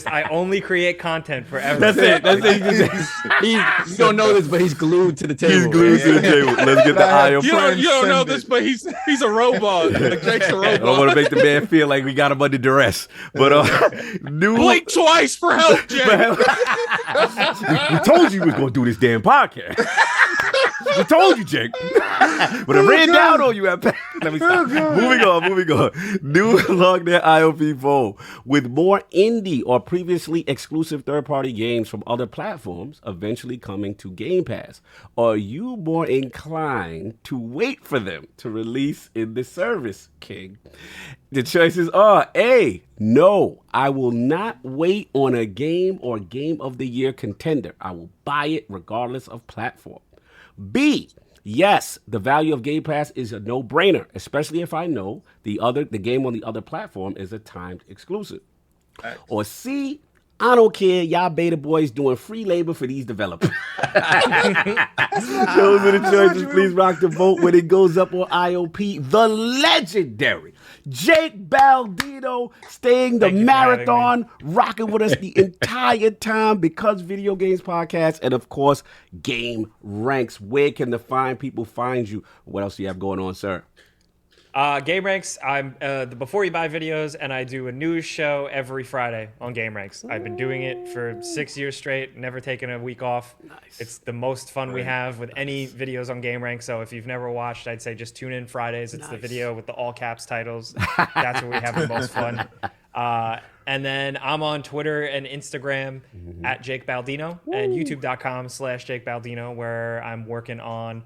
I only create content for everything. That's it. you don't know this, but he's glued to the table. He's glued to the table. Let's get the ILP. You don't know this, but he's a robot. Like Jake's a I don't want to robot. make the man feel like we got him under duress. But new. Blink twice for help, Jake. We told you we was gonna do this damn podcast. We told you, Jake. But I ran down on you at Let me stop. Moving on. New LogNet ILP Poll. With more indie or previously exclusive third-party games from other platforms eventually coming to Game Pass, are you more inclined to wait for them to release in the service, King? The choices are A, no, I will not wait on a game or Game of the Year contender. I will buy it regardless of platform. B, yes, the value of Game Pass is a no-brainer, especially if I know the game on the other platform is a timed exclusive. Or C, I don't care, y'all beta boys doing free labor for these developers. Those are the choices. Please rock the vote when it goes up on IOP. The legendary Jake Baldino staying the Thank you for having marathon, rocking with us the entire time because Video Games Podcast, and of course, GameRanx. Where can the fine people find you? What else do you have going on, sir? GameRanx, I'm the Before You Buy videos, and I do a news show every Friday on GameRanx. I've been doing it for 6 years straight, never taken a week off. Nice. It's the most fun we have with any videos on GameRanx. So if you've never watched, I'd say just tune in Fridays. It's the video with the all caps titles. That's where we have the most fun. And then I'm on Twitter and Instagram at Jake Baldino and YouTube.com/Jake Baldino, where I'm working on.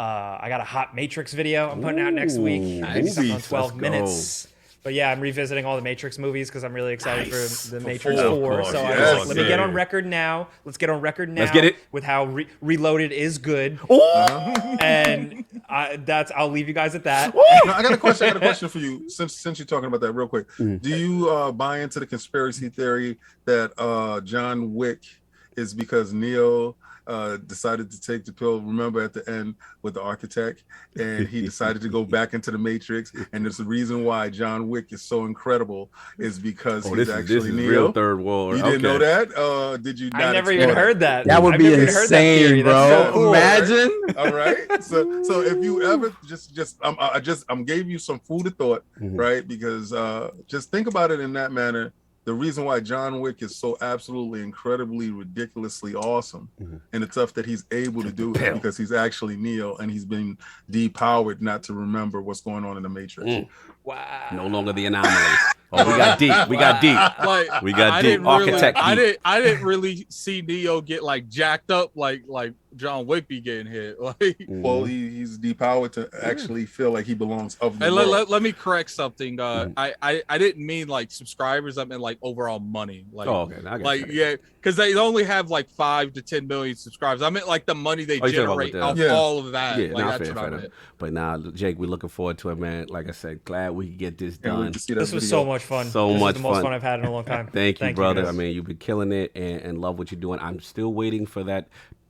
I got a hot Matrix video I'm putting out next week. Nice. Something on 12 Let's minutes. But yeah, I'm revisiting all the Matrix movies because I'm really excited for the Matrix 4. course, So I yes, was like, let me get on record now. Let's get on record now. Let's get it. With how Reloaded is good. And I'll leave you guys at that. Now, I got a question for you. Since you're talking about that, real quick, do you buy into the conspiracy theory that John Wick is because Neo decided to take the pill, remember at the end with the architect, and he decided to go back into the Matrix, and there's the reason why John Wick is so incredible is because he's actually Neo. Real third world. You didn't know that? Did you not? I never even heard that. That would I've be never even heard that insane, theory. bro. That's so cool. Imagine. All right. So if you ever I'm gave you some food of thought, right? Because just think about it in that manner. The reason why John Wick is so absolutely incredibly ridiculously awesome and the stuff that he's able to do is because he's actually Neo and he's been depowered not to remember what's going on in the Matrix. Wow. No longer the anomaly. Oh, we got deep. We got deep. Like We got I deep. didn't really, Architect I deep. didn't really see Neo get like jacked up like John Wick be getting hit. Like, Well, he's depowered to actually feel like he belongs of the and world. let me correct something. I didn't mean like subscribers. I meant like overall money. Like, Oh, okay. I got like you. yeah, because they only have like 5 to 10 million subscribers. I meant like the money they Oh, you talking about generate with off the- all of that. Yeah, like nah, that's fair, what I fair. meant. But now, Jake, we're looking forward to it, man. Like I said, glad we could get this Can't wait done. to see that This was video. so much fun. So This much is the most fun. fun I've had in a long time. Thank you, brother. guys. I mean, you've been killing it and love what you're doing. I'm still waiting for that.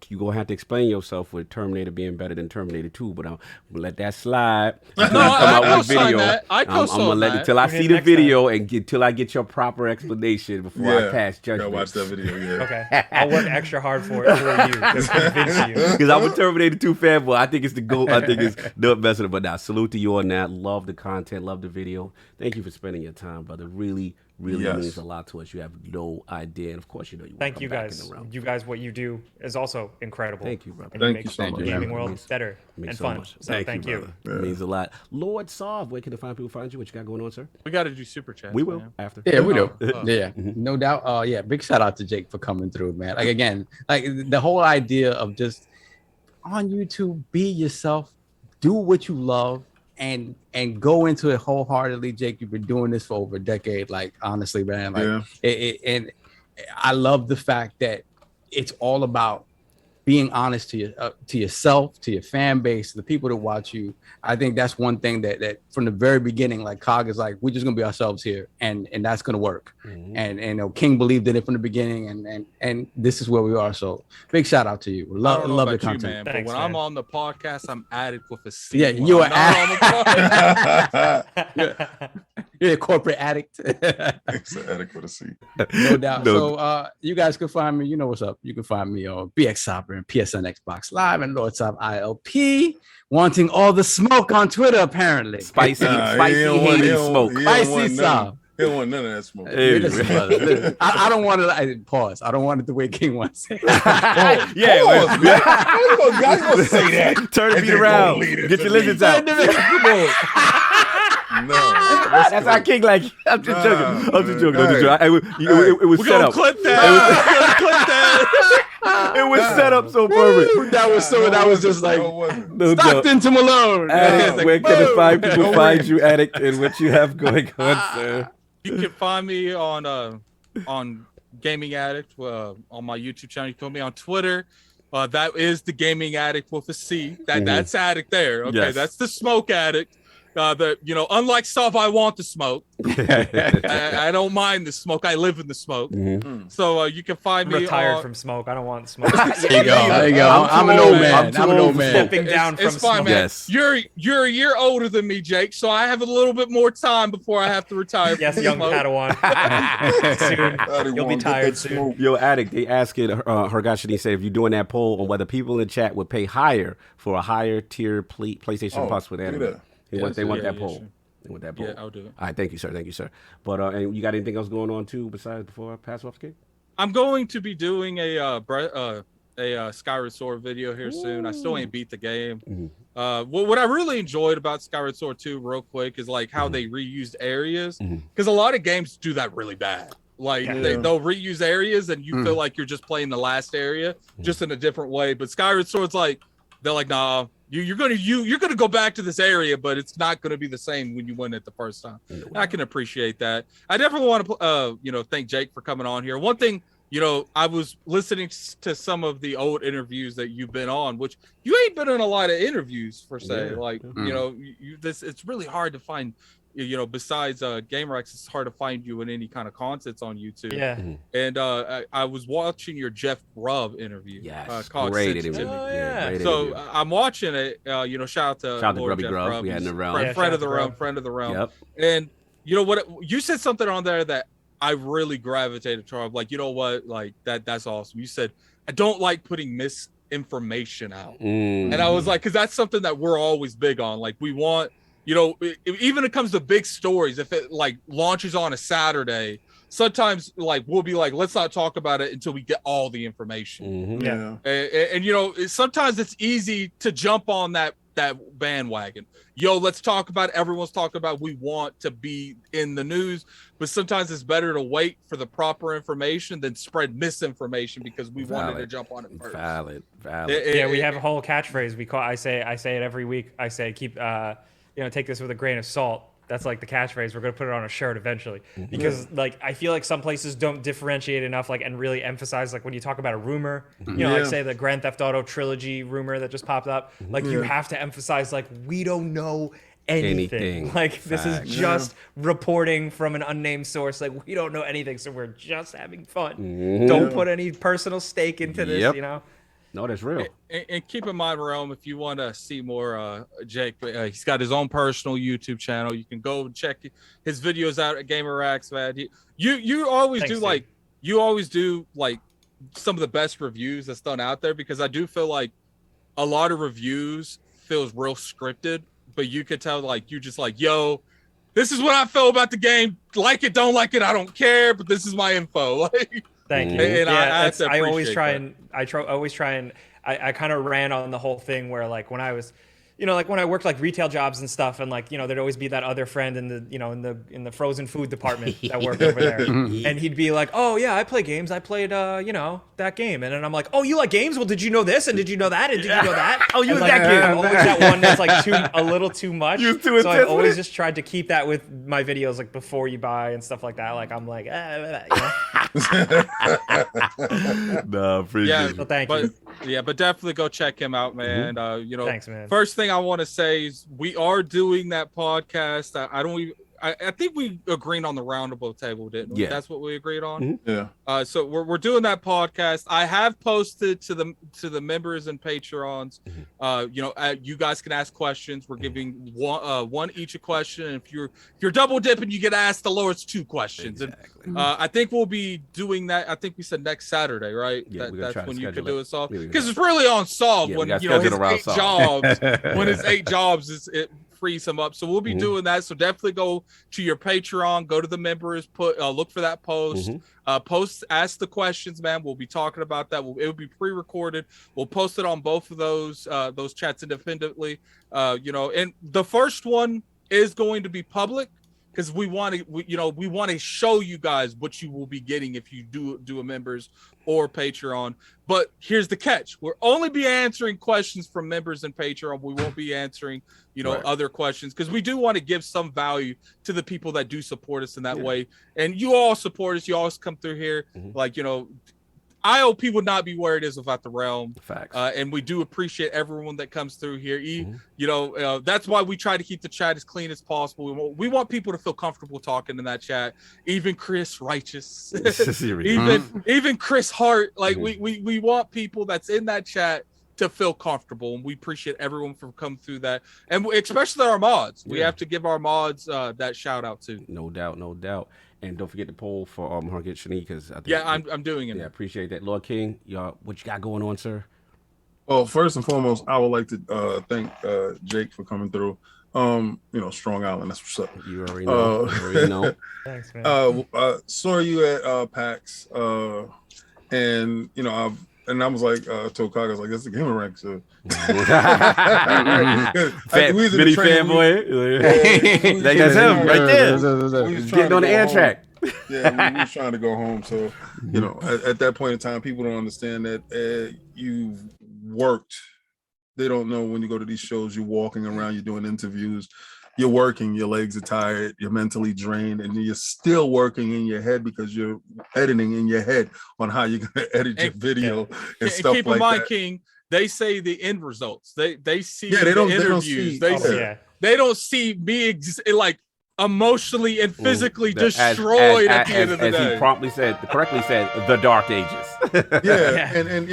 You're going to have to explain yourself with Terminator being better than Terminator 2, but I'm going to let that slide. Until No, you come I out with co-sign video. that. I I'm going to co-sign let it that. till I Tune see in the next time. video and till I get your proper explanation before I pass Gotta judgment. watch that video. Yeah. Okay, I'll work extra hard for it for you to convince you. Because I'm a Terminator 2 fanboy. I think it's the GOAT. I think it's the best of it. But now, salute to you on that. Love the content. Love the video. Thank you for spending your time, brother. Really Yes. means a lot to us. You have no idea. And of course, you know you want to Thank come you back guys. in the realm. You guys, what you do is also incredible. Thank you, brother. And Thank make you so the much. gaming Yeah, world means- better means and so fun. much. So thank you. brother. It means a lot. Lord Sov, where can the fine people find you? What you got going on, sir? We got to do super chat. We will after. Yeah, we do. Oh. Yeah, no doubt. Yeah, big shout out to Jake for coming through, man. Like again, like the whole idea of just on YouTube, be yourself, do what you love, and go into it wholeheartedly. Jake, you've been doing this for over a decade. Like honestly, man, like Yeah. and I love the fact that it's all about being honest to yourself, to your fan base, the people that watch you. I think that's one thing that from the very beginning, like Cog is like, we're just gonna be ourselves here, and that's gonna work. And you know, King believed in it from the beginning, and this is where we are. So big shout out to you. I Love don't know love the about you, content. man, Thanks, but when I'm man. on the podcast, I'm addict with a C. Yeah, When you I'm are not on the podcast. You're a corporate addict. It's an adequate to see. No doubt. No. So you guys can find me. You know what's up. You can find me on BX Sopper and PSN Xbox Live and Lord Sop ILP. Wanting all the smoke on Twitter, apparently. Spicy, Nah, spicy he don't want- hating he don't- smoke. he don't Spicy want none- Sop. He don't want none of that smoke. Hey, Listen, brother, listen. I don't want to pause. I don't want it the way King wants it. yeah, Pause, man. How you gonna say that? turn the And beat then around. gonna lead it Get to your me. lizards out. No. That's how King like. I'm just joking. I'm just joking. I'm just joking. It was We're set gonna up. clip that. We're gonna clip that. It was set up so perfect. That was so. That was just like No, it wasn't. No joke. Stockton to Malone. Addict, It's like, where can the boom. fine people find you, Addict, and what you have going on, sir? You can find me on Gaming Addict on my YouTube channel. You can find me on Twitter. That is the Gaming Addict with a C. That's Addict there. Okay, Yes. that's the Smoke Addict. Unlike stuff I want to smoke. I don't mind the smoke. I live in the smoke. So you can find I'm me retired on, from smoke. I don't want smoke. There you go. There you go. I'm I'm too an old, old man. I'm too I'm an old old for man. Stepping down it's from fine, smoke. man. Yes. You're a year older than me, Jake. So I have a little bit more time before I have to retire. Yes, from young smoke. Padawan. Soon. You'll be tired soon. Yo, Addict, they asking Hergashini said if you're doing that poll on whether people in the chat would pay higher for a higher tier PlayStation Plus with do anime. that. They want Yeah, that yeah, poll. sure. They want that poll. Yeah, I'll do it. All right, thank you, sir. Thank you, sir. But and you got anything else going on too besides before I pass off the game? I'm going to be doing a Skyward Sword video here soon. I still ain't beat the game. What I really enjoyed about Skyward Sword 2 real quick is like how they reused areas, because a lot of games do that really bad. Like they'll reuse areas and you feel like you're just playing the last area just in a different way. But Skyward Sword's like, they're like, nah, you're gonna go back to this area, but it's not gonna be the same when you win it the first time. I can appreciate that. I definitely want to thank Jake for coming on here. One thing, I was listening to some of the old interviews that you've been on, which you ain't been in a lot of interviews per se. Like it's really hard to find. Besides GameRanx, it's hard to find you in any kind of contents on YouTube. Yeah. And I was watching your Jeff Grubb interview. Yes, called great Sensitivity. interview. Oh, Yeah, great So interview. I'm watching it. Shout out to Lord Grubby Jeff Grubb. Grubb. We had in He's the realm. Yeah, friend shout of the out to realm. Grubb. Friend of the realm. Yep. And you know what? You said something on there that I really gravitated toward. Like, you know what? Like that's awesome. You said, I don't like putting misinformation out. And I was like, because that's something that we're always big on. Like, we want, even when it comes to big stories, if it like launches on a Saturday, sometimes like we'll be like, let's not talk about it until we get all the information. Yeah. And sometimes it's easy to jump on that that bandwagon. Yo, let's talk about it. Everyone's talking about we want to be in the news, but sometimes it's better to wait for the proper information than spread misinformation because we wanted to jump on it first. Valid. We have a whole catchphrase we call. I say it every week. I say keep take this with a grain of salt. That's like the catchphrase. We're gonna put it on a shirt eventually because like I feel like some places don't differentiate enough, like and really emphasize like when you talk about a rumor, like say the Grand Theft Auto trilogy rumor that just popped up, like you have to emphasize like we don't know anything. Like this is just reporting from an unnamed source. Like we don't know anything, so we're just having fun. Don't put any personal stake into this. No, that's real. And keep in mind, Realm, if you want to see more Jake, he's got his own personal YouTube channel. You can go and check his videos out at GamerRanx, man. You always do like some of the best reviews that's done out there because I do feel like a lot of reviews feels real scripted, but you could tell like you just like, yo, this is what I feel about the game. Like it, don't like it, I don't care, but this is my info. Like, thank you. And I always try and I kind of ran on the whole thing where like when I was, like when I worked like retail jobs and stuff, and like there'd always be that other friend in the in the frozen food department that worked over there, and he'd be like, "Oh yeah, I play games. I played that game," and then I'm like, "Oh, you like games? Well, did you know this? And did you know that? And did you know that? Oh, you like that game? I'm always that one that's like a little too much. So I've always just tried to keep that with my videos, like before you buy and stuff like that. Like I'm like, No, appreciate it. So thank you. Yeah, but definitely go check him out, man. Thanks, man. First thing I want to say is we are doing that podcast. I think we agreed on the roundable table, didn't we? Yeah. That's what we agreed on. Yeah. So we're doing that podcast. I have posted to the members and Patreons. You guys can ask questions. We're giving one each a question. And if you're double dipping, you get asked the Lord's 2 questions. Exactly. And I think we'll be doing that. I think we said next Saturday, right? Yeah, That's when you can do it solved. Yeah, because it's really on solved when his 8 jobs. When his 8 jobs it frees him up. So we'll be doing that. So definitely go to your Patreon, go to the members, look for that post, ask the questions, man. We'll be talking about that. It will be pre-recorded. We'll post it on both of those chats independently. And the first one is going to be public because we want to show you guys what you will be getting if you do a members or Patreon. But here's the catch: we'll only be answering questions from members and Patreon. We won't be answering other questions because we do want to give some value to the people that do support us in that way. And you all support us. You always come through here. IOP would not be where it is without the Realm. Facts. And we do appreciate everyone that comes through here. That's why we try to keep the chat as clean as possible. We want people to feel comfortable talking in that chat. Even Chris Righteous, even Chris Hart. Like we want people that's in that chat to feel comfortable, and we appreciate everyone for coming through that, and especially our mods. We have to give our mods that shout out too. No doubt. And don't forget the poll for Harget Shani because I'm doing it. Yeah, appreciate that. Lord King, y'all, what you got going on, sir? Well, first and foremost, I would like to thank Jake for coming through. Strong Island, that's what's up. You already know. Thanks, man. Saw you at PAX, and I was like, told Kyle, I was like, that's the GamerRanx. Mini fanboy. That's him right there. Getting on the air track. Yeah, we was trying to go home. So, at that point in time, people don't understand that you've worked. They don't know when you go to these shows, you're walking around, you're doing interviews, you're working, your legs are tired, you're mentally drained, and you're still working in your head because you're editing in your head on how you're going to edit your video and stuff like that. Keep in mind, King, they say the end results. They see they don't interviews. They don't see me emotionally and physically destroyed at the end of the day. He correctly said, the Dark Ages. And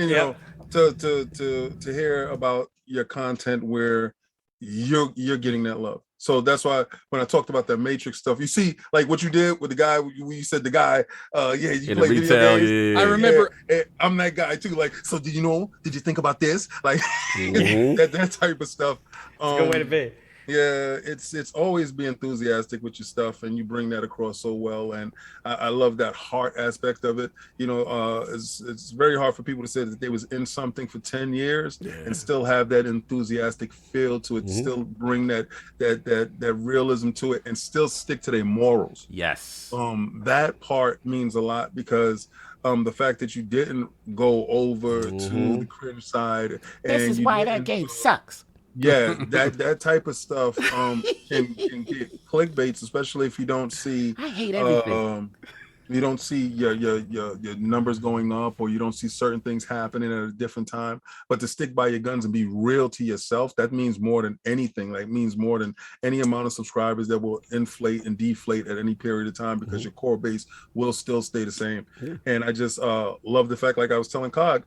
to hear about your content where you're getting that love. So that's why when I talked about that Matrix stuff, you see, like what you did with the guy, you said the guy, you play video games. I remember. I'm that guy too. Like, so did you think about this? Like that type of stuff. It's a good way to be. Yeah, it's always be enthusiastic with your stuff, and you bring that across so well. And I love that heart aspect of it. You know, it's very hard for people to say that they was in something for 10 years and still have that enthusiastic feel to it, still bring that realism to it, and still stick to their morals. Yes. That part means a lot, because the fact that you didn't go over to the cringe side. This is why that game sucks. Yeah, that type of stuff can get clickbaits, especially if you don't see. I hate everything. You don't see your numbers going up, or you don't see certain things happening at a different time. But to stick by your guns and be real to yourself, that means more than anything. Like, means more than any amount of subscribers that will inflate and deflate at any period of time, because your core base will still stay the same. And I just love the fact, like I was telling Cog,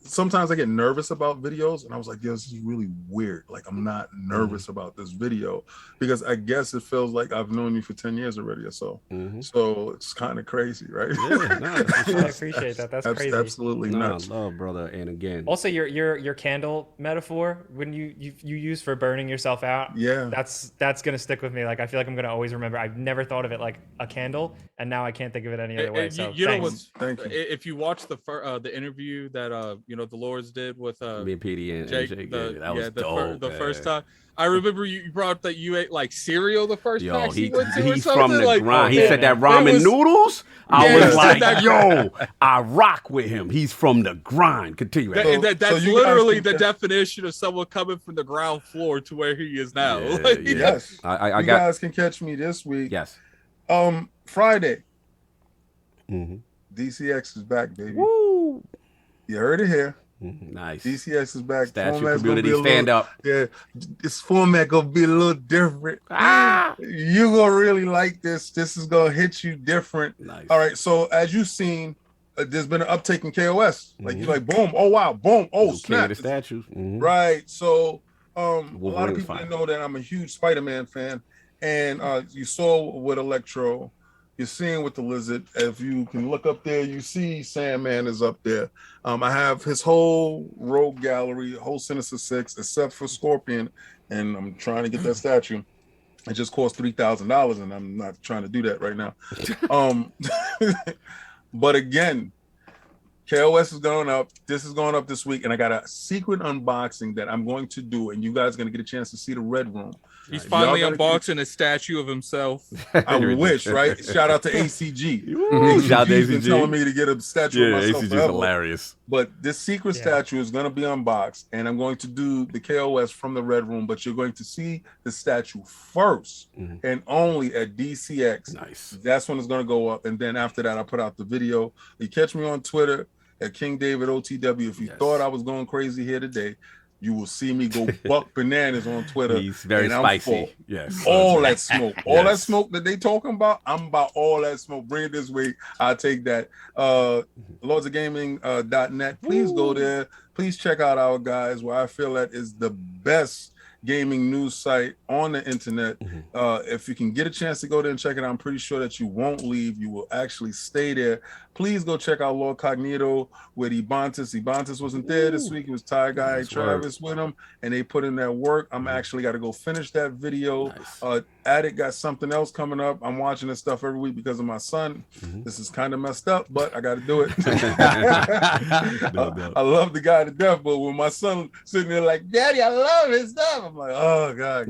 sometimes I get nervous about videos, and I was like, this is really weird. Like, I'm not nervous about this video, because I guess it feels like I've known you for 10 years already or so. So it's kind of crazy, right? I appreciate that. That's crazy. Absolutely nuts. Love, brother. And again, also your candle metaphor, when you use for burning yourself out, that's gonna stick with me. Like, I feel like I'm gonna always remember. I've never thought of it like a candle, and now I can't think of it any other way. So you know thanks. what? If you watch the interview that you know, the Lords did with me and PD and Jake, that was dope. The first time, I remember you brought up that you ate like cereal the first time. He's from the grind. He said that ramen noodles. I was like, yo, I rock with him. He's from the grind. Continue. That's literally the definition of someone coming from the ground floor to where he is now. Yes, you guys can catch me this week. Yes, Friday. DCX is back, baby. Woo! You heard it here. Nice. DCX is back. Statue community stand up. Yeah, this format gonna be a little different. You gonna really like this. This is gonna hit you different. Nice. All right. So as you've seen, there's been an uptake in KOS. Like, you're like, boom, oh wow, boom, oh snap. The statues. Right. So a lot of people know that I'm a huge Spider-Man fan, and you saw with Electro. You're seeing with the Lizard. If you can look up there, you see Sandman is up there. I have his whole rogue gallery, whole Sinister Six, except for Scorpion, and I'm trying to get that statue. It just cost $3,000, and I'm not trying to do that right now. But again, KOS is going up. This is going up this week, and I got a secret unboxing that I'm going to do, and you guys are going to get a chance to see the Red Room. He's finally unboxing a statue of himself. I wish, right? Shout out to ACG. Shout out to ACG. Been telling me to get a statue of myself ACG is forever. hilarious. But this secret statue is going to be unboxed, and I'm going to do the KOS from the Red Room, but you're going to see the statue first and only at DCX. Nice. That's when it's going to go up, and then after that, I put out the video. You catch me on Twitter at King David OTW. If you thought I was going crazy here today, you will see me go buck bananas on Twitter. He's very spicy. Yes. All that smoke. All that smoke that they talking about, I'm about all that smoke. Bring it this way. I'll take that. LordsOfGaming.net. Please go there. Please check out our guys, where I feel that is the best gaming news site on the internet. If you can get a chance to go there and check it out, I'm pretty sure that you won't leave. You will actually stay there. Please go check out LordCognito with Ebontis. Ebontis wasn't there this week. It was Ty Guy Travis with him, and they put in that work. I'm actually got to go finish that video. Addict got something else coming up. I'm watching this stuff every week because of my son. This is kind of messed up, but I got to do it. I love the guy to death, but when my son sitting there like, Daddy, I love his stuff, I'm like, oh God.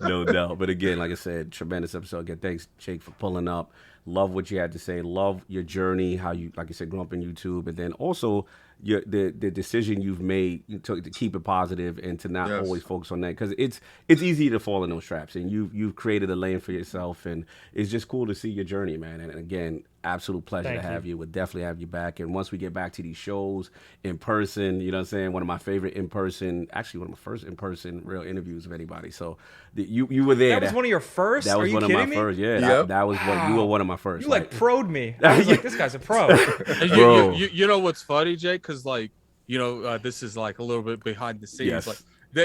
No doubt. But again, like I said, tremendous episode. Again, thanks, Jake, for pulling up. Love what you had to say. Love your journey, how you, like you said, grew up in YouTube, and then also the decision you've made to keep it positive and to not always focus on that, because it's easy to fall in those traps, and you've created a lane for yourself, and it's just cool to see your journey, man. And again, absolute pleasure to have you. We'll definitely have you back. And once we get back to these shows in person, you know what I'm saying? One of my favorite actually one of my first in-person real interviews of anybody. So you were there. That was one of your first? That was one of my first. Yeah, that was what you were one of my first. You pro'd me. I was like, this guy's a pro. You know what's funny, Jake? Because this is like a little bit behind the scenes.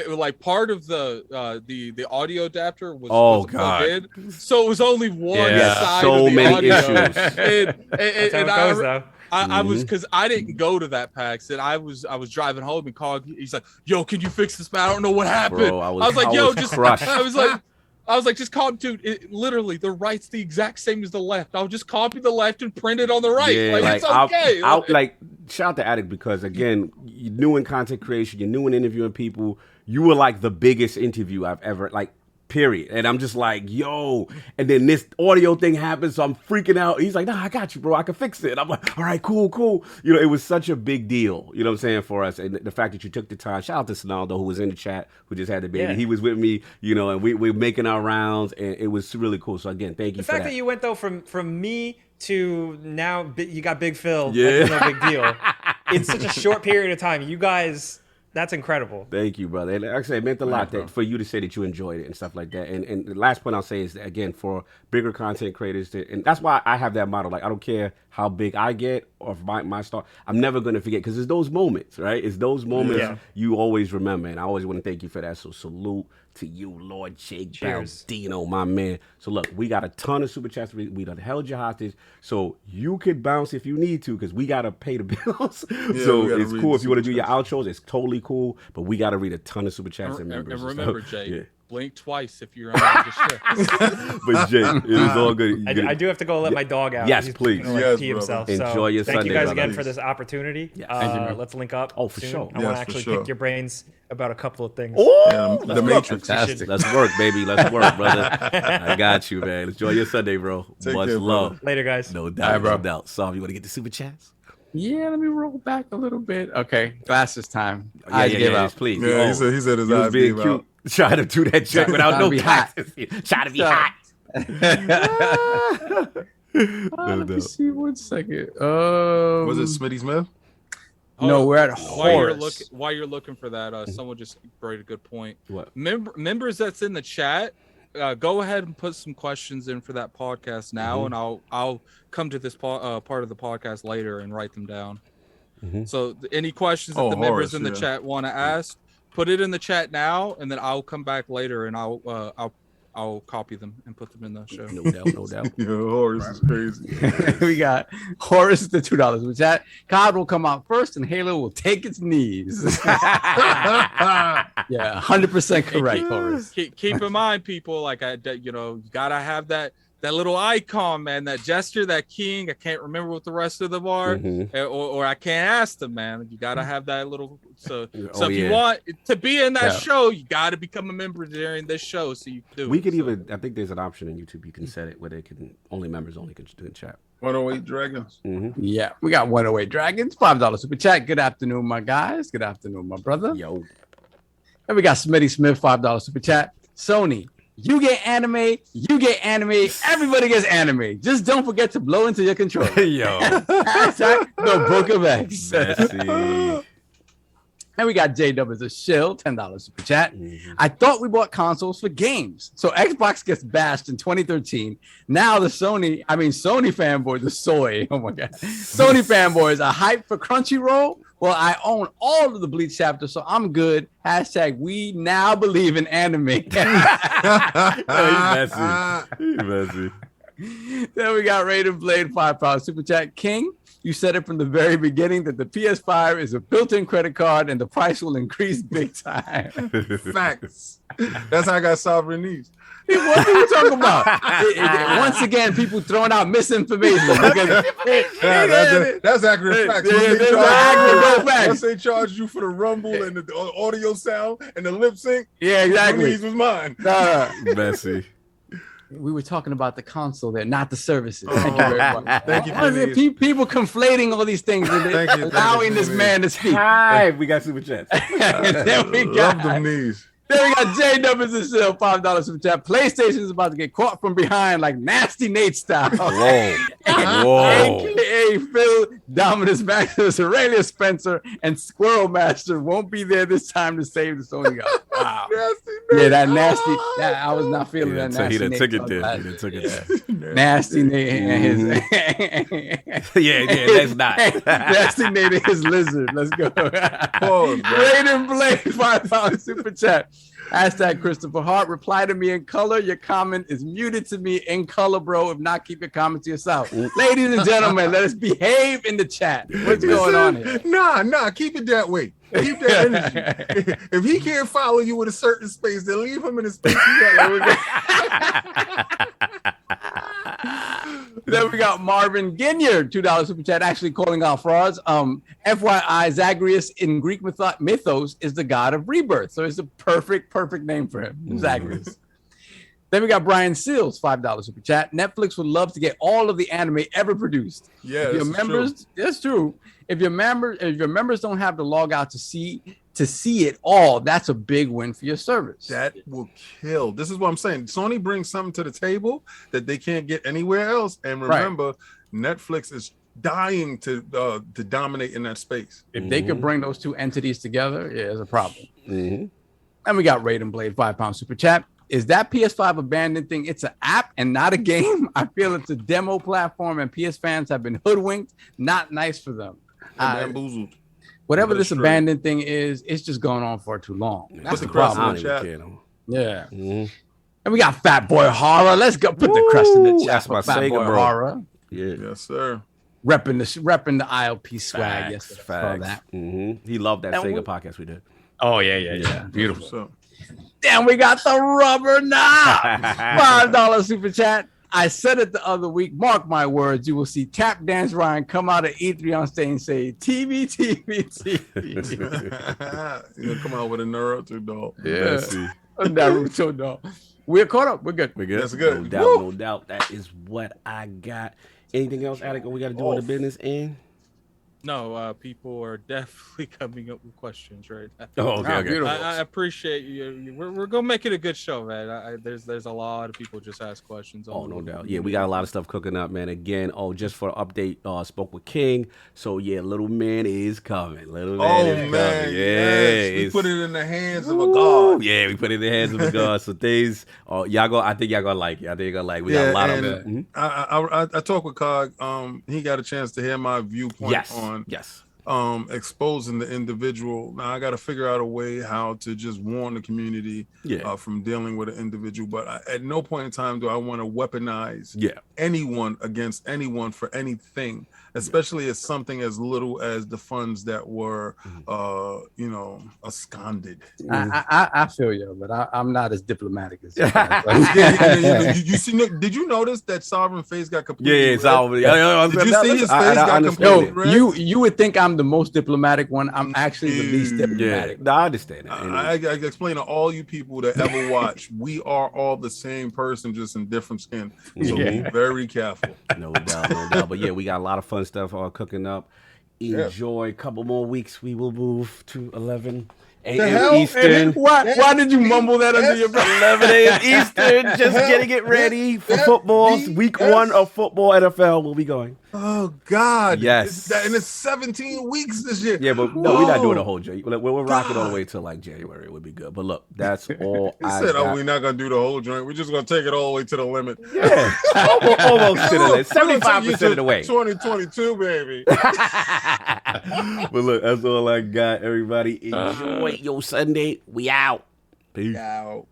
Like part of the audio adapter was plugged in, so it was only one side so of the many audio. issues. And That's how it goes, though. I was because I didn't go to that PAX and I was driving home and called. He's like, "Yo, can you fix this, man? I don't know what happened." Bro, I was like, "Yo, just crushed. I was like, just copy, dude. Literally, the right's the exact same as the left. I'll just copy the left and print it on the right. Yeah, like it's okay." Like, shout out to Addict because again, you're new in content creation, you're new in interviewing people. You were like the biggest interview I've ever like. Period. And I'm just like, yo. And then this audio thing happens, so I'm freaking out. He's like, nah, I got you, bro. I can fix it. I'm like, all right, cool. You know, it was such a big deal, you know what I'm saying, for us. And the fact that you took the time. Shout out to Sonaldo, who was in the chat, who just had the baby. Yeah. He was with me, you know, and we're making our rounds, and it was really cool. So again, thank you for that. The fact that you went, though, from me to now, you got Big Phil. Yeah. Like, no big deal. In such a short period of time, you guys... That's incredible. Thank you, brother. And like I said, it meant a lot for you to say that you enjoyed it and stuff like that. And the last point I'll say is that, again, for bigger content creators, and that's why I have that motto. Like, I don't care how big I get or if my star, I'm never going to forget because it's those moments, right? It's those moments you always remember. And I always want to thank you for that. So salute to you, Lord Jake Baldino, my man. So look, we got a ton of super chats. We done held you hostage, so you could bounce if you need to, because we gotta pay the bills. So it's cool if you want to do your outros. It's totally cool, but we gotta read a ton of super chats and members. And remember, Jay, blink twice if you're on the show. But Jay, it is all good. I do have to go let my dog out. Yes, He's please. gonna pee himself. Enjoy your Thank Sunday, you guys brother. again for this opportunity. Yes. Let's link up. Oh, for soon. sure. I want to actually pick your brains about a couple of things. Oh, the Matrix. Fantastic. Let's work, baby. Let's work, brother. I got you, man. Enjoy your Sunday, bro. Much love. Later, guys. No doubt, no doubt. Saul, you want to get the super chats? Yeah, let me roll back a little bit. Okay, glasses time. Yeah, please. Yeah, he said his he was eyes being gave cute. out. Try to do that check without no glasses. Try to be hot. Let me see 1 second. Was it Smitty Smith? No, we're at Horace. While you're looking for that, someone just brought a good point. What? Members that's in the chat, go ahead and put some questions in for that podcast now, and I'll come to this part of the podcast later and write them down. So any questions that the members in the chat want to ask, put it in the chat now, and then I'll come back later and I'll copy them and put them in the show. No doubt. Yo, Horace is crazy. We got Horace the $2. Which that COD will come out first and Halo will take its knees. Yeah, 100% correct, Horace. Keep in mind, people, like you gotta have that little icon, man, that gesture, that king. I can't remember what the rest of them are, or I can't ask them, man. You gotta have that little. So if you want to be in that show, you gotta become a member during this show, so you can do. We could even. I think there's an option in YouTube. You can set it where they can members only can do in chat. 108 Dragons. Yeah, we got 108 Dragons, $5 super chat. Good afternoon, my guys. Good afternoon, my brother. Yo. And we got Smitty Smith, $5 super chat. Sony. You get anime, everybody gets anime. Just don't forget to blow into your controller. Yo. The Book of X. Messy. And we got J-Dub as a shill, $10 super chat. I thought we bought consoles for games. So Xbox gets bashed in 2013. Now the Sony fanboys, the soy. Oh my God. Sony fanboys are hyped for CrunchyRoll. Well, I own all of the Bleach chapters, so I'm good. # we now believe in anime. He's messy. Then we got Raiden Blade, $5 super chat. King, you said it from the very beginning that the PS5 is a built-in credit card and the price will increase big time. Facts. That's how I got sovereign needs. What are you talking about? Once again, people throwing out misinformation. That's accurate facts. Once they charge you for the rumble and the audio sound and the lip sync, yeah, exactly. Needs was mine. Messy. We were talking about the console there, not the services. Thank you very much. Thank you. People conflating all these things and allowing this man to speak. Hi, we got super chats. Then we got Love them knees. Then we got J Numbers and still $5 super chat. PlayStation is about to get caught from behind like Nasty Nate style. Whoa. AKA Phil, Dominus Maximus, Aurelia Spencer, and Squirrel Master won't be there this time to save the Sony guys. Wow. Yeah, that nasty. I was not feeling that nasty. He done Nate took it there. He done took it there. Nasty Nate and his. Yeah, that's not. Nasty Nate and his lizard. Let's go. Raiden Blade, $5 super chat. Hashtag Christopher Hart. Reply to me in color. Your comment is muted to me in color, bro. If not, keep your comment to yourself. Ladies and gentlemen, let us behave in the chat. What's going on here? Nah, keep it that way. Keep that energy. If he can't follow you with a certain space, then leave him in the space. Then we got Marvin Ginyard, $2 super chat, actually calling out frauds. FYI, Zagreus in Greek mythos is the god of rebirth. So it's a perfect name for him, Zagreus. Then we got Brian Seals, $5 super chat. Netflix would love to get all of the anime ever produced. Yeah, if your members, that's true. If your members don't have to log out to see it all, that's a big win for your service. That will kill. This is what I'm saying. Sony brings something to the table that they can't get anywhere else. And remember, Netflix is dying to dominate in that space. If they could bring those two entities together, yeah, there's a problem. And we got Raiden Blade, £5 super chat. Is that PS5 abandoned thing? It's an app and not a game. I feel it's a demo platform, and PS fans have been hoodwinked. Not nice for them. Bamboozled. Whatever this abandoned thing is, it's just going on for too long. That's the problem. Yeah. And we got Fat Boy Horror. Let's go put the crest in the chat. That's my Fat Sega, Boy bro. Horror. Yeah. Yes, sir. Repping the ILP swag. Facts, Yes, facts. that. He loved that Sega podcast we did. Oh yeah. Beautiful. So, Damn, we got the rubber knob. $5 super chat. I said it the other week. Mark my words. You will see Tap Dance Ryan come out of E3 on stage and say, TV. you'll come out with a Naruto doll. Yeah. A Naruto doll. We're caught up. We're good. That's good. No doubt. That is what I got. Anything else, Attic, we got to do on the business end? No, people are definitely coming up with questions right now. Oh, okay. I appreciate you. We're gonna make it a good show, man. There's a lot of people just ask questions. Oh, no doubt. Yeah, we got a lot of stuff cooking up, man. Again, just for an update, spoke with King. So yeah, little man is coming. Little man is coming. Yes. We put it in the hands of a god. Yeah, we put it in the hands of a god. So things, I think y'all gonna like it. I think you're gonna like it. We got a lot of it. I talked with Cog. He got a chance to hear my viewpoint on exposing the individual. Now I got to figure out a way how to just warn the community from dealing with an individual, but at no point in time do I want to weaponize anyone against anyone for anything, especially as something as little as the funds that were absconded. I feel you, but I'm not as diplomatic as you see, Nick, did you notice that Sovereign face got completely red? Did you see his face got completely red? You would think I'm the most diplomatic one. I'm actually the least diplomatic. Yeah, no, I understand that. I explain to all you people that ever watch, we are all the same person, just in different skin. So be very careful. No doubt. But yeah, we got a lot of fun stuff all cooking up. Enjoy a couple more weeks. We will move to 11 a.m. Eastern. Why did you mumble that under your breath? 11 a.m. Eastern. Just getting it ready for football. Week 1 of football NFL will be going. Oh God! Yes, and it's 17 weeks this year. Yeah, but no, we're not doing a whole joint. We're rocking all the way till like January. It would be good. But look, that's all. He said, "Oh, we're not gonna do the whole joint. We're just gonna take it all the way to the limit." Yeah, almost to the limit. 75% of the way. 2022, baby. But look, that's all I got. Everybody, enjoy your Sunday. We out. Peace. Out.